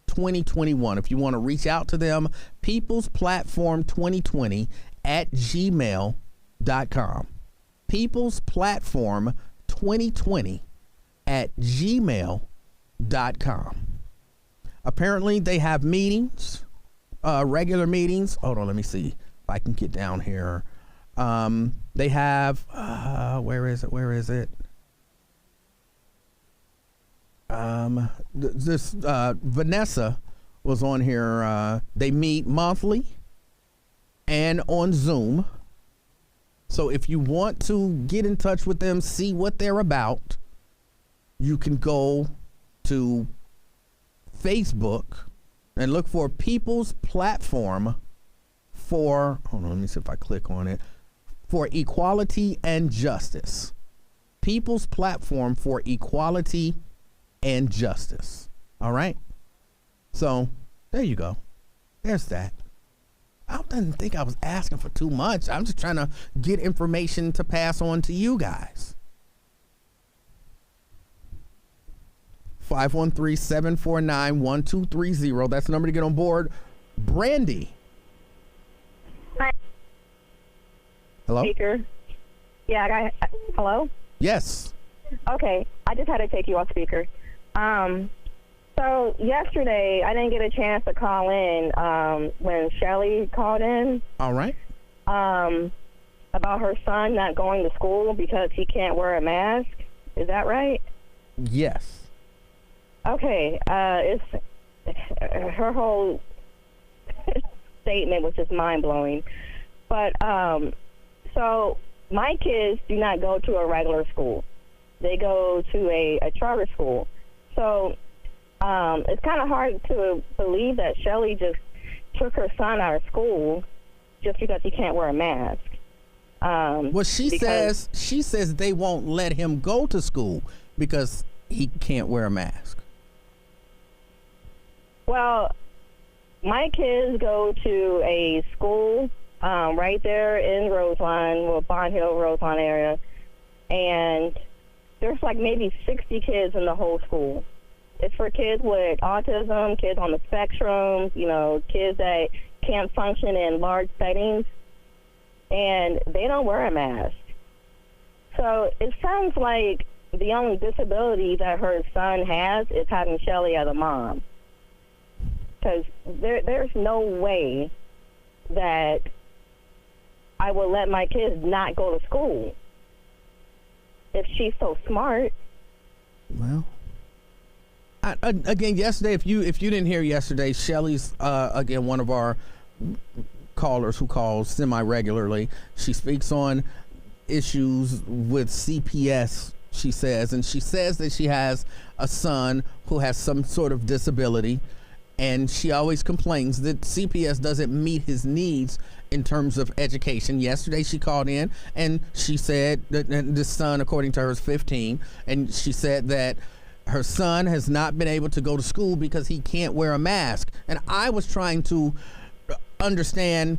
2021. If you want to reach out to them, People's Platform 2020 @gmail.com. People's Platform 2020 @gmail.com. Apparently they have meetings, regular meetings. Hold on, let me see if I can get down here. They have, where is it? Vanessa was on here. They meet monthly and on Zoom. So if you want to get in touch with them, see what they're about, you can go to Facebook and look for People's Platform for, hold on, let me see if I click on it, for Equality and Justice. People's Platform for Equality and Justice. All right? So there you go. There's that. I didn't think I was asking for too much. I'm just trying to get information to pass on to you guys. 513-749-1230. That's the number to get on board. Brandy. Hi. Hello? Speaker. Yeah, hello? Yes. Okay, I just had to take you off speaker. So yesterday, I didn't get a chance to call in when Shelly called in. All right. About her son not going to school because he can't wear a mask. Is that right? Yes. Okay, it's her whole statement was just mind blowing. But so my kids do not go to a regular school; they go to a charter school. So it's kind of hard to believe that Shelly just took her son out of school just because he can't wear a mask. Well, she says they won't let him go to school because he can't wear a mask. Well, my kids go to a school right there in Roseline, well, Bond Hill, Roseline area, and there's like maybe 60 kids in the whole school. It's for kids with autism, kids on the spectrum, you know, kids that can't function in large settings, and they don't wear a mask. So it sounds like the only disability that her son has is having Shelly as a mom. Because there's no way that I will let my kids not go to school if she's so smart. Well, again, yesterday, if you didn't hear yesterday, Shelly's again one of our callers who calls semi-regularly. She speaks on issues with CPS, she says, and she says that she has a son who has some sort of disability. And she always complains that CPS doesn't meet his needs in terms of education. Yesterday she called in and she said that this son, according to her, is 15. And she said that her son has not been able to go to school because he can't wear a mask. And I was trying to understand,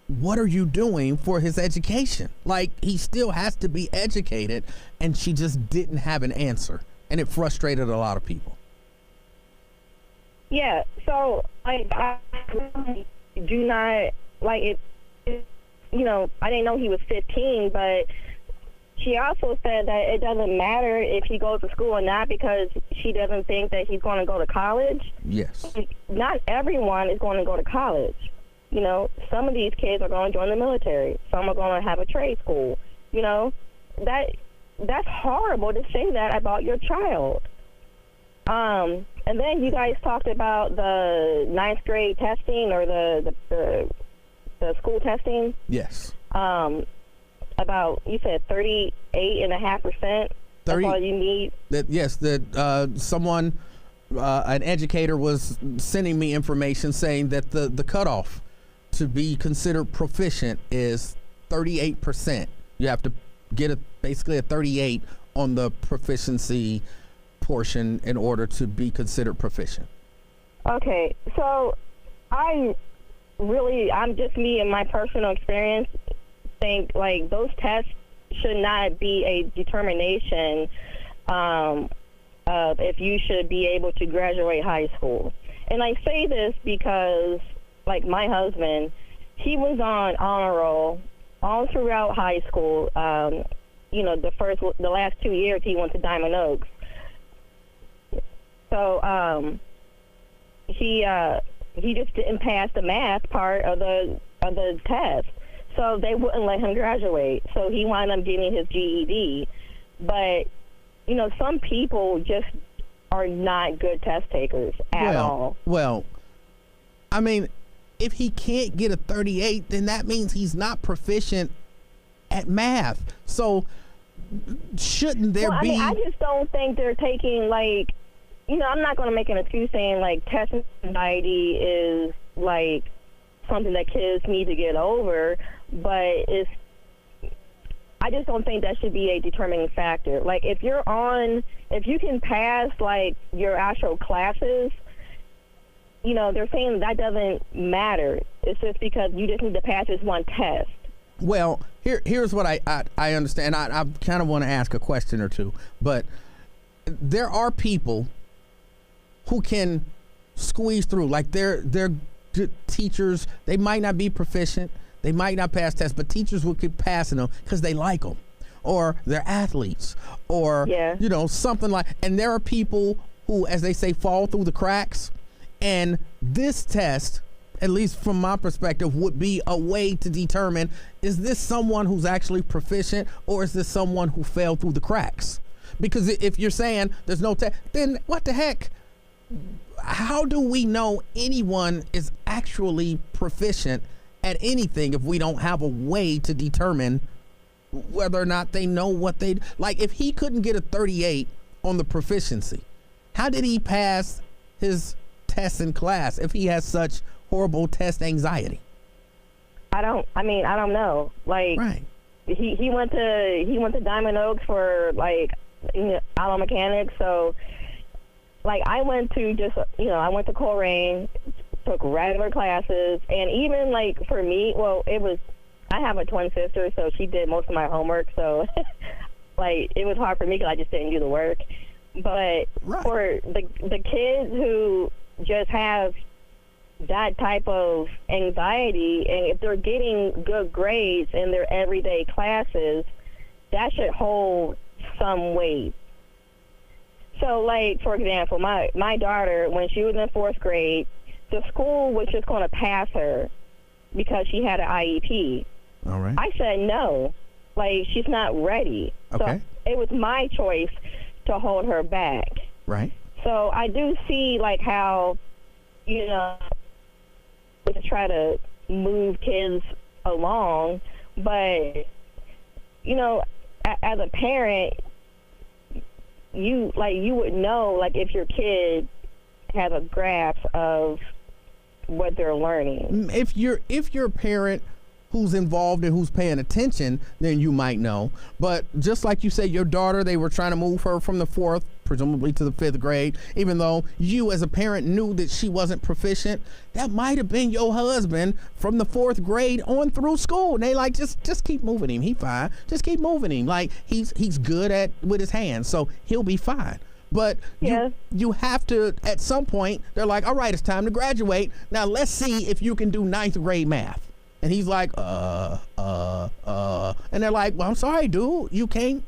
what are you doing for his education? Like, he still has to be educated. And she just didn't have an answer. And it frustrated a lot of people. Yeah, so I really do not like it. You know, I didn't know he was 15, but she also said that it doesn't matter if he goes to school or not because she doesn't think that he's going to go to college. Yes. Not everyone is going to go to college. You know, some of these kids are going to join the military. Some are going to have a trade school. You know, that's horrible to say that about your child. And then you guys talked about the 9th grade testing or the school testing. Yes. About, you said 38.5%. That's all you need. Someone, an educator, was sending me information saying that the cutoff to be considered proficient is 38%. You have to get basically a 38 on the proficiency portion in order to be considered proficient. Okay, so I'm just me and my personal experience think like those tests should not be a determination of if you should be able to graduate high school. And I say this because like my husband, he was on honor roll all throughout high school. You know, the last 2 years he went to Diamond Oaks. So he just didn't pass the math part of the test, so they wouldn't let him graduate. So he wound up getting his GED. But you know, some people just are not good test takers at all. Well, I mean, if he can't get a 38, then that means he's not proficient at math. So shouldn't there be? I just don't think they're taking like. You know, I'm not going to make an excuse saying, like, test anxiety is, like, something that kids need to get over, but I just don't think that should be a determining factor. Like, if you can pass, like, your actual classes, you know, they're saying that doesn't matter. It's just because you just need to pass this one test. Well, here's what I understand. I kind of want to ask a question or two, but there are people who can squeeze through. Like they're good teachers. They might not be proficient. They might not pass tests, but teachers will keep passing them because they like them, or they're athletes, or you know, something like. And there are people who, as they say, fall through the cracks. And this test, at least from my perspective, would be a way to determine, is this someone who's actually proficient, or is this someone who fell through the cracks? Because if you're saying there's no test, then what the heck? How do we know anyone is actually proficient at anything if we don't have a way to determine whether or not they know what they like? If he couldn't get a 38 on the proficiency, how did he pass his tests in class if he has such horrible test anxiety? I don't know. Like, right. He went to Diamond Oaks for like auto mechanics. So like I went to Coleraine, took regular classes, and even like for me, I have a twin sister, so she did most of my homework. So like it was hard for me because I just didn't do the work. But for the kids who just have that type of anxiety, and if they're getting good grades in their everyday classes, that should hold some weight. So like, for example, my daughter, when she was in 4th grade, the school was just going to pass her because she had an IEP. All right. I said no, like she's not ready. Okay. So it was my choice to hold her back. Right. So I do see like how, to try to move kids along, but as a parent, you would know like if your kid has a grasp of what they're learning. If you're a parent who's involved and who's paying attention, then you might know. But just like you said, your daughter, they were trying to move her from the 4th, presumably to the 5th grade, even though you as a parent knew that she wasn't proficient. That might have been your husband from the 4th grade on through school. And they like, just keep moving him. He fine. Just keep moving him. Like he's good with his hands, so he'll be fine. But you have to, at some point, they're like, all right, it's time to graduate. Now let's see if you can do 9th grade math. And he's like, and they're like, well, I'm sorry, dude, you can't,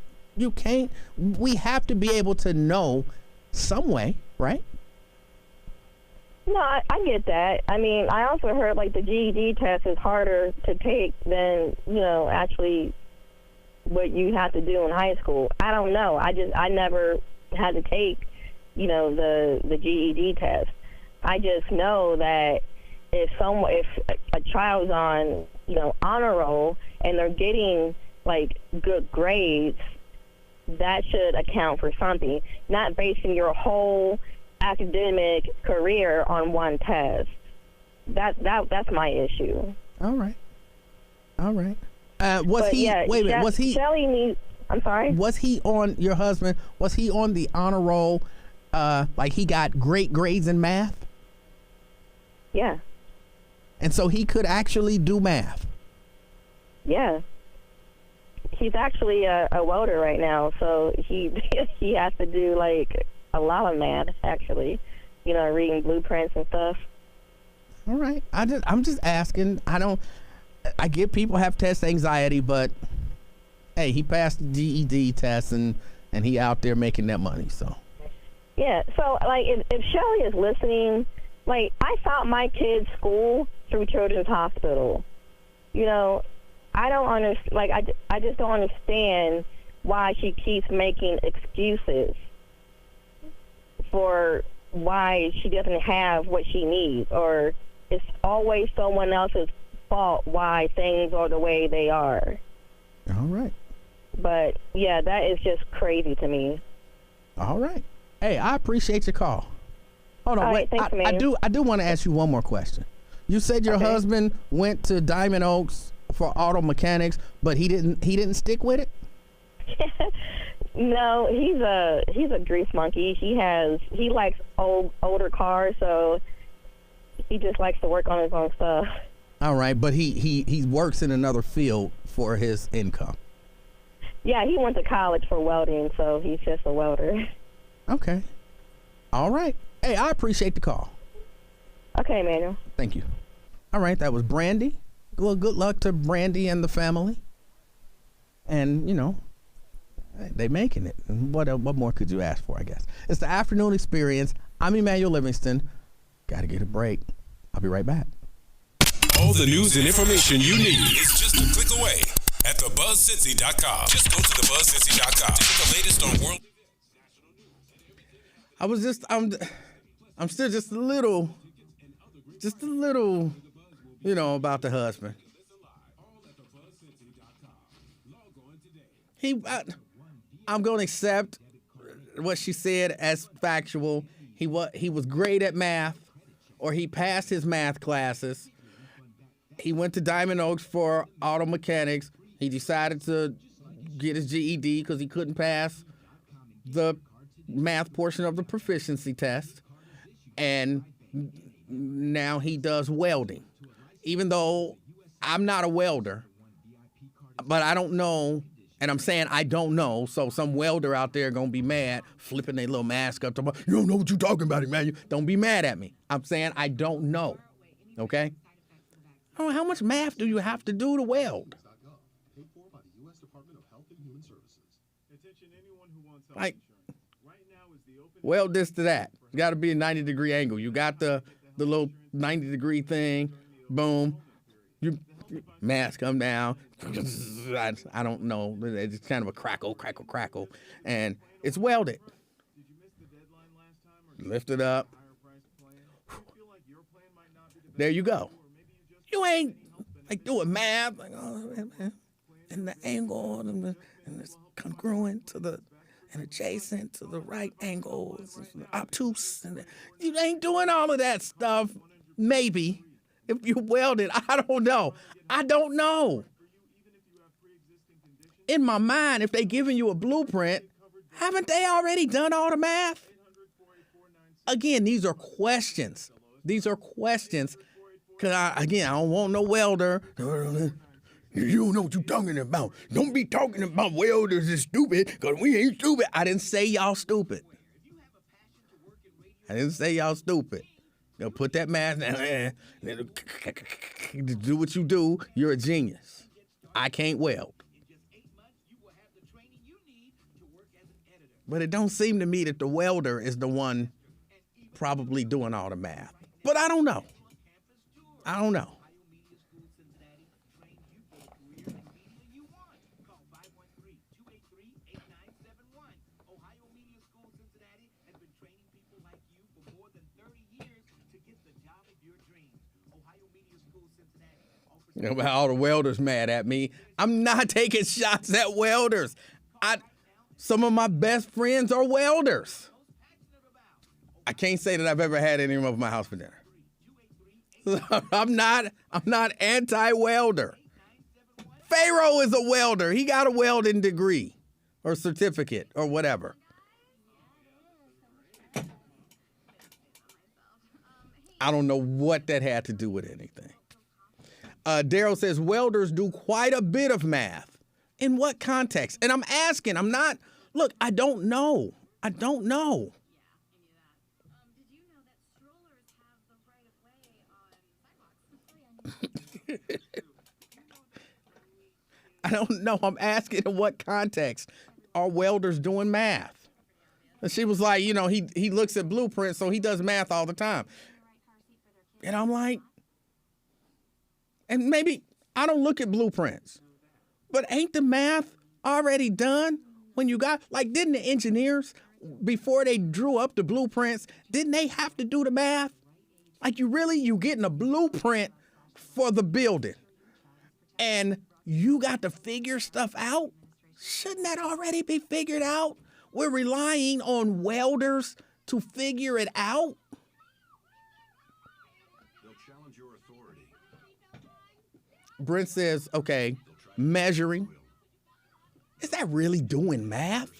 we have to be able to know some way, right? No, I get that. I mean, I also heard like the GED test is harder to take than, actually what you have to do in high school. I don't know. I never had to take, the GED test. I just know that if a child's on, honor roll and they're getting like good grades, that should account for something, not basing your whole academic career on one test. That's my issue. All right. Was he Shelly needs, I'm sorry? Was he on, your husband, was he on the honor roll, like he got great grades in math? Yeah. And so he could actually do math? Yeah. He's actually a welder right now, so he has to do like a lot of math, actually, reading blueprints and stuff. All right. I'm just asking. I get people have test anxiety, but hey, he passed the GED test and he out there making that money, so. Yeah, so like if Shelly is listening, like I found my kid's school through Children's Hospital. I don't understand. Like I just don't understand why she keeps making excuses for why she doesn't have what she needs, or it's always someone else's fault why things are the way they are. All right. But yeah, that is just crazy to me. All right. Hey, I appreciate your call. Hold on, wait. Thanks, I do want to ask you one more question. You said your husband went to Diamond Oaks for auto mechanics, but he didn't stick with it? No, he's a grease monkey. He likes older cars, so he just likes to work on his own stuff. All right, but he works in another field for his income. Yeah, he went to college for welding, so he's just a welder. Okay. All right. Hey, I appreciate the call. Okay, Emanuel. Thank you. All right, that was Brandy. Well, good luck to Brandy and the family. And, they making it. What more could you ask for, I guess? It's the afternoon experience. I'm Emanuel Livingston. Got to get a break. I'll be right back. All the news and information you need is just a click away at thebuzzcincy.com. Just go to thebuzzcincy.com to get the latest on world events. I'm still just a little, about the husband. I'm going to accept what she said as factual. He was great at math, or he passed his math classes. He went to Diamond Oaks for auto mechanics. He decided to get his GED because he couldn't pass the math portion of the proficiency test. And now he does welding. Even though I'm not a welder, but I don't know, and I'm saying I don't know, so some welder out there going to be mad, flipping their little mask up, talking about, you don't know what you're talking about, Emanuel. Don't be mad at me. I'm saying I don't know, okay? Oh, how much math do you have to do to weld? Like, weld this to that. You got to be a 90-degree angle. You got the little 90-degree thing. Boom. Your mask come down. I don't know. It's kind of a crackle, and it's welded. Lift it up. There you go. You ain't like doing math, like, oh, man, and the angle and it's congruent to the and adjacent to the right angles, obtuse, and you ain't doing all of that stuff. Maybe if you weld it, I don't know. In my mind, if they giving you a blueprint, haven't they already done all the math? Again, these are questions. Because, I don't want no welder. You don't know what you're talking about. Don't be talking about welders is stupid, because we ain't stupid. I didn't say y'all stupid. You put that mask down. Do what you do. You're a genius. I can't weld. But it don't seem to me that the welder is the one probably doing all the math. But I don't know. About all the welders mad at me. I'm not taking shots at welders. Some of my best friends are welders. I can't say that I've ever had any of them over my house for dinner. I'm not anti-welder. Pharaoh is a welder. He got a welding degree or certificate or whatever. I don't know what that had to do with anything. Daryl says welders do quite a bit of math. In what context? And I'm asking, look, I don't know. I don't know. I'm asking in what context are welders doing math? And she was like, he looks at blueprints, so he does math all the time. And I'm like, and maybe I don't look at blueprints, but ain't the math already done when you got, like, didn't the engineers, before they drew up the blueprints, didn't they have to do the math? Like, you getting a blueprint for the building and you got to figure stuff out? Shouldn't that already be figured out? We're relying on welders to figure it out. They'll challenge your authority. Brent says, okay, measuring. Is that really doing math?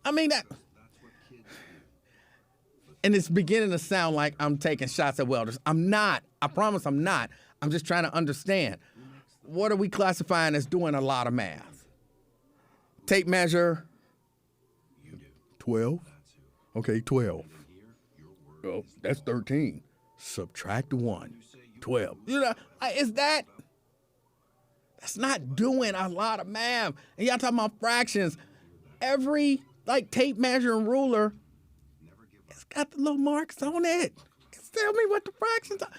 I mean, and it's beginning to sound like I'm taking shots at welders. I'm not. I promise I'm not. I'm just trying to understand. What are we classifying as doing a lot of math? Tape measure. 12. Okay, 12. Oh, that's 13. Subtract 1. 12. That's not doing a lot of math. And y'all talking about fractions. Every, tape measure and ruler, it's got the little marks on it. Tell me what the fractions are.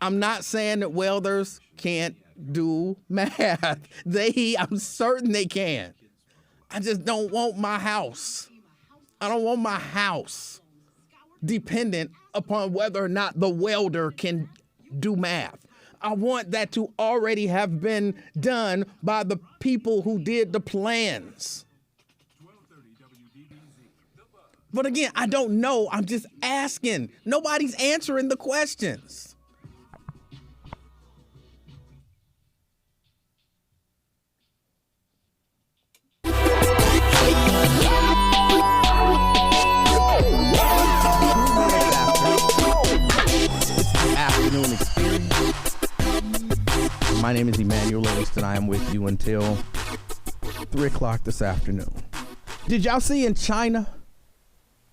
I'm not saying that welders can't do math. I'm certain they can. I just don't want my house. I don't want my house dependent upon whether or not the welder can do math. I want that to already have been done by the people who did the plans. But again, I don't know. I'm just asking. Nobody's answering the questions. Afternoon experience. My name is Emanuel Livingston. I am with you until 3 o'clock this afternoon. Did y'all see in China?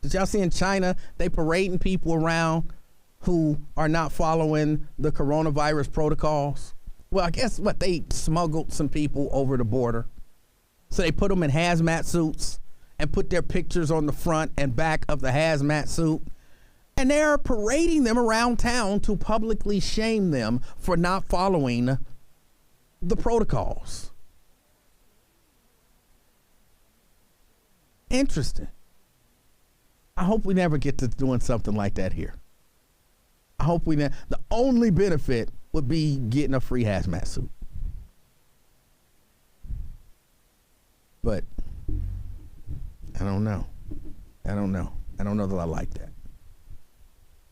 They parading people around who are not following the coronavirus protocols? Well, I guess what, they smuggled some people over the border. So they put them in hazmat suits and put their pictures on the front and back of the hazmat suit. And they're parading them around town to publicly shame them for not following the protocols. Interesting. I hope we never get to doing something like that here. I hope we never. The only benefit would be getting a free hazmat suit. But I don't know. I don't know that I like that.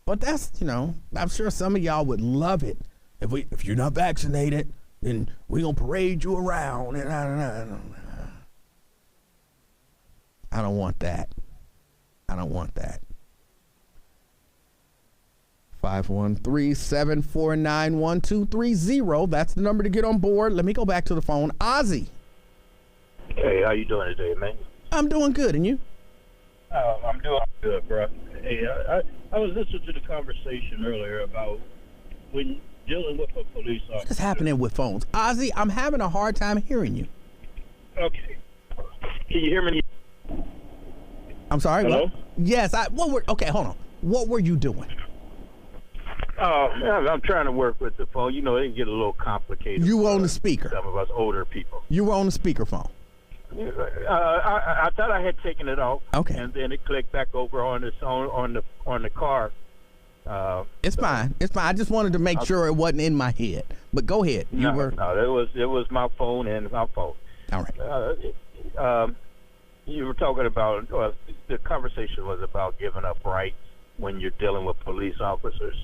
But that's, I'm sure some of y'all would love it. If you're not vaccinated, then we're going to parade you around. And I don't want that. I don't want that. 513-749-1230. That's the number to get on board. Let me go back to the phone. Ozzy. Hey, how you doing today, man? I'm doing good, and you? I'm doing good, bro. Hey, I was listening to the conversation earlier about when dealing with a police officer. What's happening with phones? Ozzy, I'm having a hard time hearing you. Okay. Can you hear me? I'm sorry? Hello? What? Yes. Okay, hold on. What were you doing? I'm trying to work with the phone. It can get a little complicated. You were on the speaker. Some of us older people. You were on the speakerphone. I thought I had taken it off. Okay. And then it clicked back over on its own on the car. It's fine. It's fine. I just wanted to make sure it wasn't in my head. But go ahead. No, it was my phone and my phone. All right. You were talking about the conversation was about giving up rights when you're dealing with police officers,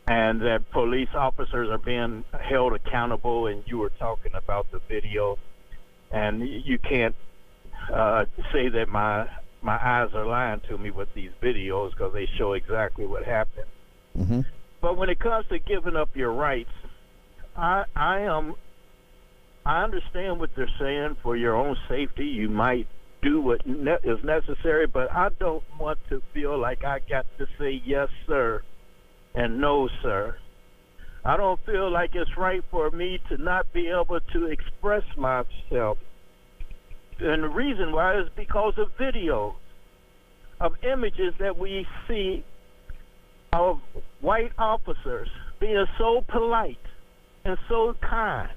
and that police officers are being held accountable. And you were talking about the video. And you can't say that my eyes are lying to me with these videos because they show exactly what happened. Mm-hmm. But when it comes to giving up your rights, I understand what they're saying. For your own safety, you might do what is necessary, but I don't want to feel like I got to say yes, sir, and no, sir. I don't feel like it's right for me to not be able to express myself. And the reason why is because of videos, of images that we see of white officers being so polite and so kind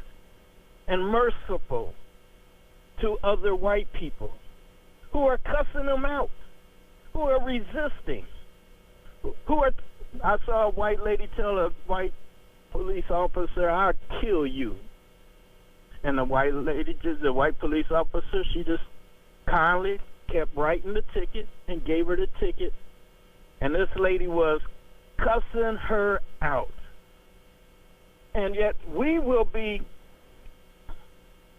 and merciful to other white people who are cussing them out, who are resisting, I saw a white lady tell a white police officer, "I'll kill you." And the white police officer, she just kindly kept writing the ticket and gave her the ticket. And this lady was cussing her out. And yet we will be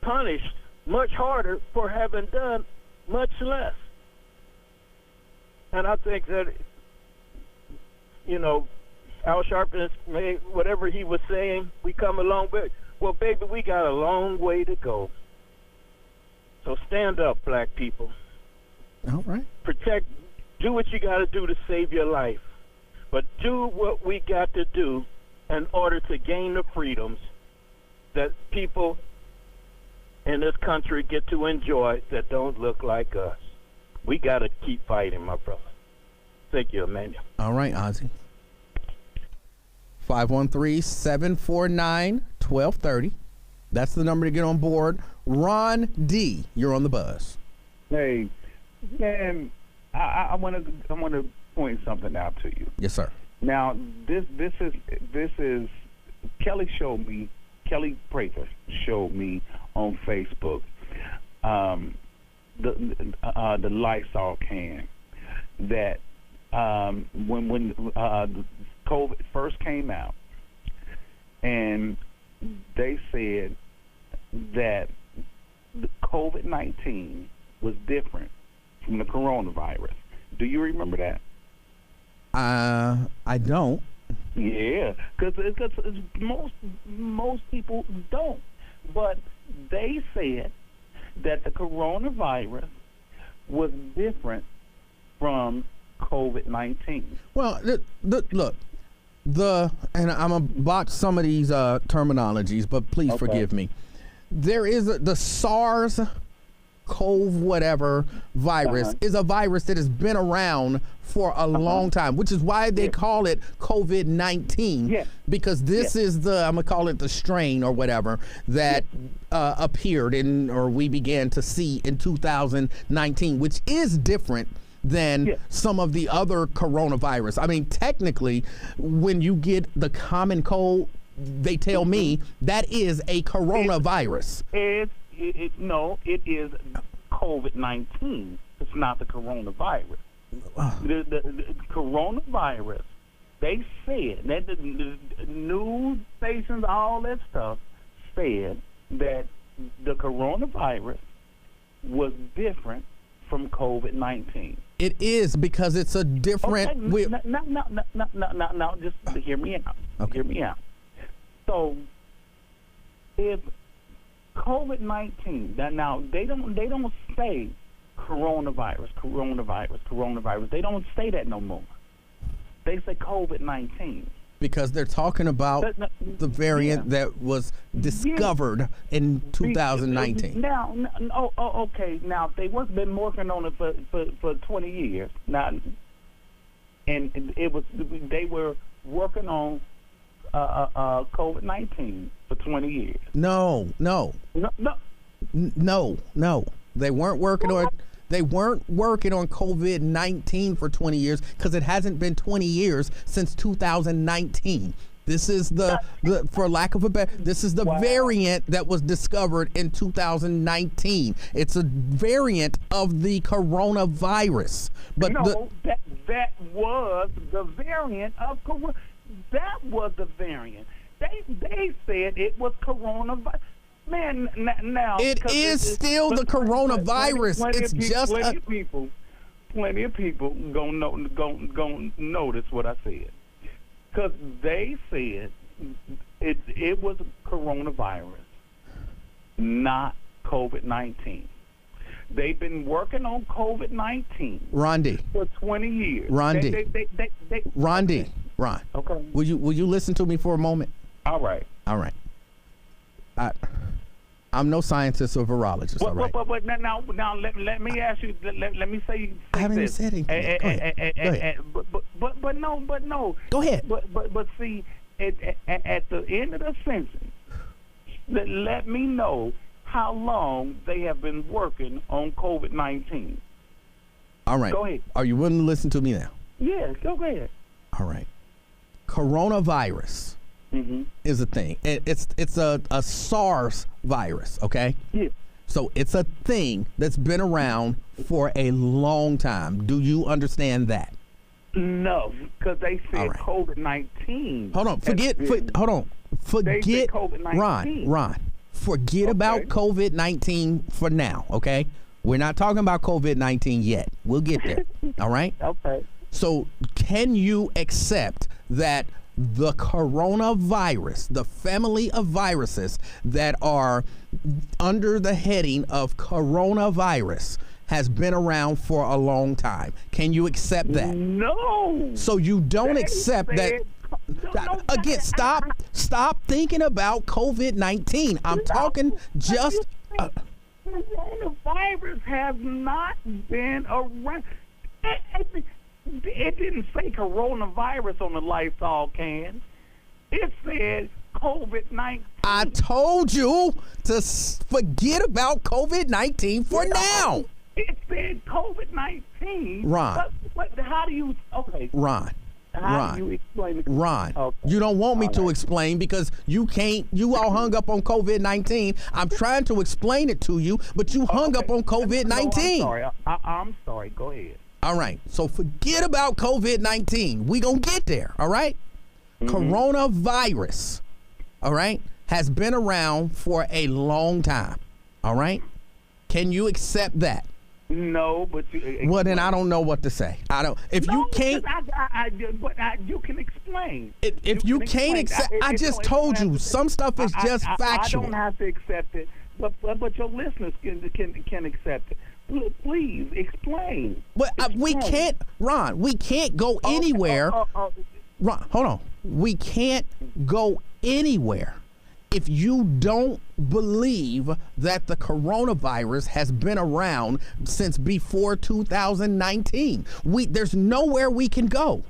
punished much harder for having done much less. And I think that, Al Sharpton made whatever he was saying, we come a long way. Well, baby, we got a long way to go. So stand up, black people. All right. Do what you got to do to save your life. But do what we got to do in order to gain the freedoms that people in this country get to enjoy that don't look like us. We got to keep fighting, my brother. Thank you, Emmanuel. All right, Ozzy. 513-749-1230. That's the number to get on board. Ron D., you're on the buzz. Hey, man, I want to point something out to you. Yes, sir. Now, this is Kelly Prather showed me on Facebook the Lysol can that when COVID first came out, and they said that the COVID-19 was different from the coronavirus. Do you remember that? I don't. Yeah, because most people don't. But they said that the coronavirus was different from COVID-19. Well, look, and I'm going to botch some of these terminologies, but please forgive me. There is the SARS CoV whatever virus is a virus that has been around for a long time, which is why they call it COVID-19, because this is I'm gonna call it the strain or whatever that appeared or we began to see in 2019, which is different than some of the other coronavirus. I mean, technically, when you get the common cold, they tell me that is a coronavirus. No, it is COVID-19. It's not the coronavirus. The coronavirus, they said, that the news stations, all that stuff, said that the coronavirus was different from COVID-19. It is, because it's a different... No, just hear me out. Okay. Hear me out. So, if COVID-19, now they don't say coronavirus. They don't say that no more. They say COVID-19. Because they're talking about the variant that was discovered in 2019. Now, okay. Now they was been working on it for 20 years. Now, and they were working on COVID-19 for 20 years. No. They weren't working on. They weren't working on COVID-19 for 20 years because it hasn't been 20 years since 2019. This is for lack of a better, this is the variant that was discovered in 2019. It's a variant of the coronavirus. But that was the variant of corona. That was the variant. They said it was coronavirus. Man, now it is still the coronavirus. It's just plenty of people gonna notice what I said, because they said it was coronavirus, not COVID-19. They've been working on COVID-19, Rondi, for 20 years. Rondi, Ron. Okay. Will you listen to me for a moment? All right. I'm no scientist or virologist. All right. But now let me ask you. Let me say I haven't even said anything. Go ahead. But no. Go ahead. But see, at the end of the sentence, let me know how long they have been working on COVID-19. All right. Go ahead. Are you willing to listen to me now? Yeah, go ahead. All right. Coronavirus is a thing. It's a SARS virus, okay? Yeah. So it's a thing that's been around for a long time. Do you understand that? No, because they said COVID-19. Hold on. Forget COVID-19. Ron. Forget about COVID-19 for now, okay? We're not talking about COVID-19 yet. We'll get there. All right? Okay. So can you accept that the coronavirus, the family of viruses that are under the heading of coronavirus, has been around for a long time? Can you accept that? No. So you don't accept that. Again, stop thinking about COVID-19. I'm talking just. Coronavirus has not been around. It didn't say coronavirus on the Lysol can. It said COVID-19. I told you to forget about COVID-19 for now. It said COVID-19. Ron. How do you? Okay. Ron. How do you explain it? Ron, Okay. you don't want me All to right. explain because you can't. You all hung up on COVID-19. I'm trying to explain it to you, but you hung up on COVID-19. No, I'm sorry. I'm sorry. Go ahead. All right. So forget about COVID-19. We gonna get there. All right. Coronavirus. All right. Has been around for a long time. All right. Can you accept that? No, but Well, then I don't know what to say. I don't. If you can't, you can explain. if you can't accept, I just told you some stuff is just factual. I don't have to accept it, but your listeners can accept it. Please explain. But we can't, Ron. We can't go anywhere. Ron, hold on. We can't go anywhere if you don't believe that the coronavirus has been around since before 2019. There's nowhere we can go.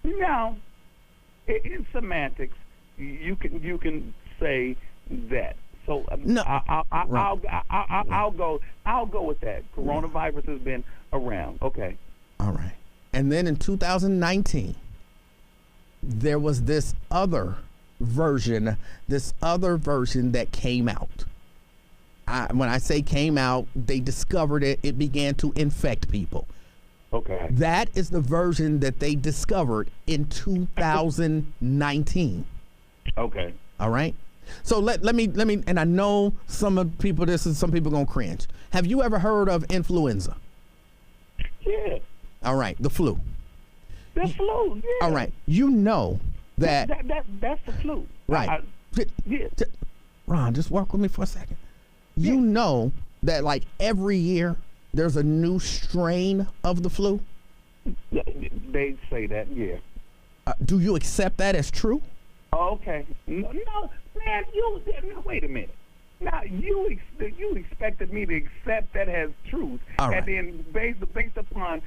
Now, in semantics, you can say that. So no, I'll go with that. Coronavirus has been around. Okay. All right. And then in 2019, there was this other version that came out. When I say came out, they discovered it. It began to infect people. Okay. That is the version that they discovered in 2019. Okay. All right. So let me, and I know some people gonna cringe. Have you ever heard of influenza? Yeah. All right, the flu. The flu. Yeah. All right, you know that's the flu. Right. Ron, just walk with me for a second. You know that like every year there's a new strain of the flu? They say that, yeah. Do you accept that as true? Okay. No, man, now, wait a minute. Now, you expected me to accept that as truth. All right. And then based upon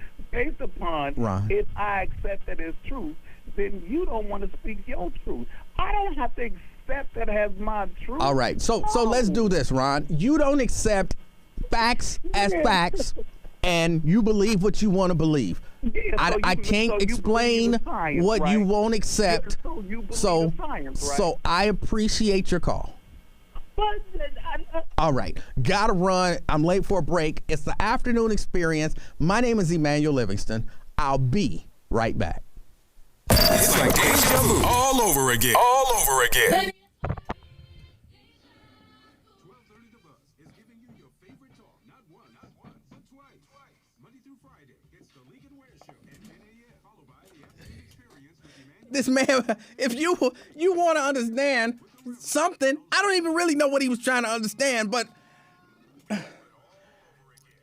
Ron. if I accept that as truth, then you don't want to speak your truth. I don't have to accept that as my truth. All right. So let's do this, Ron. You don't accept facts as facts, and you believe what you want to believe. Yeah, I can't explain science, what right? you won't accept. Yeah, so you believe So in science, right? so I appreciate your call. But All right, gotta run. I'm late for a break. It's the afternoon experience. My name is Emanuel Livingston. I'll be right back. It's like deja vu all over again. All over again. 12:30 The Buzz is giving you your favorite talk. Not once, but twice. Monday through Friday, it's the League and Ware Show at 10 a.m. Followed by the afternoon experience with Emanuel. This man, if you want to understand something, I don't even really know what he was trying to understand, but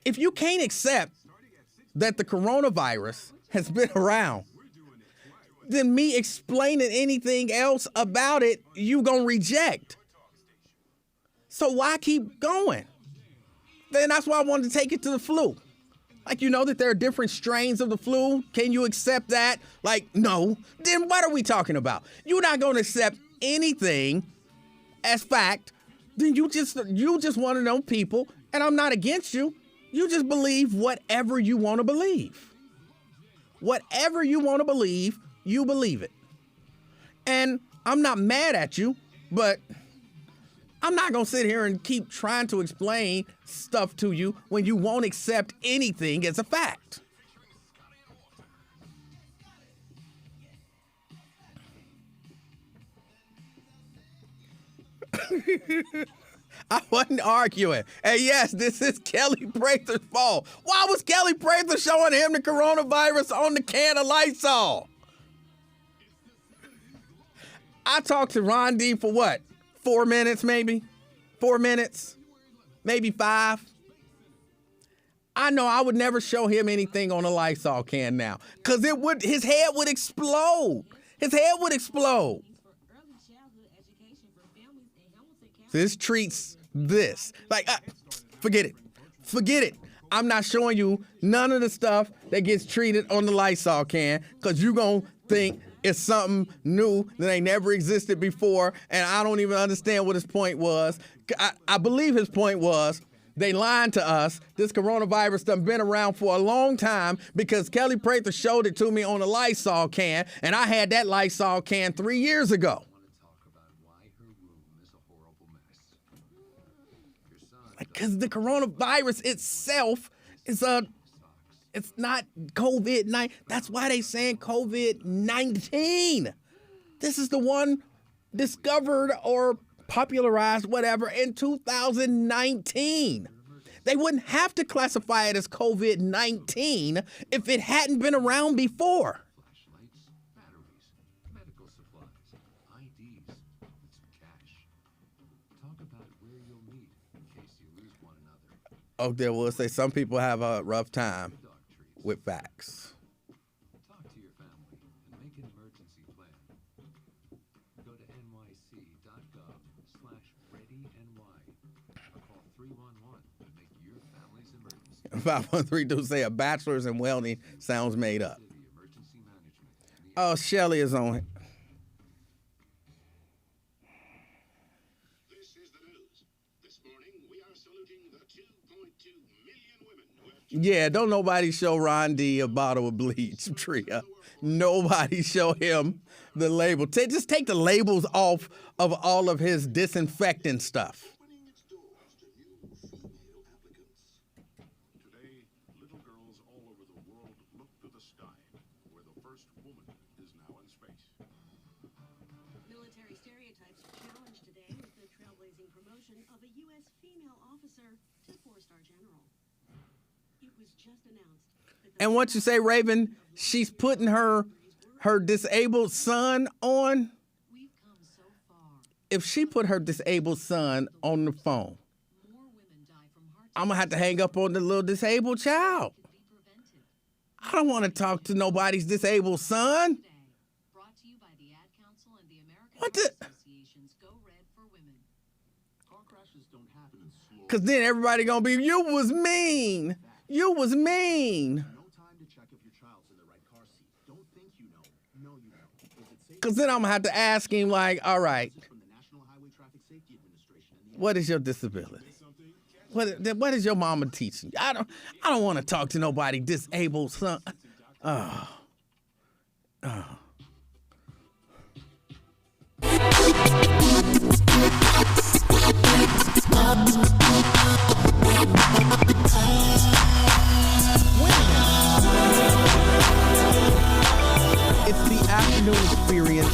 if you can't accept that the coronavirus has been around, then me explaining anything else about it, you gonna reject. So why keep going? Then that's why I wanted to take it to the flu. Like, you know that there are different strains of the flu. Can you accept that? Like, no. Then what are we talking about? You're not gonna accept anything as fact. Then you just one of those people, and I'm not against you. You just believe whatever you want to believe. Whatever you want to believe, you believe it. And I'm not mad at you, but I'm not going to sit here and keep trying to explain stuff to you when you won't accept anything as a fact. I wasn't arguing. And yes, this is Kelly Prather's fault. Why was Kelly Prather showing him the coronavirus on the can of Lysol? I talked to Ron D for what? 4 minutes maybe? 4 minutes? Maybe 5? I know I would never show him anything on a Lysol can now. Because his head would explode. His head would explode. This treats this. Like, forget it. Forget it. I'm not showing you none of the stuff that gets treated on the Lysol can because you're going to think it's something new that ain't never existed before, and I don't even understand what his point was. I believe his point was They lying to us. This coronavirus done been around for a long time because Kelly Prather showed it to me on a Lysol can, and I had that Lysol can 3 years ago. Because the coronavirus itself is it's not COVID-19. That's why they saying COVID-19. This is the one discovered or popularized, whatever, in 2019. They wouldn't have to classify it as COVID-19 if it hadn't been around before. Oh, there will say some people have a rough time with facts. Talk to your family and make an emergency plan. Go to nyc.gov/readyny or call 311 to make your family's emergency. 513 do say a bachelor's in welding sounds made up. Oh, Shelly is on it. Yeah, don't nobody show Ron D a bottle of bleach, Tria. Nobody show him the label. Just take the labels off of all of his disinfectant stuff. Today, little girls all over the world look to the sky, where the first woman is now in space. Military stereotypes challenged today with the trailblazing promotion of a U.S. female officer to 4-star general. It was just announced. And what you say, Raven, she's putting her disabled son on? If she put her disabled son on the phone, I'm going to have to hang up on the little disabled child. I don't want to talk to nobody's disabled son. What the? Because then everybody going to be, you was mean. You was mean. No time to check if your child's in the right car seat. Don't think you know. No, you know. Because then I'm going to have to ask him, like, all right, what is your disability? What is your mama teaching you? I don't want to talk to nobody disabled son. Oh. It's the afternoon experience.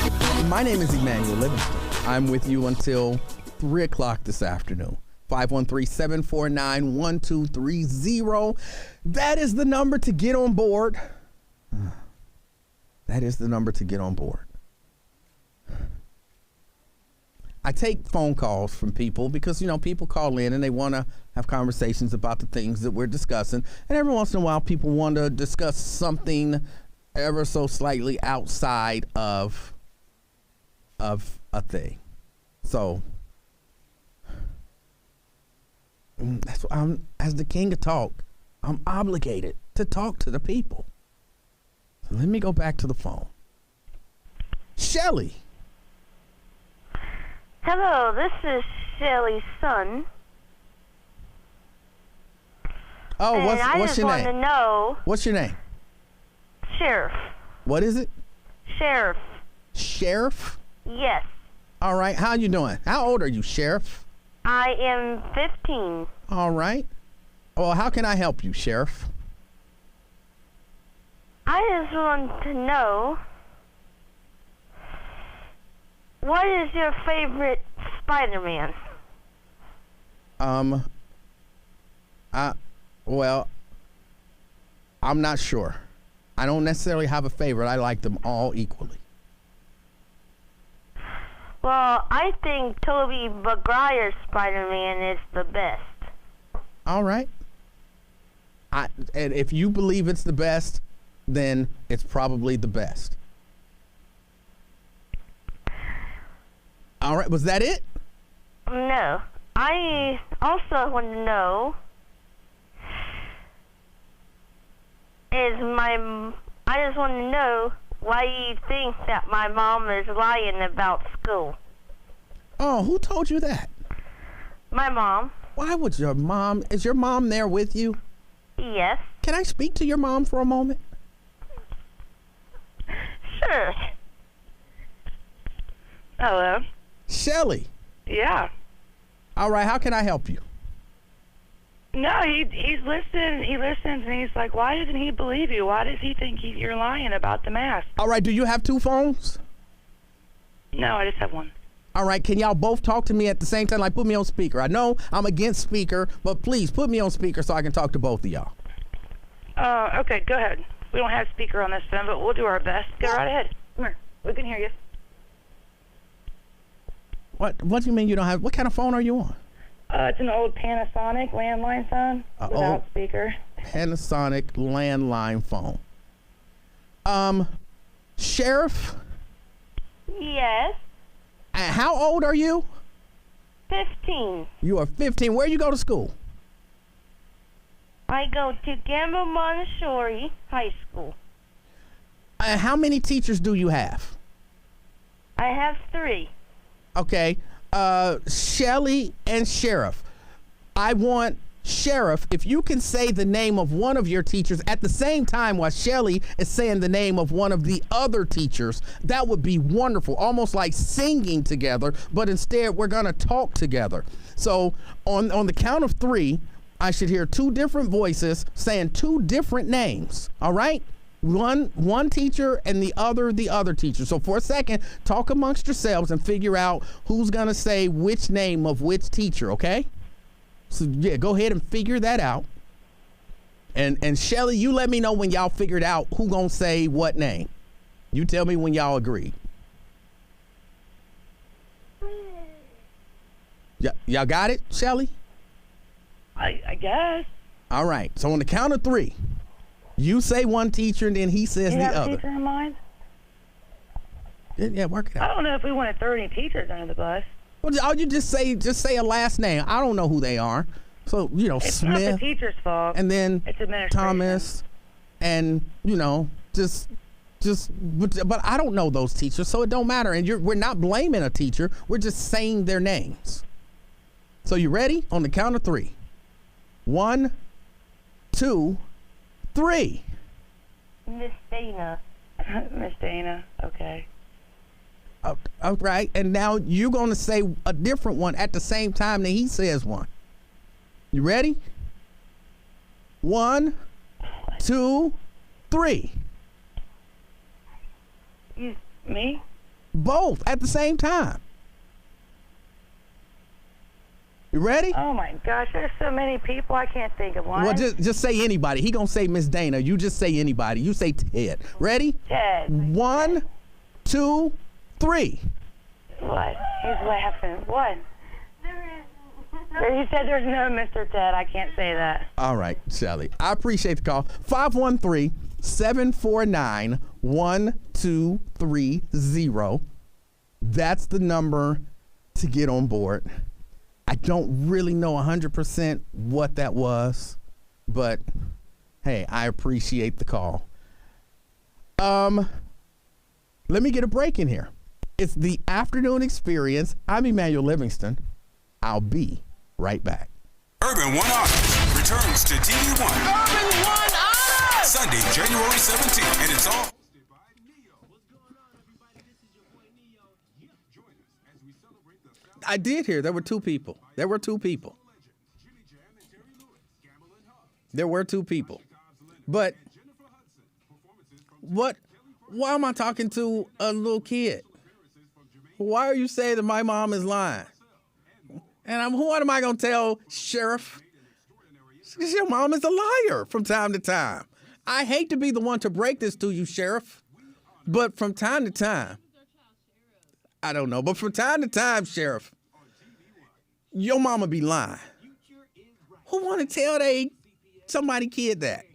My name is Emanuel Livingston. I'm with you until 3 o'clock this afternoon. 513-749-1230. That is the number to get on board. That is the number to get on board. I take phone calls from people because, you know, people call in and they want to have conversations about the things that we're discussing. And every once in a while, people want to discuss something ever so slightly outside of a thing. So that's what as the king of talk, I'm obligated to talk to the people. So let me go back to the phone. Shelly. Hello, this is Shelly's son. Oh, and what's your name? I just want to know. What's your name? Sheriff. What is it? Sheriff. Sheriff? Yes. All right. How you doing? How old are you, Sheriff? I am 15. All right. Well, how can I help you, Sheriff? I just want to know, what is your favorite Spider-Man? Well, I'm not sure. I don't necessarily have a favorite. I like them all equally. Well, I think Tobey Maguire's Spider-Man is the best. All right. And if you believe it's the best, then it's probably the best. All right. Was that it? No. I also want to know, I just want to know why you think that my mom is lying about school. Oh, who told you that? My mom. Why would your mom? Is your mom there with you? Yes. Can I speak to your mom for a moment? Sure. Hello. Shelly. Yeah. All right. How can I help you? No, he's listened. He listens, and he's like, "Why doesn't he believe you? Why does he think you're lying about the mask?" All right. Do you have two phones? No, I just have one. All right. Can y'all both talk to me at the same time? Like, put me on speaker. I know I'm against speaker, but please put me on speaker so I can talk to both of y'all. Okay, go ahead. We don't have speaker on this phone, but we'll do our best. Go right ahead. Come here. We can hear you. What do you mean you don't have? What kind of phone are you on? It's an old Panasonic landline phone without speaker. Panasonic landline phone. Sheriff? Yes. How old are you? 15. You are 15. Where you go to school? I go to Gamble Montessori High School. How many teachers do you have? I have 3. Okay. Shelly and Sheriff. I want Sheriff, if you can say the name of one of your teachers at the same time while Shelly is saying the name of one of the other teachers, that would be wonderful. Almost like singing together, but instead we're going to talk together. So on the count of 3, I should hear 2 different voices saying 2 different names. All right? One teacher and the other teacher. So for a second, talk amongst yourselves and figure out who's going to say which name of which teacher, okay? So yeah, go ahead and figure that out. And Shelly, you let me know when y'all figured out who going to say what name. You tell me when y'all agree. Y'all got it, Shelly? I guess. All right. So on the count of 3, you say one teacher and then he says you the have other. a teacher in mind? Yeah, work it out. I don't know if we want to throw any teachers under the bus. Well, all you just say a last name. I don't know who they are. So, It's Smith. not the teacher's fault. And then it's Thomas and, but I don't know those teachers, so it don't matter. And we're not blaming a teacher. We're just saying their names. So you ready? On the count of 3. 1, 2, 3. Miss Dana. Miss Dana. Okay. All right. And now you're going to say a different one at the same time that he says one. You ready? 1, 2, 3. Me? Both at the same time. You ready? Oh my gosh, there's so many people I can't think of one. Well, just say anybody. He gonna say Miss Dana. You just say anybody. You say Ted. Ready? Ted. 1, 2, 3. What? He's laughing. What? He said there's no Mr. Ted. I can't say that. All right, Shelly. I appreciate the call. 513-749-1230. That's the number to get on board. I don't really know 100% what that was, but hey, I appreciate the call. Let me get a break in here. It's the afternoon experience. I'm Emanuel Livingston. I'll be right back. Urban One Honors returns to TV One. Urban One Honors! Sunday, January 17th, and it's all. I did hear there were 2 people. There were 2 people. But why am I talking to a little kid? Why are you saying that my mom is lying? And what am I going to tell Sheriff? Your mom is a liar from time to time. I hate to be the one to break this to you, Sheriff. But from time to time, I don't know, but from time to time, Sheriff, your mama be lying. Who want to tell somebody kid that?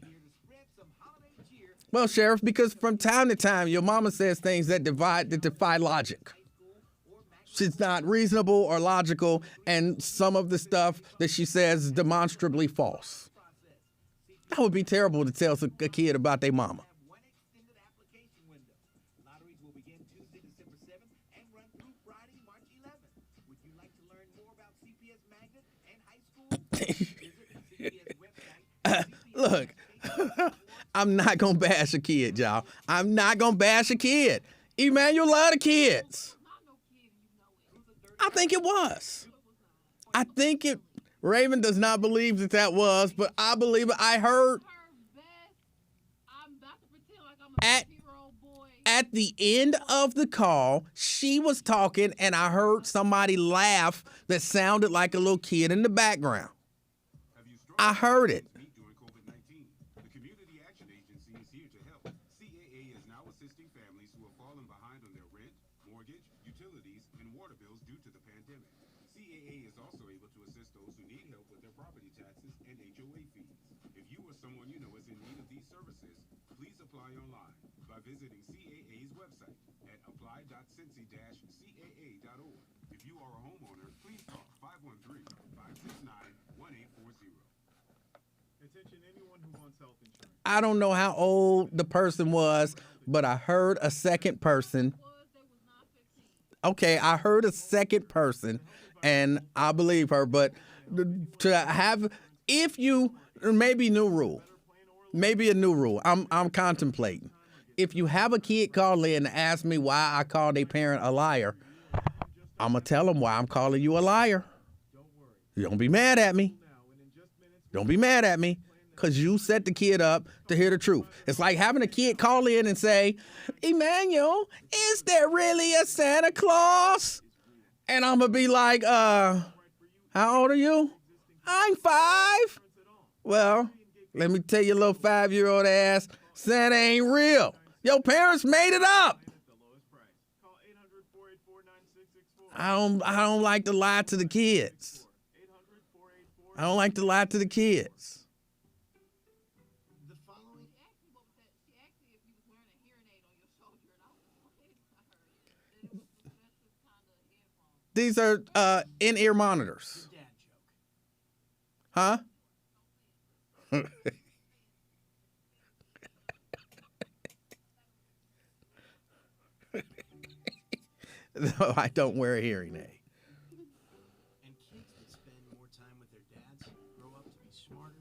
Well, Sheriff, because from time to time, your mama says things that defy logic. She's not reasonable or logical, and some of the stuff that she says is demonstrably false. That would be terrible to tell a kid about their mama. Look, I'm not going to bash a kid, y'all. I'm not going to bash a kid. Emanuel love the kids. I think it was. I think it. Raven does not believe that was, but I believe it. I heard at the end of the call, she was talking, and I heard somebody laugh that sounded like a little kid in the background. I heard it. The Community Action Agency is here to help. CAA is now assisting families who have fallen behind on their rent, mortgage, utilities, and water bills due to the pandemic. CAA is also able to assist those who need help with their property taxes and HOA fees. If you or someone you know is in need of these services, please apply online by visiting CAA's website at apply.cincy-caa.org. If you are a homeowner, please call 513-569-1840. Attention anyone who wants health insurance. I don't know how old the person was, but I heard a second person. Okay, I heard a second person, and I believe her. But to have, if you, maybe new rule, maybe a new rule. I'm contemplating. If you have a kid call in and ask me why I called a parent a liar, I'm gonna tell them why I'm calling you a liar. Don't be mad at me. Don't be mad at me, because you set the kid up to hear the truth. It's like having a kid call in and say, Emanuel, is there really a Santa Claus? And I'm going to be like, how old are you? I'm 5. Well, let me tell you, little 5-year-old ass, Santa ain't real. Your parents made it up. I don't like to lie to the kids. I don't like to lie to the kids. These are in-ear monitors. Huh? No, I don't wear a hearing aid. And kids that spend more time with their dads grow up to be smarter,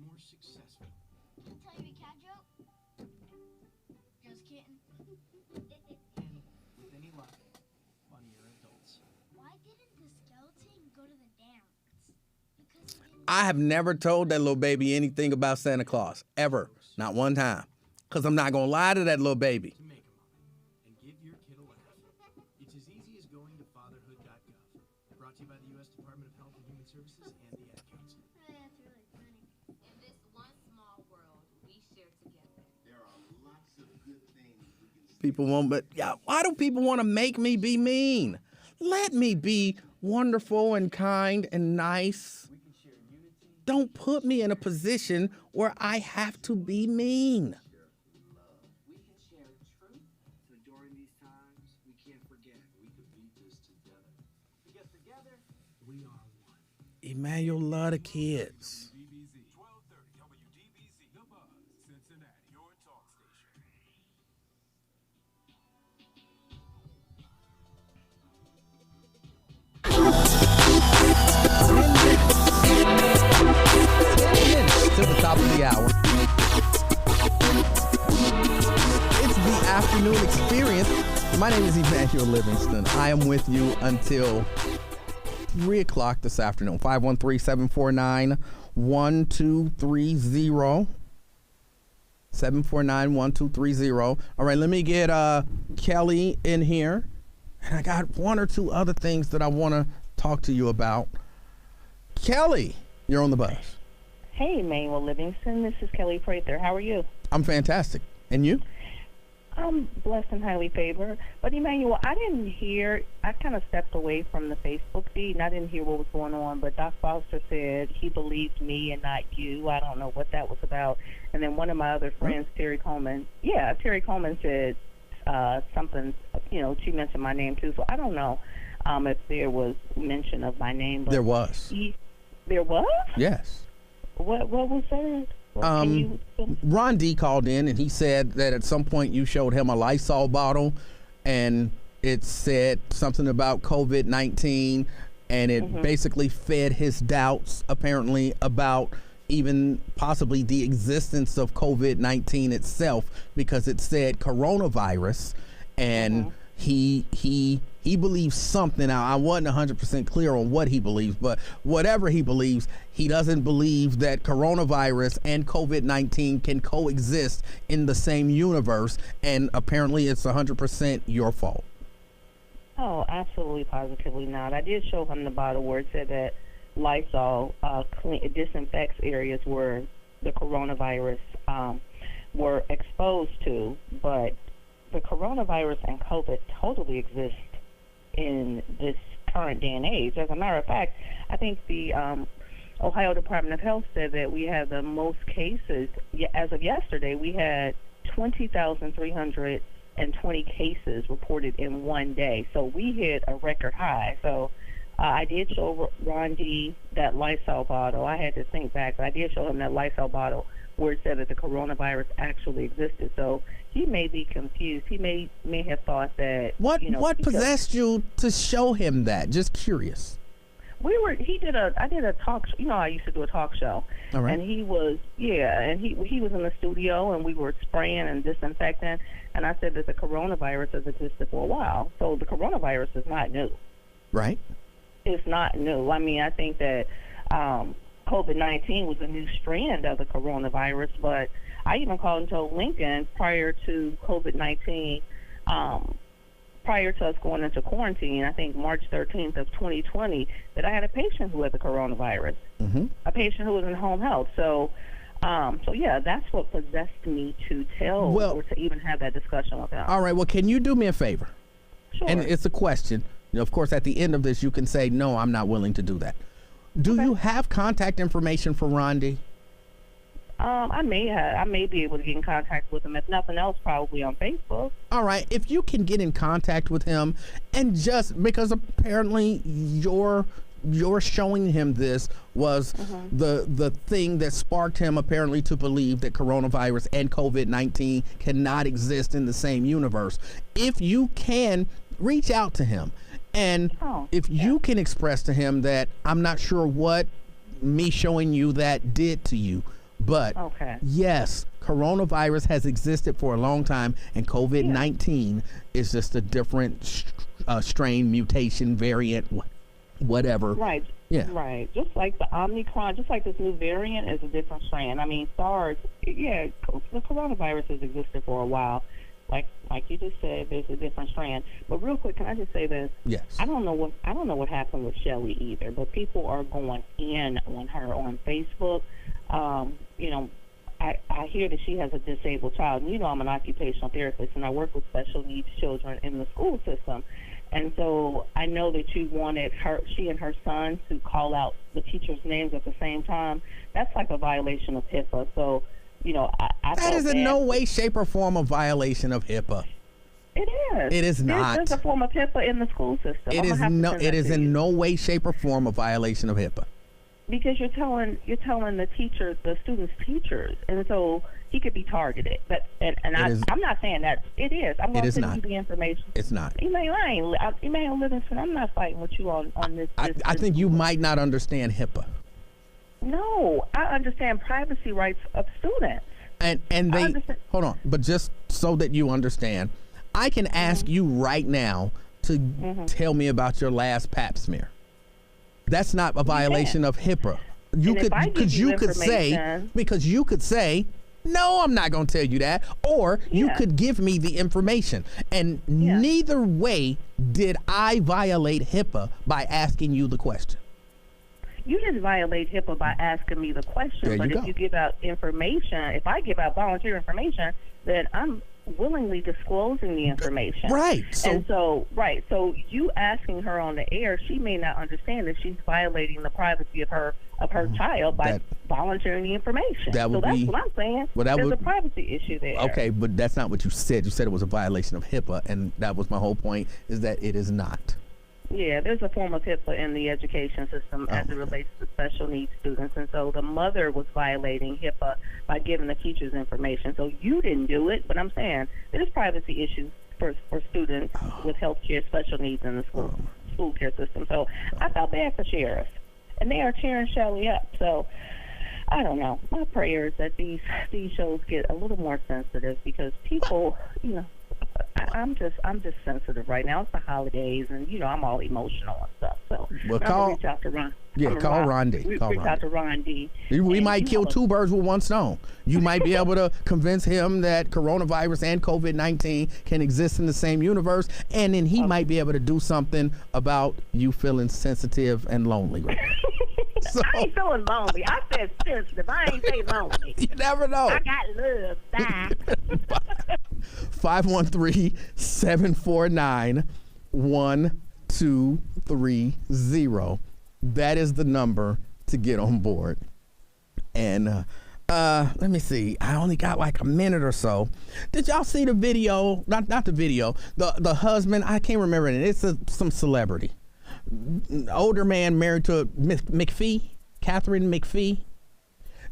more successful. Can I tell you a cat joke? Just kidding. And with any luck, funnier adults. Why didn't the skeleton go to the dance? Because I have never told that little baby anything about Santa Claus, ever. Not one time. Because I'm not going to lie to that little baby. To make a moment and give your kid a laugh. It's as easy as going to fatherhood.gov. Brought to you by the U.S. Department of Health and Human Services and the Ad Council. That's really funny. In this one small world we share together, There are lots of good things we can see. People won't, but yeah, why do people want to make me be mean? Let me be wonderful and kind and nice. Don't put me in a position where I have to be mean. We can share truth. So during these times, we can't forget. We could beat this together. Because together, we are one. Emanuel love the kids. WDBZ 1230 WDBZ The Buzz, Cincinnati, your talk station. To the top of the hour. It's the afternoon experience. My name is Emanuel Livingston. I am with you until 3 o'clock this afternoon. 513-749-1230. 749-1230. All right, let me get Kelly in here. And I got one or two other things that I want to talk to you about. Kelly, you're on the bus. Hey, Emanuel Livingston. This is Kelly Prather. How are you? I'm fantastic. And you? I'm blessed and highly favored. But, Emanuel, I didn't hear, I kind of stepped away from the Facebook feed, and I didn't hear what was going on. But Doc Foster said he believed me and not you. I don't know what that was about. And then one of my other friends, Terry Coleman, said something, she mentioned my name, too. So I don't know if there was mention of my name. But there was. There was? Yes. What was that? Ron D called in and he said that at some point you showed him a Lysol bottle and it said something about COVID-19 and it basically fed his doubts, apparently, about even possibly the existence of COVID-19 itself, because it said coronavirus, and he believes something. Now, I wasn't 100% clear on what he believes, but whatever he believes, he doesn't believe that coronavirus and COVID-19 can coexist in the same universe, and apparently it's 100% your fault. Oh, absolutely, positively not. I did show him the bottle where it said that Lysol disinfects areas where the coronavirus were exposed to, but the coronavirus and COVID totally exist in this current day and age. As a matter of fact, I think the Ohio Department of Health said that we have the most cases. As of yesterday, we had 20,320 cases reported in one day. So we hit a record high. So I did show Ron D that Lysol bottle. I had to think back, but I did show him that Lysol bottle where it said that the coronavirus actually existed. So he may be confused. He may have thought that what possessed you to show him that? Just curious. I did a talk show. I used to do a talk show. All right. And he was he was in the studio, and we were spraying and disinfecting, and I said that the coronavirus has existed for a while. So the coronavirus is not new. Right. It's not new. I mean, I think that COVID-19 was a new strand of the coronavirus, but I even called and told Lincoln prior to COVID-19, prior to us going into quarantine, I think March 13th of 2020, that I had a patient who had the coronavirus, a patient who was in home health. So yeah, that's what possessed me to tell or to even have that discussion with him. All right. Well, can you do me a favor? Sure. And it's a question. Of course, at the end of this, you can say, no, I'm not willing to do that. Do you have contact information for Rondi? I may be able to get in contact with him. If nothing else, probably on Facebook. All right. If you can get in contact with him, and just because apparently your showing him this was the thing that sparked him apparently to believe that coronavirus and COVID-19 cannot exist in the same universe. If you can, reach out to him. And if you can express to him that I'm not sure what me showing you that did to you, but yes, coronavirus has existed for a long time, and COVID-19 is just a different strain, mutation, variant, whatever. Right. Yeah. Right. Just like the Omicron, just like this new variant is a different strand. I mean, SARS, the coronavirus has existed for a while. Like you just said, there's a different strand. But real quick, can I just say this? Yes. I don't know what happened with Shelly either, but people are going in on her on Facebook. I hear that she has a disabled child. And I'm an occupational therapist, and I work with special needs children in the school system. And so I know that you wanted she and her son to call out the teachers' names at the same time. That's like a violation of HIPAA. So, I that is in no way, shape, or form a violation of HIPAA. It is. It is not. There's a form of HIPAA in the school system. It is in no way, shape, or form a violation of HIPAA. Because you're telling the students' teachers, and so he could be targeted. But I'm not saying that it is. I'm going to send you the information. It's not. Emanuel Livingston, I'm not fighting with you on this. I think you might not understand HIPAA. No, I understand privacy rights of students. And they hold on, but just so that you understand, I can ask you right now to tell me about your last pap smear. That's not a violation of HIPAA. You could say, no, I'm not going to tell you that, or you could give me the information. And neither way did I violate HIPAA by asking you the question. You didn't violate HIPAA by asking me the question, but if you give out information, if I give out volunteer information, then I'm willingly disclosing the information. Right. So you asking her on the air, she may not understand that she's violating the privacy of her child by volunteering the information. That's what I'm saying. There's a privacy issue there. Okay, but that's not what you said. You said it was a violation of HIPAA, and that was my whole point, is that it is not. Yeah, there's a form of HIPAA in the education system as it relates to special needs students. And so the mother was violating HIPAA by giving the teachers information. So you didn't do it, but I'm saying there's privacy issues for students with healthcare special needs in the school food care system. So I felt bad for sheriffs, and they are cheering Shelley up. So I don't know. My prayer is that these shows get a little more sensitive, because people, you know, I'm just sensitive right now. It's the holidays, and you know I'm all emotional and stuff. So Well, I'm gonna reach out to Ron. Yeah, call Ron D. Reach out to Ron D. We might kill two birds with one stone. You might be able to convince him that coronavirus and COVID-19 can exist in the same universe, and then he might be able to do something about you feeling sensitive and lonely. Right? So, I ain't feeling lonely. I said sensitive. I ain't say lonely. You never know. I got love. Bye. 513-749-1230. That is the number to get on board. And let me see. I only got like a minute or so. Did y'all see the video? Not the video. The husband. I can't remember it. It's some celebrity. Older man married to Catherine McPhee.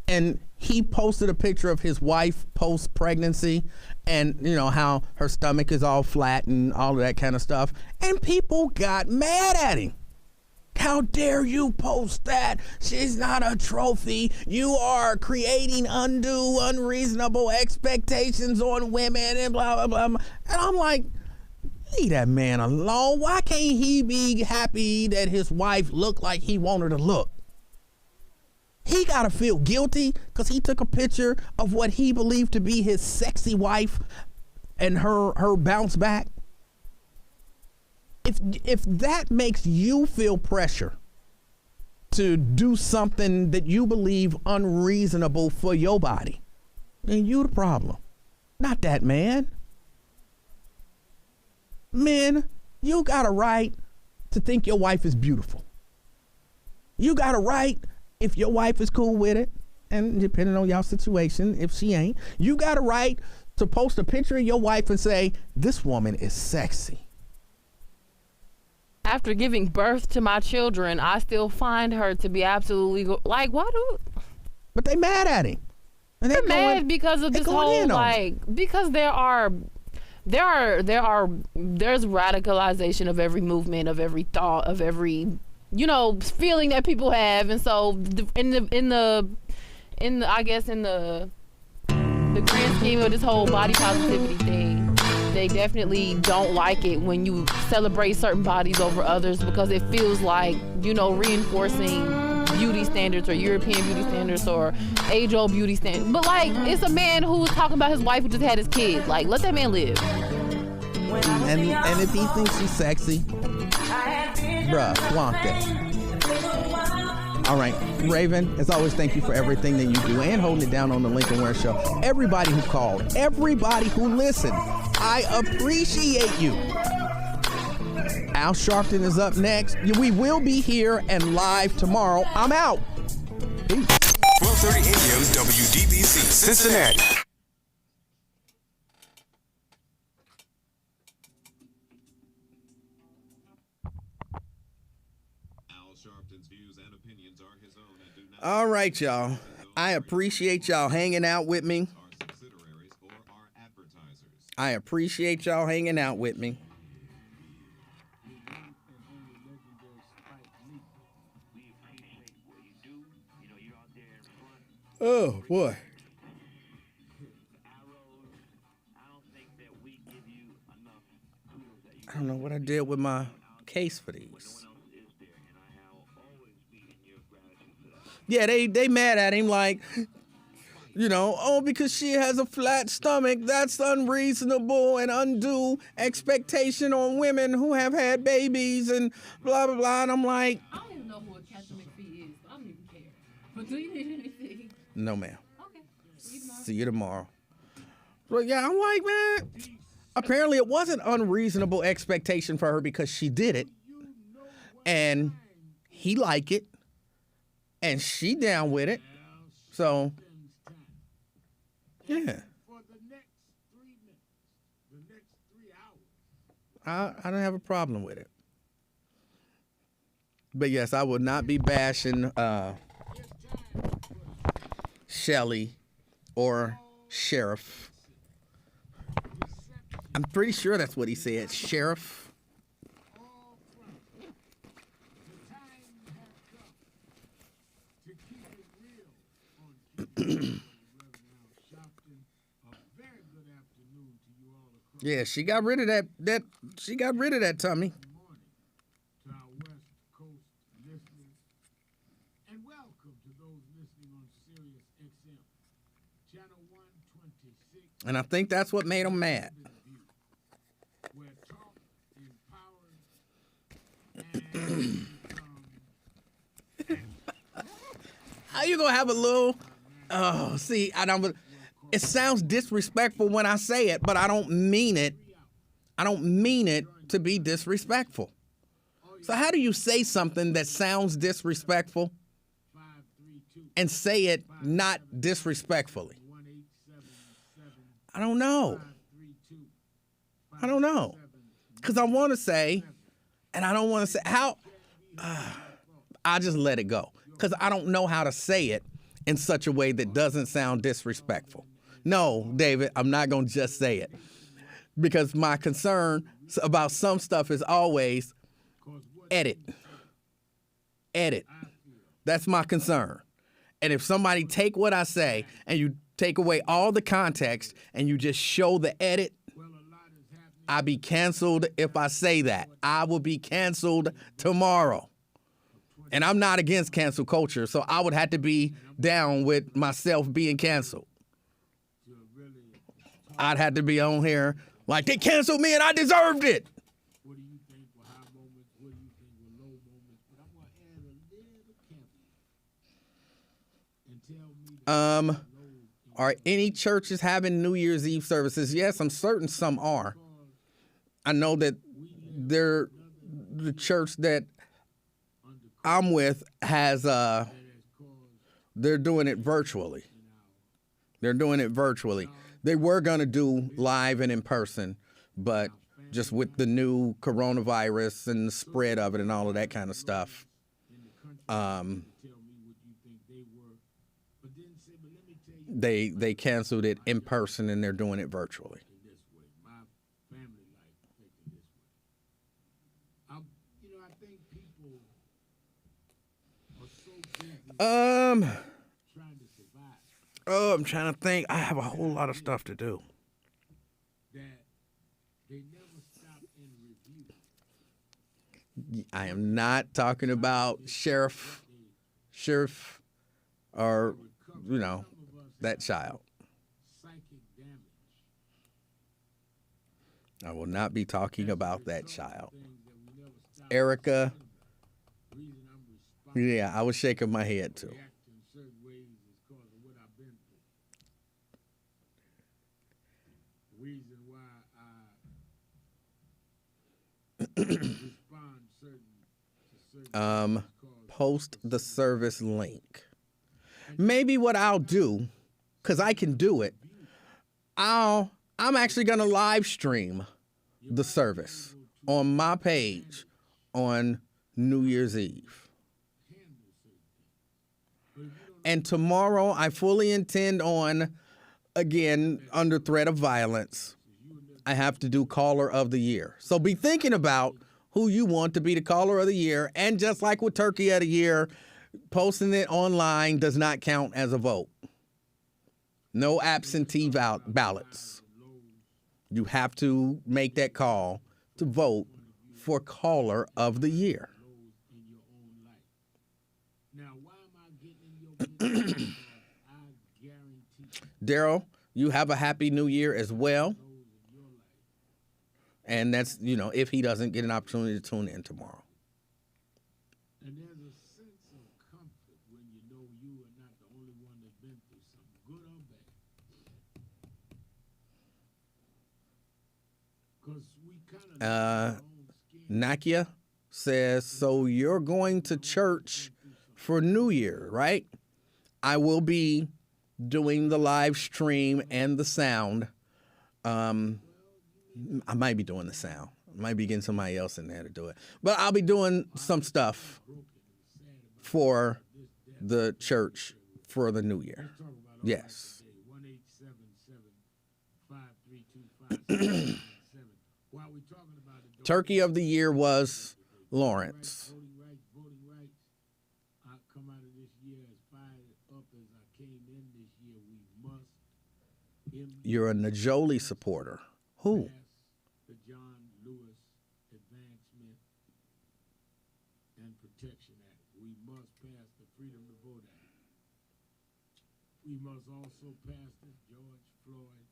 And he posted a picture of his wife post-pregnancy, and you know how her stomach is all flat and all of that kind of stuff. And people got mad at him. How dare you post that? She's not a trophy. You are creating undue, unreasonable expectations on women and blah, blah, blah. And I'm like, leave that man alone. Why can't he be happy that his wife looked like he wanted her to look? He got to feel guilty because he took a picture of what he believed to be his sexy wife and her bounce back. If that makes you feel pressure to do something that you believe unreasonable for your body, then you the problem, not that man. Men, you got a right to think your wife is beautiful. You got a right, if your wife is cool with it, and depending on y'all situation, if she ain't, you got a right to post a picture of your wife and say, this woman is sexy. After giving birth to my children, I still find her to be absolutely like, why do? But they mad at him. And they're mad because of this whole because there's radicalization of every movement, of every thought, of every feeling that people have, and so in the grand scheme of this whole body positivity thing, they definitely don't like it when you celebrate certain bodies over others, because it feels like reinforcing beauty standards or European beauty standards or age-old beauty standards. But like, it's a man who's talking about his wife who just had his kids. Like, let that man live. And if he thinks she's sexy, bruh, flaunt that. All right, Raven, as always, thank you for everything that you do and holding it down on the Lincoln Ware Show. Everybody who called, everybody who listened, I appreciate you. Al Sharpton is up next. We will be here and live tomorrow. I'm out. Peace. 12:30 a.m. WDBC Cincinnati. All right, y'all. I appreciate y'all hanging out with me. I appreciate y'all hanging out with me. Oh, boy. I don't know what I did with my case for these. Yeah, they mad at him like, because she has a flat stomach, that's unreasonable and undue expectation on women who have had babies and blah, blah, blah. And I'm like, I don't even know who a Catherine McPhee is. I don't even care. But do you need anything? No, ma'am. Okay. See you tomorrow. Well, yeah, I'm like, man, apparently it wasn't unreasonable expectation for her because she did it. And he liked it. And she down with it. So, yeah. I don't have a problem with it. But yes, I will not be bashing Shelly or Sheriff. I'm pretty sure that's what he said, Sheriff. Yeah, she got rid of that. She got rid of that tummy. To our West Coast listeners, and welcome to those listening on Sirius XM, channel 126. And I think that's what made him mad. Where talk empowers and How you gonna have a little? Oh, see, it sounds disrespectful when I say it, but I don't mean it. I don't mean it to be disrespectful. So how do you say something that sounds disrespectful and say it not disrespectfully? I don't know. Because I want to say, and I don't want to say how. I just let it go because I don't know how to say it in such a way that doesn't sound disrespectful. No, David, I'm not going to just say it because my concern about some stuff is always edit. That's my concern. And if somebody take what I say and you take away all the context and you just show the edit, I'll be canceled if I say that. I will be canceled tomorrow. And I'm not against cancel culture, so I would have to be down with myself being canceled. I'd have to be on here like they canceled me and I deserved it. what do you think were high moments, what do you think were low moments, but I'm going to add a little caveat and tell me Are any churches having New Year's Eve services? Yes, I'm certain some are. I know that the church that I'm with has they're doing it virtually. They were going to do live and in person, but just with the new coronavirus and the spread of it and all of that kind of stuff, they canceled it in person and they're doing it virtually. I'm trying to think. I have a whole lot of stuff to do. I am not talking about sheriff, or, that child. I will not be talking about that child. Erica, yeah, I was shaking my head too. Post the service link. Maybe what I'll do, because I can do it, I'm actually going to live stream the service on my page on New Year's Eve. And tomorrow I fully intend on, again, under threat of violence, I have to do Caller of the Year. So be thinking about who you want to be the Caller of the Year. And just like with Turkey of the Year, posting it online does not count as a vote. No absentee ballots. You have to make that call to vote for Caller of the Year. Daryl, you have a happy new year as well. And that's, if he doesn't get an opportunity to tune in tomorrow. And there's a sense of comfort when you know you are not the only one that's been through something, good or bad. Because we kind of Nakia says, so you're going to church for New Year, right? I will be doing the live stream and the sound. I might be doing the sound. I might be getting somebody else in there to do it. But I'll be doing some stuff for the church for the New Year. Yes. Turkey of the Year was Lawrence. Voting rights. I come out of this year as fired up as I came in this You're a Najoli supporter. Who? The John Lewis Advancement and Protection Act. We must pass the Freedom to Vote Act. We must also pass the George Floyd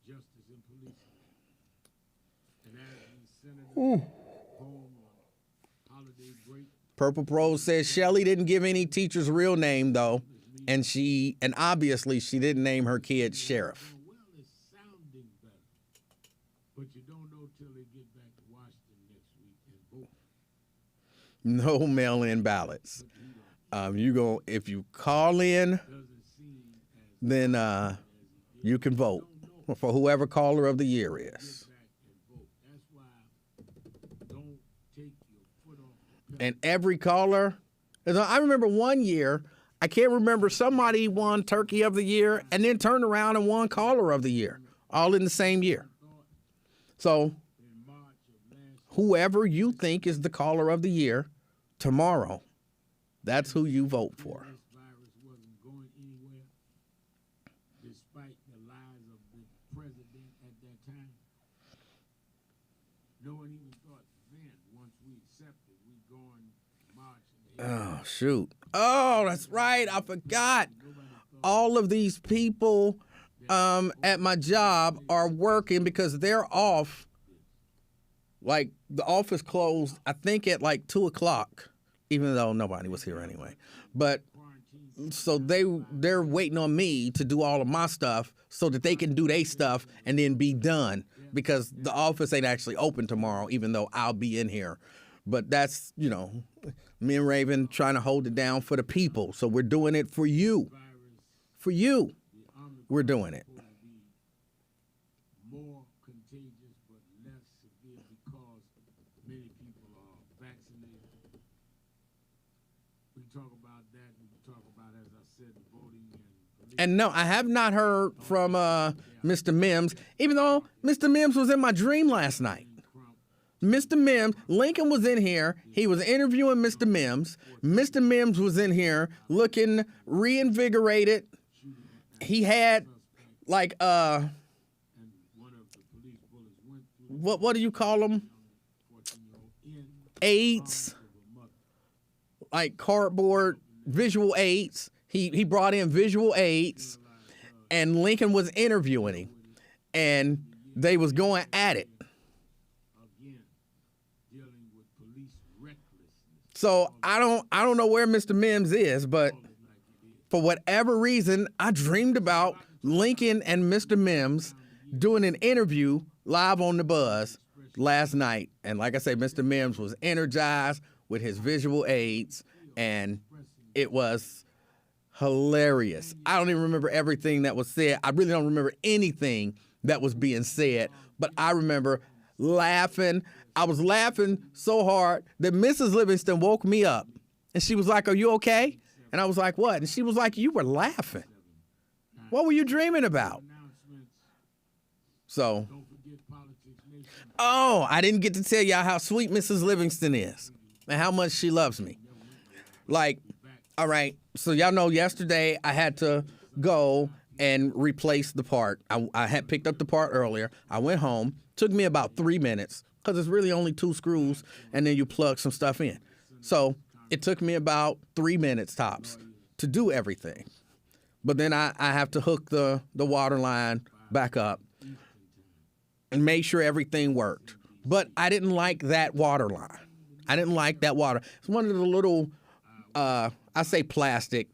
Justice and Police Act. And as the senator home on holiday break, Purple Pro says Shelly didn't give any teacher's real name though, and obviously she didn't name her kid Sheriff. well, it's sounding better. But you don't know till they get back to Washington next week and vote. No mail-in ballots. If you call in, then you can vote for whoever caller of the year is. And every caller, I remember one year, I can't remember, somebody won Turkey of the Year and then turned around and won Caller of the Year, all in the same year. So whoever you think is the Caller of the Year tomorrow, that's who you vote for. This virus wasn't going anywhere, despite the lies of the president at that time. No one even thought then, once we accepted, we'd go and march. Oh, shoot. Oh, that's right. I forgot. All of these people at my job are working because they're off. Like, the office closed, I think, at like 2 o'clock, even though nobody was here anyway. But so they're waiting on me to do all of my stuff so that they can do their stuff and then be done, because the office ain't actually open tomorrow, even though I'll be in here. But that's, me and Raven trying to hold it down for the people. So we're doing it for you. For you, we're doing it. More contagious but less severe because many people are vaccinated. We can talk about that. We can talk about, as I said, voting and And no, I have not heard from Mr. Mims, even though Mr. Mims was in my dream last night. Mr. Mims, Lincoln was in here. He was interviewing Mr. Mims. Mr. Mims was in here looking reinvigorated. He had like what do you call them? Aids, like cardboard visual aids. He brought in visual aids, and Lincoln was interviewing him, and they was going at it. So I don't know where Mr. Mims is, but for whatever reason, I dreamed about Lincoln and Mr. Mims doing an interview live on the Buzz last night. And like I say, Mr. Mims was energized with his visual aids, and it was hilarious. I don't even remember everything that was said. I really don't remember anything that was being said, but I remember laughing. I was laughing so hard that Mrs. Livingston woke me up, and she was like, "Are you okay?" And I was like, "What?" And she was like, "You were laughing. What were you dreaming about?" So, I didn't get to tell y'all how sweet Mrs. Livingston is and how much she loves me. Like, all right, so y'all know yesterday I had to go and replace the part. I had picked up the part earlier. I went home. Took me about 3 minutes, because it's really only 2 screws, and then you plug some stuff in. So it took me about 3 minutes tops to do everything. But then I have to hook the water line back up and make sure everything worked. But I didn't like that water line. I didn't like that water. It's one of the little, I say plastic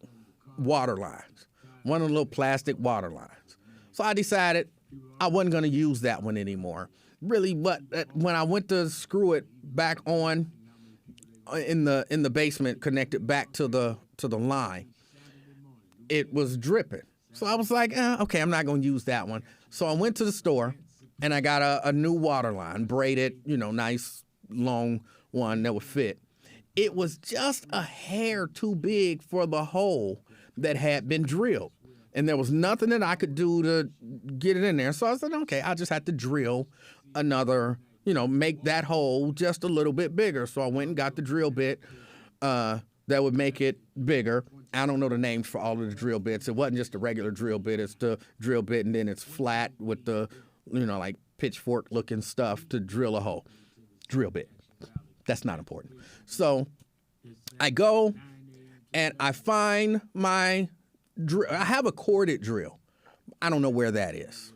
water lines. One of the little plastic water lines. So I decided I wasn't going to use that one anymore. Really, but when I went to screw it back on in the basement, connected back to the line, it was dripping. So I was like, okay, I'm not going to use that one. So I went to the store and I got a new water line, braided, nice long one that would fit. It was just a hair too big for the hole that had been drilled. And there was nothing that I could do to get it in there. So I said, okay, I just had to drill another, make that hole just a little bit bigger. So I went and got the drill bit, that would make it bigger. I don't know the names for all of the drill bits. It wasn't just a regular drill bit. It's the drill bit, and then it's flat with the, like pitchfork-looking stuff to drill a hole. Drill bit. That's not important. So I go and I find my drill. I have a corded drill. I don't know where that is,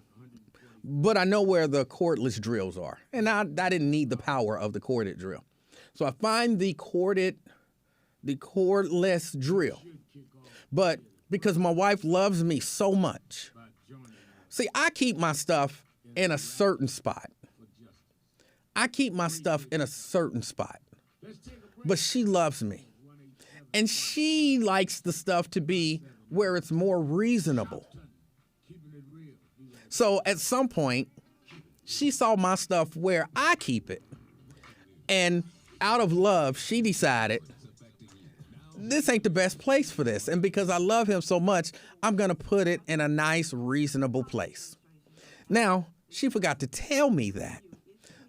but I know where the cordless drills are, and I didn't need the power of the corded drill. So I find the cordless drill. But because my wife loves me so much, see, I keep my stuff in a certain spot. But she loves me. And she likes the stuff to be where it's more reasonable. So at some point, she saw my stuff where I keep it. And out of love, she decided, this ain't the best place for this. And because I love him so much, I'm going to put it in a nice, reasonable place. Now, she forgot to tell me that.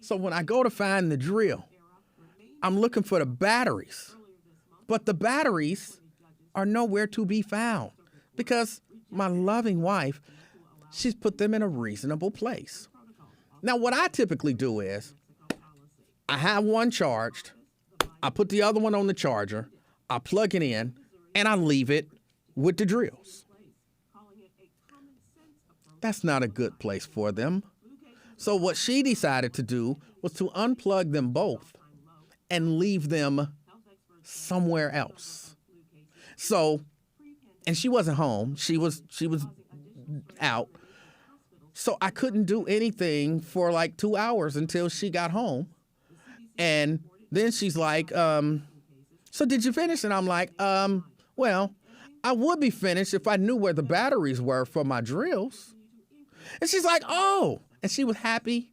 So when I go to find the drill, I'm looking for the batteries. But the batteries are nowhere to be found because my loving wife, she's put them in a reasonable place. Now, what I typically do is I have one charged, I put the other one on the charger, I plug it in, and I leave it with the drills. That's not a good place for them. So what she decided to do was to unplug them both and leave them somewhere else. So, and she wasn't home. She was out. So I couldn't do anything for like 2 hours until she got home. And then she's like, so did you finish? And I'm like, well, I would be finished if I knew where the batteries were for my drills. And she's like, oh, and she was happy.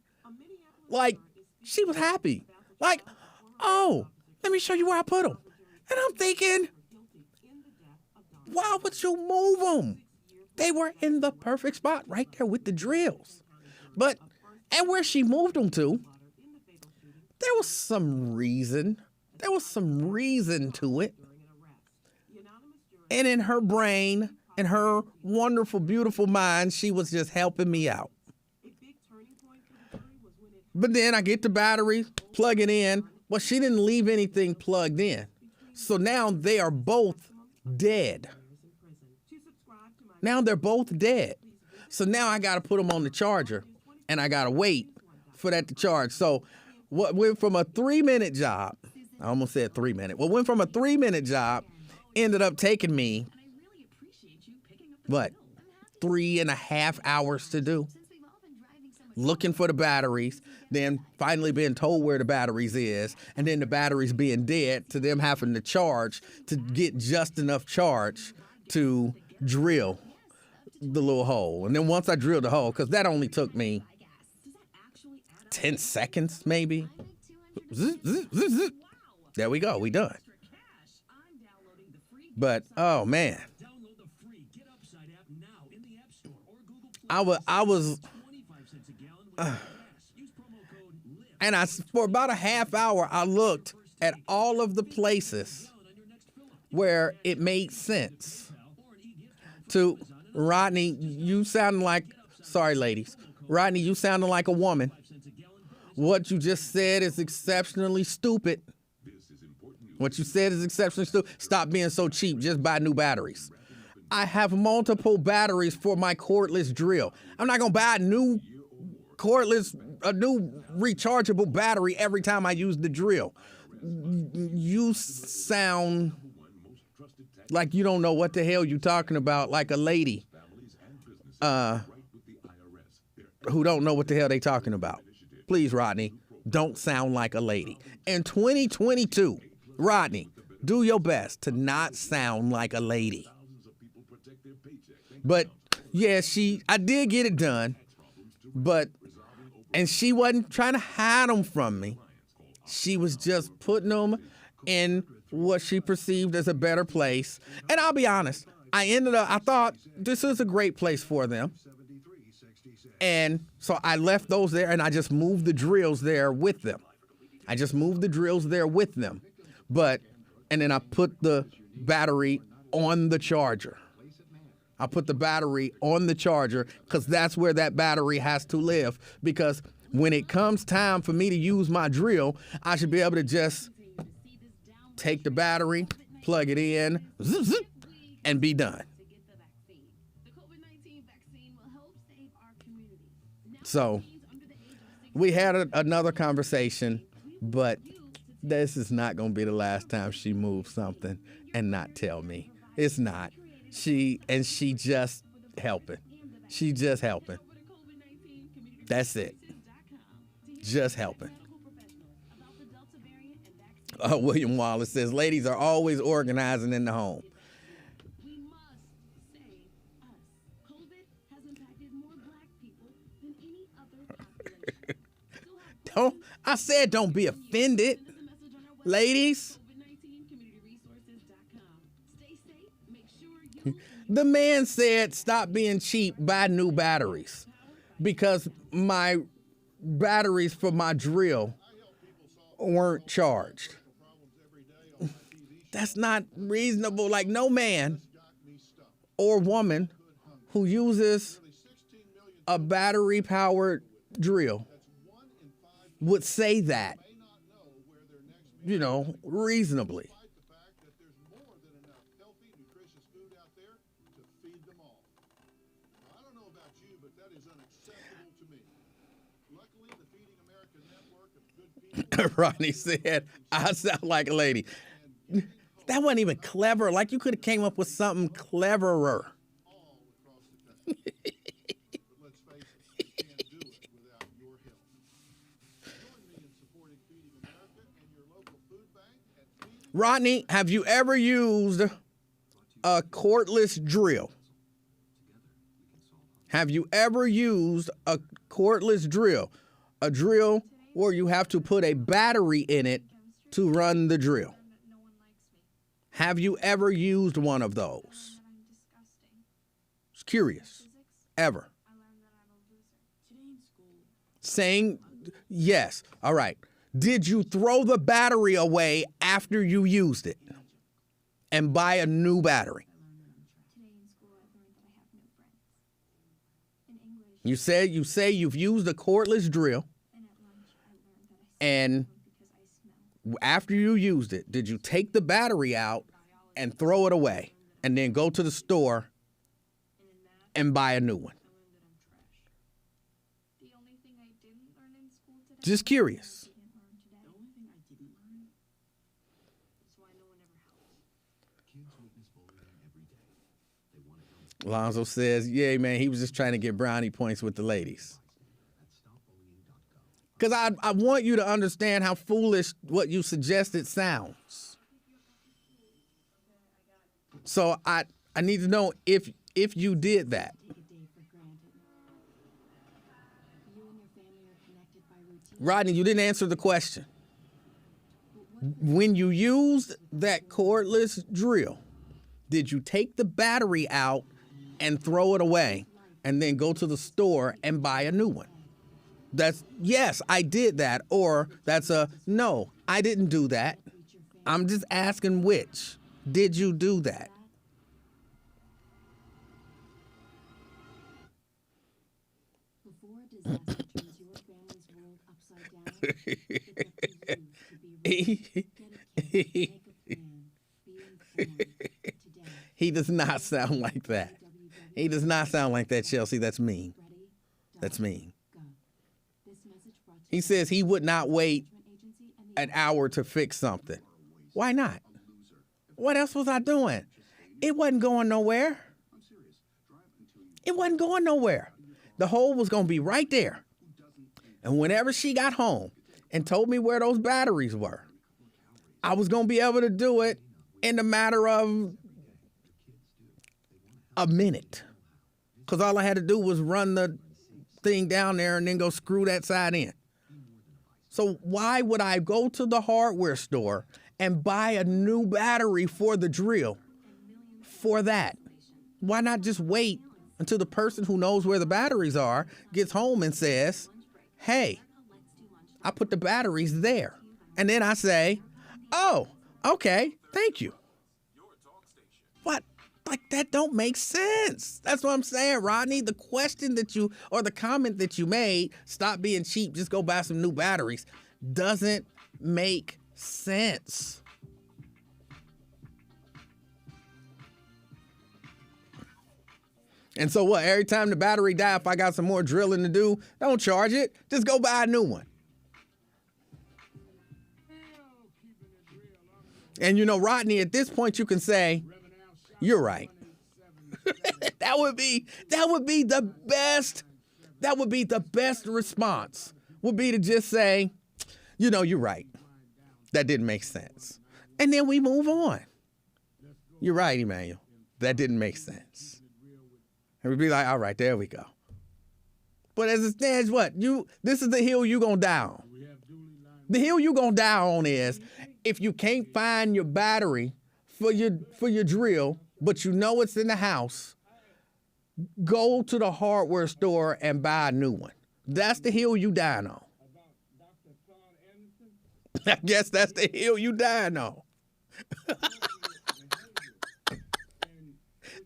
Like, she was happy. Like, oh, let me show you where I put them. And I'm thinking, why would you move them? They were in the perfect spot right there with the drills. But, and where she moved them to, there was some reason. There was some reason to it. And in her brain, in her wonderful, beautiful mind, she was just helping me out. But then I get the battery, plug it in. Well, she didn't leave anything plugged in. So now they are both dead. Now they're both dead. So now I got to put them on the charger, and I got to wait for that to charge. So what went from a 3-minute job, I almost said 3 minute. What went from a 3-minute job ended up taking me, 3.5 hours to do. Looking for the batteries, then finally being told where the batteries is, and then the batteries being dead to them having to charge to get just enough charge to drill the little hole. And then once I drilled the hole, because that only took me 10 seconds maybe. There we go, we done. But, oh man. I was and for about a half hour, I looked at all of the places where it made sense. To Rodney, you sounding like, sorry ladies, Rodney, you sounding like a woman. What you just said is exceptionally stupid. What you said is exceptionally stupid. Stop being so cheap, just buy new batteries. I have multiple batteries for my cordless drill. I'm not gonna buy a new rechargeable battery every time I use the drill. You sound like you don't know what the hell you're talking about, like a lady who don't know what the hell they talking about. Please, Rodney, don't sound like a lady. In 2022, Rodney, do your best to not sound like a lady. But yeah, I did get it done, and she wasn't trying to hide them from me. She was just putting them in what she perceived as a better place. And I'll be honest, I thought this is a great place for them. And so I left those there and I just moved the drills there with them. But and then I put the battery on the charger. I put the battery on the charger because that's where that battery has to live. Because when it comes time for me to use my drill, I should be able to just take the battery, plug it in, zip, zip, and be done. So we had another conversation, but this is not going to be the last time she moves something and not tell me. It's not. She just helping. She just helping. That's it. Just helping. William Wallace says, ladies are always organizing in the home. I said don't be offended, ladies. The man said stop being cheap, buy new batteries, because my batteries for my drill weren't charged. That's not reasonable. Like, no man or woman who uses a battery-powered drill would say that, reasonably. Rodney said, I sound like a lady. That wasn't even clever. Like, you could have came up with something cleverer. Rodney, have you ever used a cordless drill? Have you ever used a cordless drill? A drill where you have to put a battery in it to run the drill. Have you ever used one of those? Just curious. Ever? Saying yes. All right. Did you throw the battery away after you used it and buy a new battery? You say you've used a cordless drill, and after you used it, did you take the battery out and throw it away and then go to the store and buy a new one? Just curious. Lonzo says, yeah, man, he was just trying to get brownie points with the ladies. Because I want you to understand how foolish what you suggested sounds. So I need to know if you did that. Rodney, you didn't answer the question. When you used that cordless drill, did you take the battery out and throw it away and then go to the store and buy a new one? That's yes, I did that. Or that's a no, I didn't do that. I'm just asking which. Did you do that? Before a disaster turns your family's world upside down, it's up to you to be ready. Make a plan. Be informed today. He does not sound like that. He does not sound like that, Chelsea. That's mean. That's mean. He says he would not wait an hour to fix something. Why not? What else was I doing? It wasn't going nowhere. It wasn't going nowhere. The hole was going to be right there. And whenever she got home and told me where those batteries were, I was going to be able to do it in a matter of a minute. Because all I had to do was run the thing down there and then go screw that side in. So why would I go to the hardware store and buy a new battery for the drill for that? Why not just wait until the person who knows where the batteries are gets home and says, hey, I put the batteries there. And then I say, oh, okay, Thank you. What? Like, that don't make sense. That's what I'm saying, Rodney. The question that you, or the comment that you made, stop being cheap, just go buy some new batteries, doesn't make sense. And so what? Every time the battery die, if I got some more drilling to do, don't charge it. Just go buy a new one. And you know, Rodney, at this point you can say, you're right. That would be the best response, would be to just say, you know, you're right. That didn't make sense. And then we move on. You're right, Emanuel. That didn't make sense. And we'd be like, all right, there we go. But as it stands, this is the hill you're going to die on. The hill you're going to die on is, if you can't find your battery for your drill, but you know it's in the house, go to the hardware store and buy a new one. That's the hill you dying on. I guess that's the hill you dying on.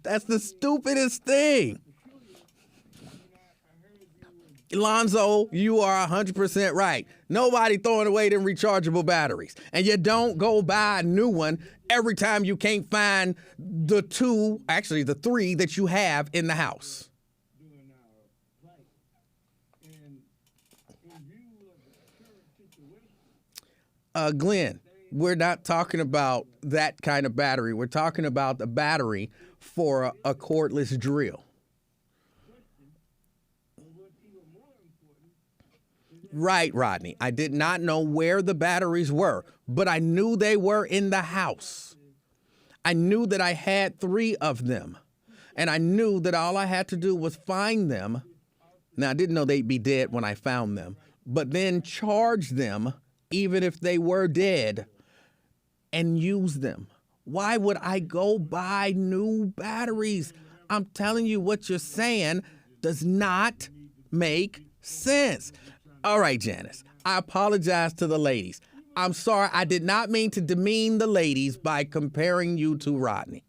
That's the stupidest thing. Lonzo, you are 100% right. Nobody throwing away them rechargeable batteries. And you don't go buy a new one every time you can't find the three that you have in the house. Glenn, we're not talking about that kind of battery. We're talking about the battery for a cordless drill. Right, Rodney. I did not know where the batteries were, but I knew they were in the house. I knew that I had 3 of them, and I knew that all I had to do was find them. Now, I didn't know they'd be dead when I found them, but then charge them, even if they were dead, and use them. Why would I go buy new batteries? I'm telling you, what you're saying does not make sense. All right, Janice, I apologize to the ladies. I'm sorry, I did not mean to demean the ladies by comparing you to Rodney.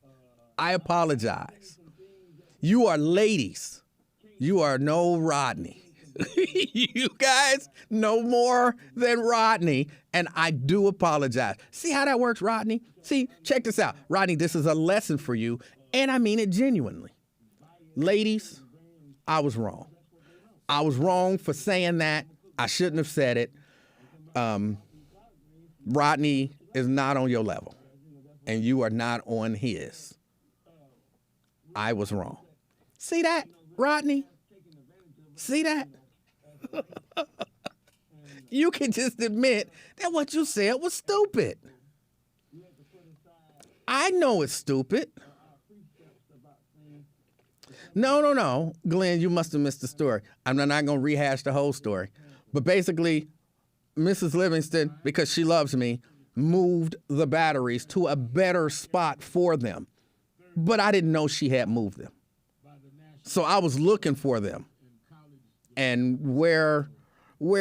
I apologize. You are ladies. You are no Rodney. You guys know more than Rodney, and I do apologize. See how that works, Rodney? See, check this out. Rodney, this is a lesson for you, and I mean it genuinely. Ladies, I was wrong. I was wrong for saying that. I shouldn't have said it. Rodney is not on your level, and you are not on his. I was wrong. See that, Rodney? See that? You can just admit that what you said was stupid. I know it's stupid. No. Glenn, you must have missed the story. I'm not going to rehash the whole story. But basically, Mrs. Livingston, because she loves me, moved the batteries to a better spot for them. But I didn't know she had moved them. So I was looking for them. And where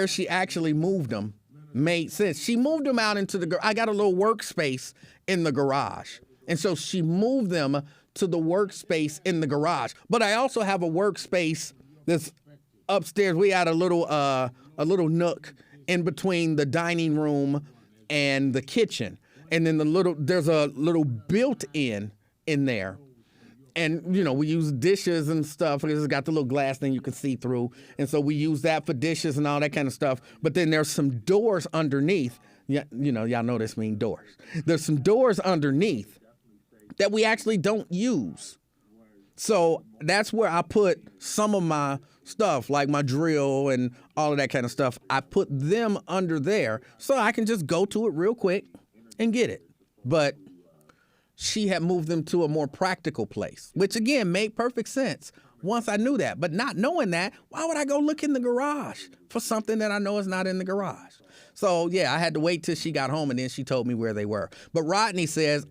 she actually moved them made sense. She moved them out into the, I got a little workspace in the garage. And so she moved them to the workspace in the garage. But I also have a workspace that's upstairs. We had a little nook in between the dining room and the kitchen. And then there's a little built-in in there. And, you know, we use dishes and stuff. It's got the little glass thing you can see through. And so we use that for dishes and all that kind of stuff. But then there's some doors underneath. Yeah, you know, y'all know this mean doors. There's some doors underneath that we actually don't use. So that's where I put some of my stuff, like my drill and all of that kind of stuff. I put them under there so I can just go to it real quick and get it. But she had moved them to a more practical place, which again made perfect sense once I knew that. But not knowing that, why would I go look in the garage for something that I know is not in the garage? So yeah, I had to wait till she got home and then she told me where they were. But Rodney says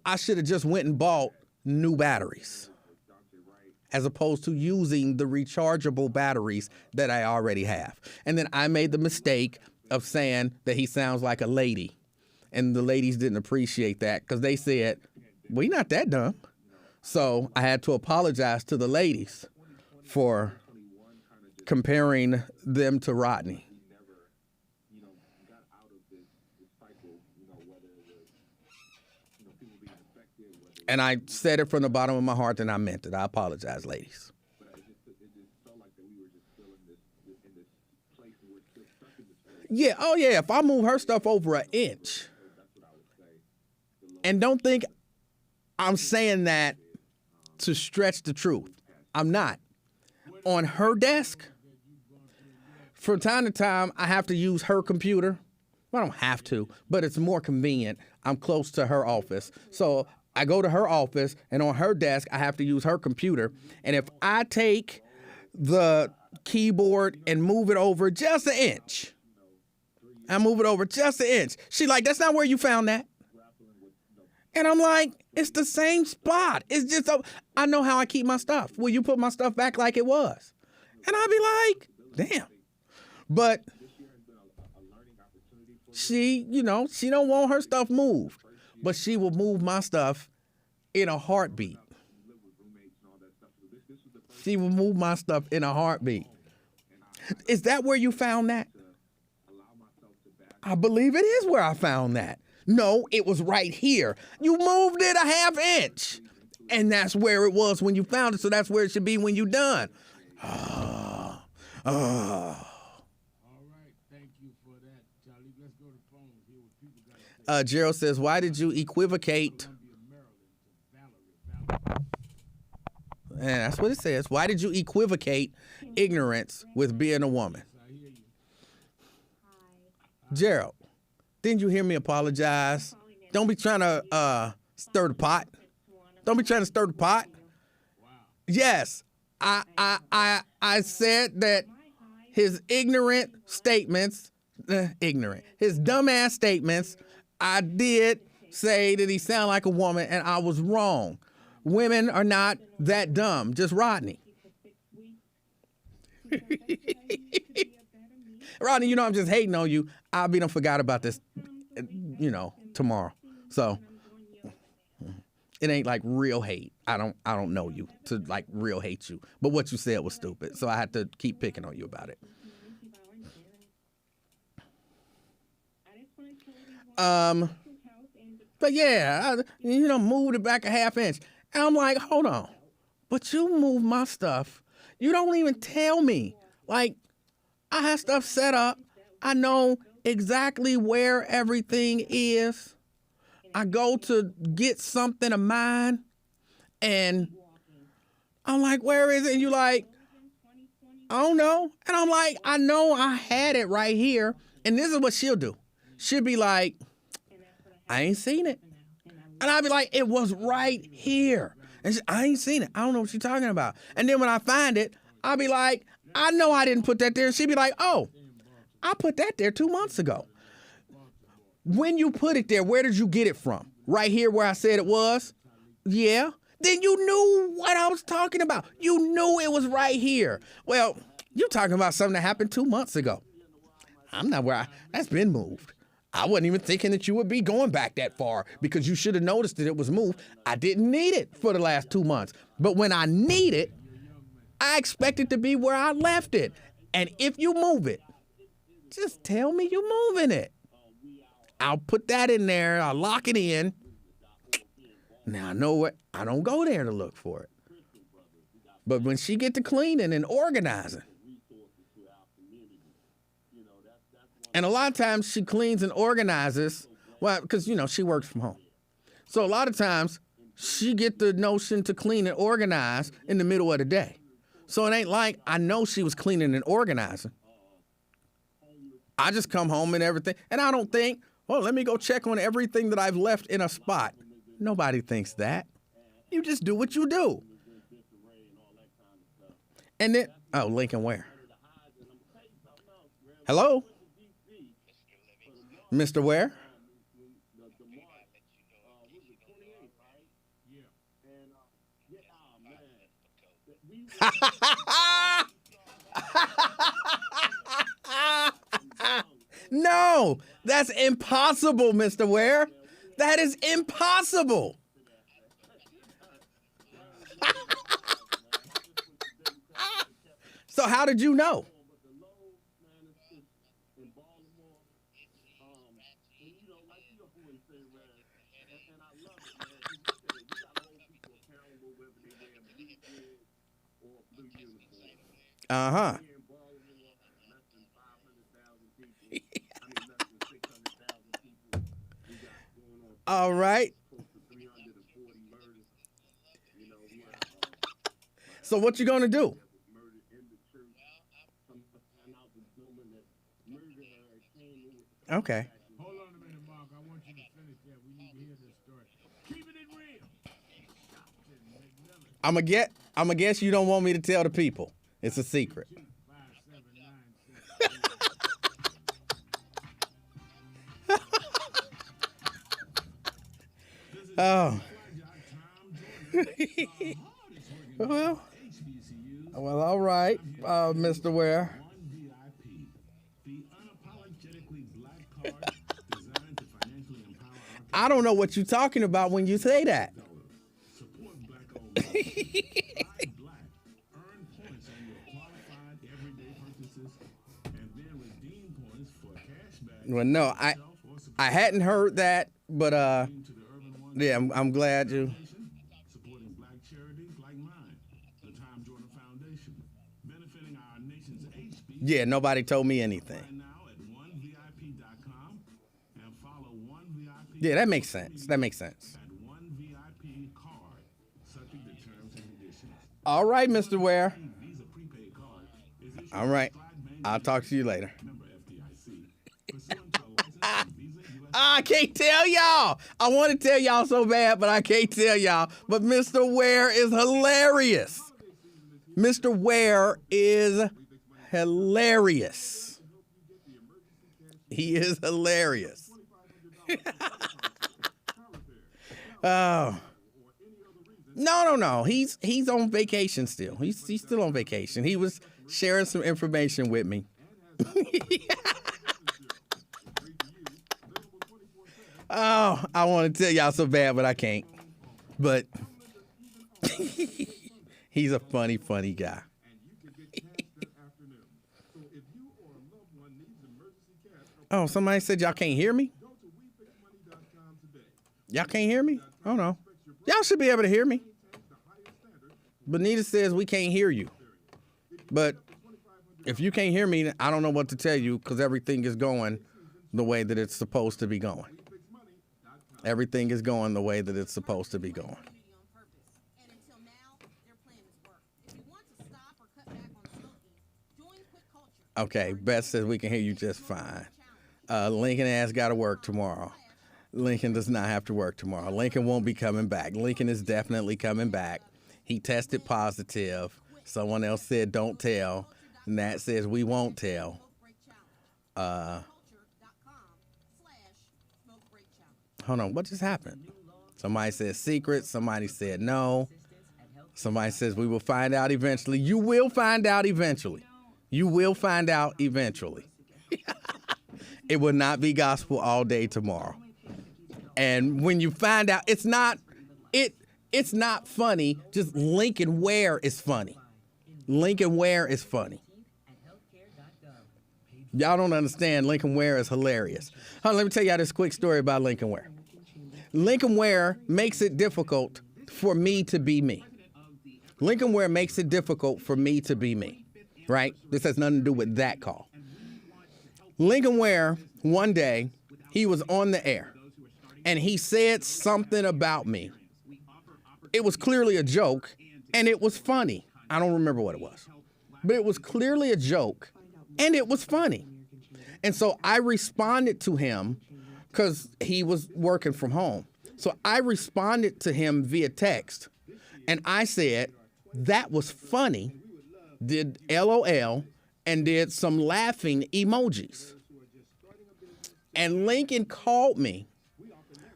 I should have just went and bought new batteries as opposed to using the rechargeable batteries that I already have. And then I made the mistake of saying that he sounds like a lady. And the ladies didn't appreciate that because they said, we not that dumb. So I had to apologize to the ladies for comparing them to Rodney. And I said it from the bottom of my heart, and I meant it. I apologize, ladies. Yeah, oh yeah, if I move her stuff over an inch, and don't think I'm saying that to stretch the truth. I'm not. On her desk, from time to time, I have to use her computer. Well, I don't have to, but it's more convenient. I'm close to her office. So I go to her office, and on her desk, I have to use her computer. And if I take the keyboard and move it over just an inch, I move it over just an inch. She like, that's not where you found that. And I'm like, it's the same spot. It's just, I know how I keep my stuff. Will you put my stuff back like it was? And I'll be like, damn. But she, she don't want her stuff moved. But she will move my stuff in a heartbeat. She will move my stuff in a heartbeat. Is that where you found that? I believe it is where I found that. No, it was right here. You moved it a half inch. And that's where it was when you found it, so that's where it should be when you're done. All right, thank you for that, Charlie. Let's go to phone. Hear what people got to say. Gerald says, why did you equivocate? And that's what it says. Why did you equivocate ignorance with being a woman? Gerald, didn't you hear me apologize? Don't be trying to stir the pot. Don't be trying to stir the pot. Yes, I said that his ignorant statements, his dumbass statements, I did say that he sounded like a woman, and I was wrong. Women are not that dumb, just Rodney. Rodney, I'm just hating on you. I'll be done forgot about this, tomorrow. So it ain't like real hate. I don't know you to like real hate you. But what you said was stupid. So I had to keep picking on you about it. But yeah, moved it back a half inch. And I'm like, hold on. But you moved my stuff. You don't even tell me. Like, I have stuff set up. I know exactly where everything is. I go to get something of mine, and I'm like, where is it? And you like, I don't know. And I'm like, I know I had it right here. And this is what she'll do. She'll be like, I ain't seen it. And I'll be like, it was right here. And I ain't seen it. I don't know what you're talking about. And then when I find it, I'll be like, I know I didn't put that there. And she'd be like, oh, I put that there 2 months ago. When you put it there, where did you get it from? Right here where I said it was? Yeah. Then you knew what I was talking about. You knew it was right here. Well, you're talking about something that happened 2 months ago. I'm not where that's been moved. I wasn't even thinking that you would be going back that far because you should have noticed that it was moved. I didn't need it for the last 2 months. But when I need it, I expect it to be where I left it. And if you move it, just tell me you're moving it. I'll put that in there. I'll lock it in. Now I know what, I don't go there to look for it. But when she get to cleaning and organizing, and a lot of times she cleans and organizes, well, because, she works from home. So a lot of times she get the notion to clean and organize in the middle of the day. So it ain't like I know she was cleaning and organizing. I just come home and everything. And I don't think, well, let me go check on everything that I've left in a spot. Nobody thinks that. You just do what you do. And then, Lincoln Ware. Hello? Mr. Ware? No, that's impossible, Mr. Ware. That is impossible. So how did you know? Uh-huh. All right. So what you gonna do? Okay. Hold on a minute, Mark. I want you to finish that. We need to hear this story. Keeping it real. I'ma guess you don't want me to tell the people. It's a secret. Oh. well, all right, Mr. Ware. I don't know what you're talking about when you say that. Well, no, I hadn't heard that, but yeah, I'm glad you. Supporting black charities like mine, the Tom Jordan Foundation, benefiting our nation's HB. Yeah, nobody told me anything. Right now at onevip.com and follow OneVIP. Yeah, that makes sense. That makes sense. At OneVIP card, subject to terms and conditions. All right, Mr. Ware. Visa prepaid card is issued All right. I'll talk to you later. member FDIC. Pursuant to a license from Visa US. I can't tell y'all. I want to tell y'all so bad, but I can't tell y'all. But Mr. Ware is hilarious. Mr. Ware is hilarious. He is hilarious. Oh. No. He's on vacation still. He's still on vacation. He was sharing some information with me. Oh, I want to tell y'all so bad, but I can't. But he's a funny guy. Oh, somebody said y'all can't hear me? Y'all can't hear me? Oh, no. Y'all should be able to hear me. Benita says we can't hear you. But if you can't hear me, I don't know what to tell you because everything is going the way that it's supposed to be going. Everything is going the way that it's supposed to be going. Okay, Beth says we can hear you just fine. Lincoln has got to work tomorrow. Lincoln does not have to work tomorrow. Lincoln won't be coming back. Lincoln is definitely coming back. He tested positive. Someone else said don't tell. Nat says we won't tell. Hold on, what just happened? Somebody said secret. Somebody said no. Somebody says we will find out eventually. You will find out eventually. You will find out eventually. It will not be gospel all day tomorrow. And when you find out, it's not funny. Just Lincoln Ware is funny. Lincoln Ware is funny. Y'all don't understand. Lincoln Ware is hilarious. Let me tell y'all this quick story about Lincoln Ware. Lincoln Ware makes it difficult for me to be me. Lincoln Ware makes it difficult for me to be me, right? This has nothing to do with that call. Lincoln Ware, one day, he was on the air, and he said something about me. It was clearly a joke, and it was funny. I don't remember what it was, but it was clearly a joke, and it was funny. And so I responded to him because he was working from home. So I responded to him via text, and I said, that was funny, did LOL, and did some laughing emojis. And Lincoln called me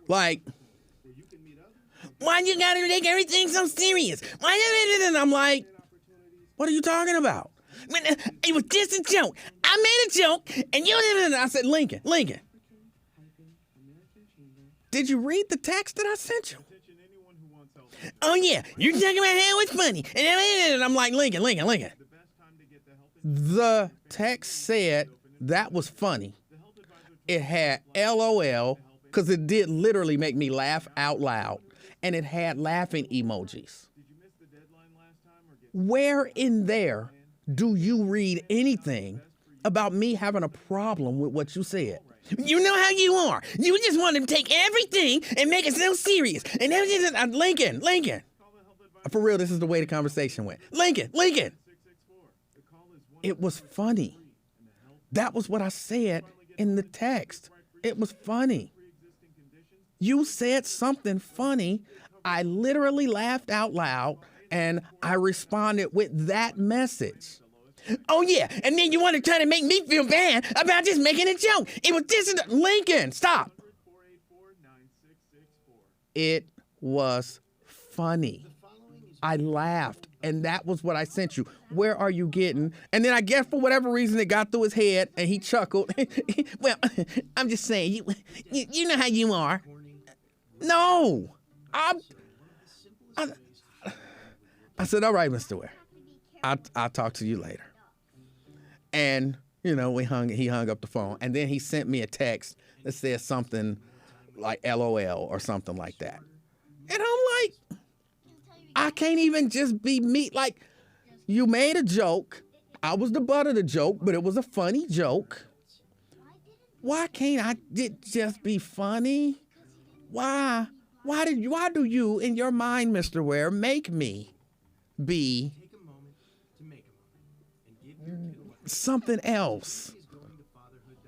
like, why you gotta make everything so serious? And I'm like, what are you talking about? Man, it was just a joke. I made a joke, and you didn't. I said, Lincoln. Did you read the text that I sent you? Oh, yeah. You're talking about how it's funny. And I'm like, Lincoln. The text said that was funny. It had LOL, because it did literally make me laugh out loud. And it had laughing emojis. Where in there do you read anything about me having a problem with what you said? You know how you are. You just want to take everything and make it so serious. And everything. Lincoln. For real, this is the way the conversation went. Lincoln. It was funny. That was what I said in the text. It was funny. You said something funny. I literally laughed out loud, and I responded with that message. Oh, yeah, and then you want to try to make me feel bad about just making a joke. It was just Lincoln, stop. It was funny. I laughed, and that was what I sent you. Where are you getting? And then I guess for whatever reason it got through his head, and he chuckled. Well, I'm just saying, you know how you are. No. I said, all right, Mr. Ware. I'll talk to you later. And, he hung up the phone. And then he sent me a text that said something like LOL or something like that. And I'm like, I can't even just be me. Like, you made a joke. I was the butt of the joke, but it was a funny joke. Why can't I just be funny? Why do you, in your mind, Mr. Ware, make me be something else?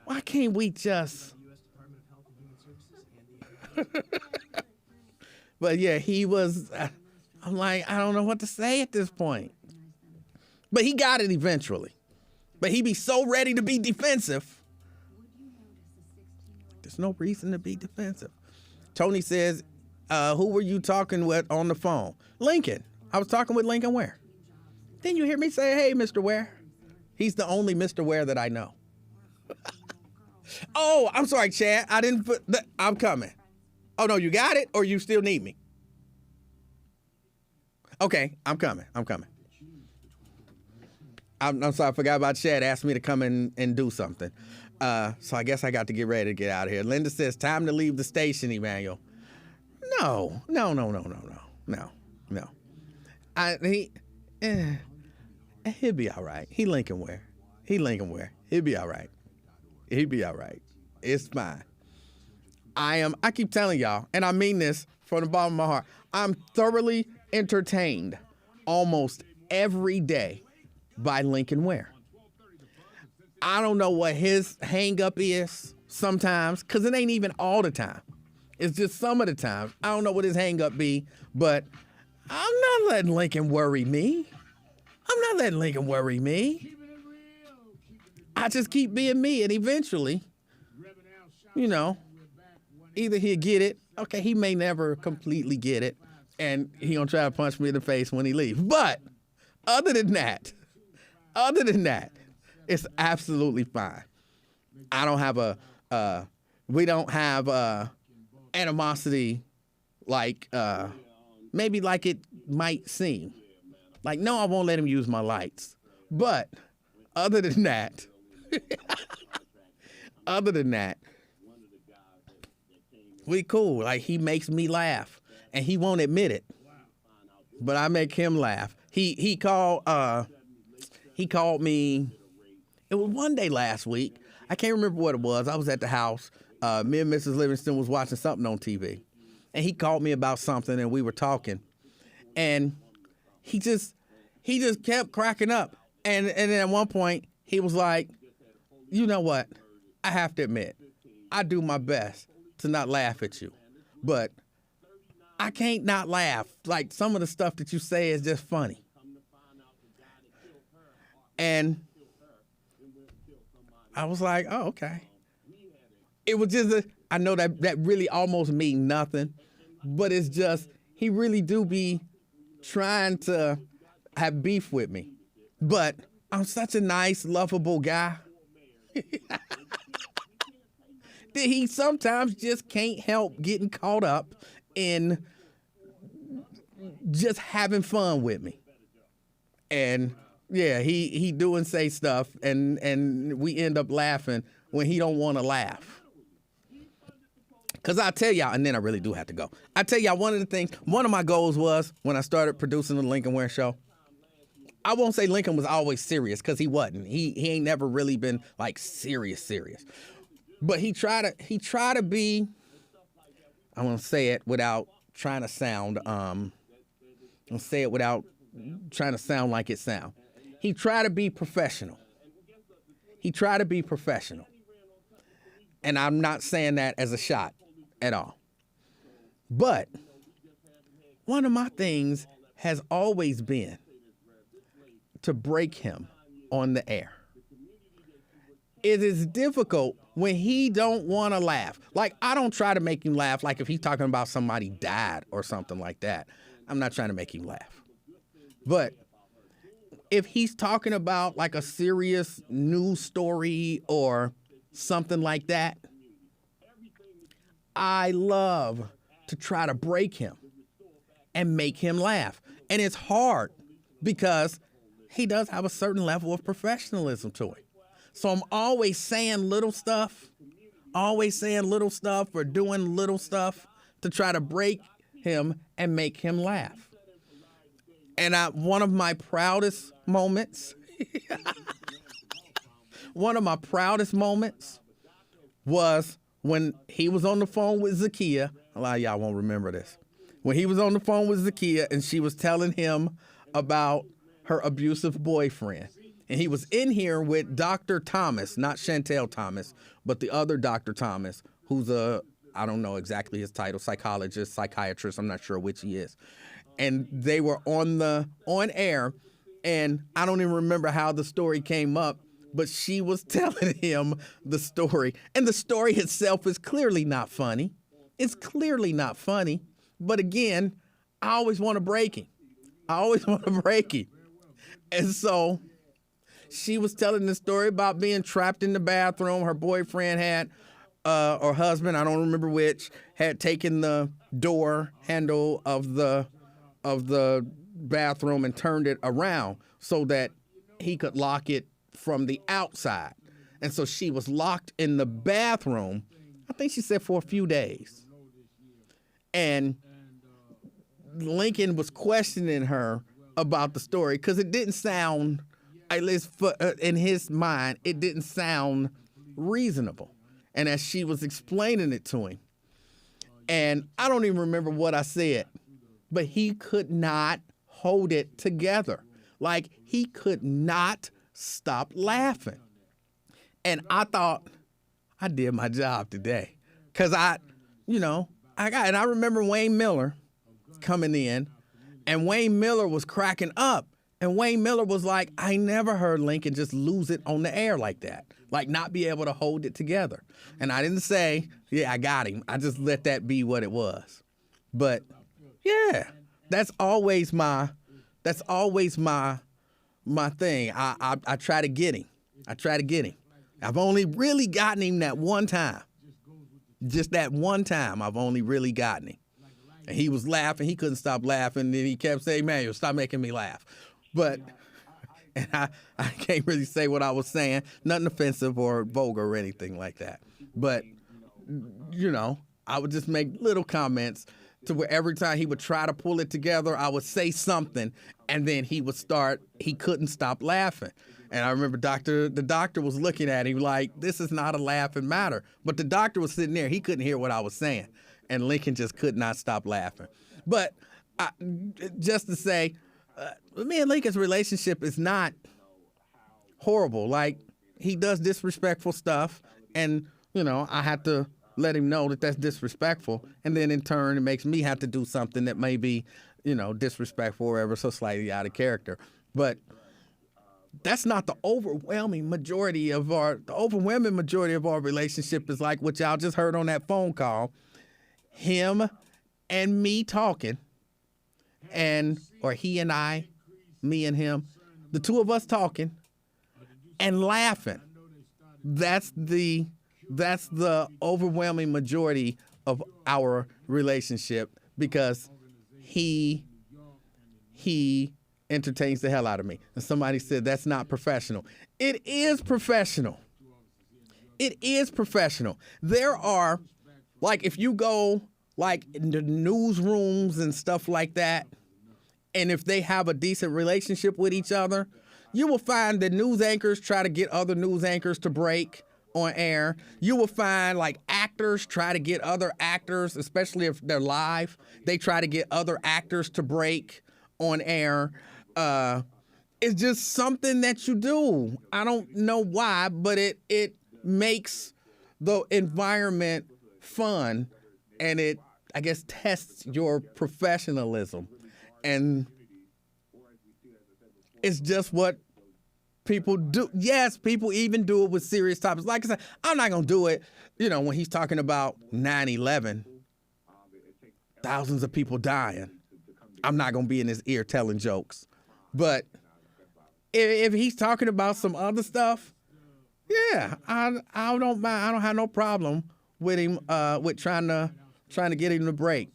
Why can't we just... But yeah, he was... I'm like, I don't know what to say at this point. But he got it eventually. But he be so ready to be defensive. There's no reason to be defensive. Tony says, who were you talking with on the phone? Lincoln. I was talking with Lincoln Ware. Didn't you hear me say, hey, Mr. Ware? He's the only Mr. Ware that I know. Oh, I'm sorry, Chad. I didn't put I'm coming. Oh, no, you got it? Or you still need me? Okay, I'm coming. I'm sorry, I forgot about Chad. Asked me to come in and do something. So I guess I got to get ready to get out of here. Linda says, time to leave the station, Emanuel. No. He'll be all right. He Lincoln Ware. He'll be all right. It's fine. I keep telling y'all, and I mean this from the bottom of my heart, I'm thoroughly entertained almost every day by Lincoln Ware. I don't know what his hang up is sometimes, because it ain't even all the time. It's just some of the time. I don't know what his hang up be, but I'm not letting Lincoln worry me. I just keep being me, and eventually, either he'll get it. Okay, he may never completely get it, and he gonna try to punch me in the face when he leaves. But other than that, it's absolutely fine. I don't have we don't have animosity like maybe like it might seem. Like, no, I won't let him use my lights. But other than that, we cool. Like, he makes me laugh, and he won't admit it, but I make him laugh. He called me. It was one day last week. I can't remember what it was. I was at the house. Me and Mrs. Livingston was watching something on TV, and he called me about something, and we were talking, and he just kept cracking up, and then at one point he was like, you know what? I have to admit, I do my best to not laugh at you, but I can't not laugh. Like, some of the stuff that you say is just funny. And I was like, oh, okay. It was just, I know that really almost means nothing, but it's just, he really do be trying to have beef with me. But I'm such a nice, lovable guy. That he sometimes just can't help getting caught up in just having fun with me. And yeah, he do and say stuff, and we end up laughing when he don't want to laugh. Because I tell y'all, and then I really do have to go. I tell y'all, one of my goals was when I started producing the Lincoln Ware Show, I won't say Lincoln was always serious, because he wasn't. He ain't never really been like serious. But he tried to be, I want to say it without trying to sound, I'll say it without trying to sound like it sound. He tried to be professional. And I'm not saying that as a shot at all. But one of my things has always been to break him on the air. It is difficult when he don't want to laugh. Like, I don't try to make him laugh like if he's talking about somebody died or something like that. I'm not trying to make him laugh. But if he's talking about like a serious news story or something like that, I love to try to break him and make him laugh. And it's hard because he does have a certain level of professionalism to him. So I'm always saying little stuff or doing little stuff to try to break him and make him laugh. And one of my proudest moments was when he was on the phone with Zakiya. A lot of y'all won't remember this. When he was on the phone with Zakiya and she was telling him about her abusive boyfriend. And he was in here with Dr. Thomas, not Chantel Thomas, but the other Dr. Thomas, who's I don't know exactly his title, psychologist, psychiatrist, I'm not sure which he is. And they were on air, and I don't even remember how the story came up, but she was telling him the story. And the story itself is clearly not funny. It's clearly not funny. But again, I always want to break him. And so she was telling the story about being trapped in the bathroom. Her boyfriend had, or husband, I don't remember which, had taken the door handle of the bathroom and turned it around so that he could lock it from the outside. And so she was locked in the bathroom, I think she said for a few days. And Lincoln was questioning her about the story because it didn't sound, at least in his mind, it didn't sound reasonable. And as she was explaining it to him, and I don't even remember what I said, but he could not hold it together. Like, he could not stop laughing. And I thought, I did my job today. Because I remember Wayne Miller coming in, and Wayne Miller was cracking up. And Wayne Miller was like, I never heard Lincoln just lose it on the air like that. Like, not be able to hold it together. And I didn't say, yeah, I got him. I just let that be what it was. But yeah, that's always my thing. I try to get him. I've only really gotten him that one time. Just that one time I've only really gotten him. And he was laughing. He couldn't stop laughing. And then he kept saying, Emanuel, stop making me laugh. But and I can't really say what I was saying. Nothing offensive or vulgar or anything like that. But, I would just make little comments to where every time he would try to pull it together, I would say something, and then he couldn't stop laughing. And I remember the doctor was looking at him like, this is not a laughing matter. But the doctor was sitting there. He couldn't hear what I was saying. And Lincoln just could not stop laughing. But just to say, me and Lincoln's relationship is not horrible. Like, he does disrespectful stuff, and, I have to let him know that that's disrespectful. And then in turn, it makes me have to do something that may be, disrespectful or ever so slightly out of character. But that's not the overwhelming majority of our relationship is like what y'all just heard on that phone call. Him and me talking, or he and I, me and him, the two of us talking, and laughing. That's the overwhelming majority of our relationship, because he entertains the hell out of me. And somebody said that's not professional. It is professional. It is professional. There are, like, if you go like in the newsrooms and stuff like that, and if they have a decent relationship with each other, you will find that news anchors try to get other news anchors to break on air. You will find like actors try to get other actors, especially if they're live, they try to get other actors to break on air. It's just something that you do. I don't know why, but it makes the environment fun, and it, I guess, tests your professionalism. And it's just what people do. Yes, people even do it with serious topics. Like I said, I'm not going to do it, when he's talking about 9/11, thousands of people dying. I'm not going to be in his ear telling jokes. But if he's talking about some other stuff, yeah, I don't mind. I don't have no problem with him with trying to get him to break.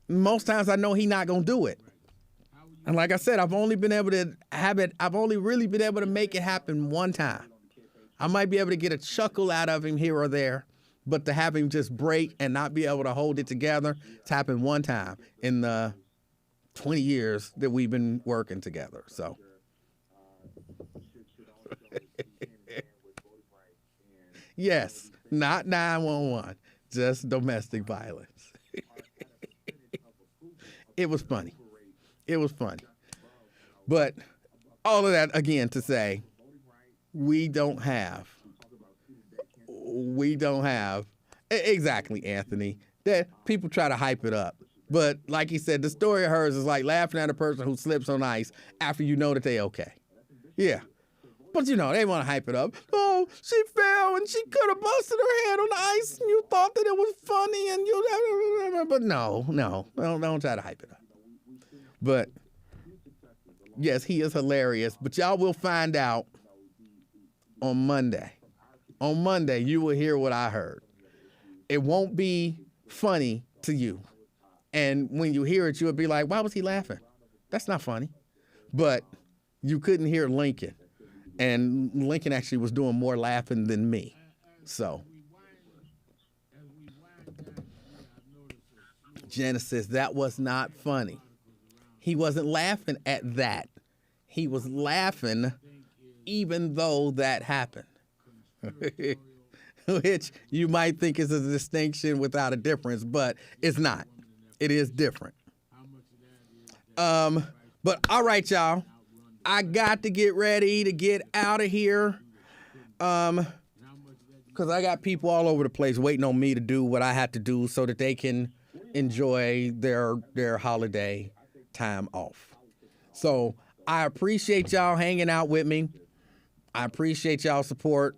Most times I know he's not going to do it. And like I said, I've only really been able to make it happen one time. I might be able to get a chuckle out of him here or there, but to have him just break and not be able to hold it together, it's happened one time in the 20 years that we've been working together. So. Yes, not 911, just domestic violence. It was funny. It was funny. But all of that, again, to say, we don't have, exactly, Anthony, that people try to hype it up. But like he said, the story of hers is like laughing at a person who slips on ice after you know that they okay. Yeah. But they want to hype it up. Oh, she fell and she could have busted her head on the ice and you thought that it was funny and you, but no, don't try to hype it up. But yes, he is hilarious, but y'all will find out on Monday. On Monday, you will hear what I heard. It won't be funny to you. And when you hear it, you'll be like, why was he laughing? That's not funny. But you couldn't hear Lincoln. And Lincoln actually was doing more laughing than me. So. Genesis, that was not funny. He wasn't laughing at that. He was laughing even though that happened. Which you might think is a distinction without a difference, but it's not. It is different. But all right, y'all. I got to get ready to get out of here. Because I got people all over the place waiting on me to do what I have to do so that they can enjoy their holiday time off. So I appreciate y'all hanging out with me. I appreciate y'all support.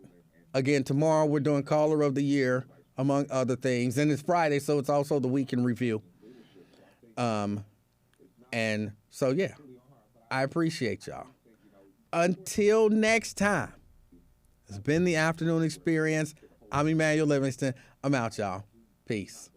Again, tomorrow we're doing Caller of the Year, among other things. And it's Friday, so it's also the Week in Review. And so, yeah, I appreciate y'all. Until next time, it's been the Afternoon Experience. I'm Emanuel Livingston. I'm out, y'all. Peace.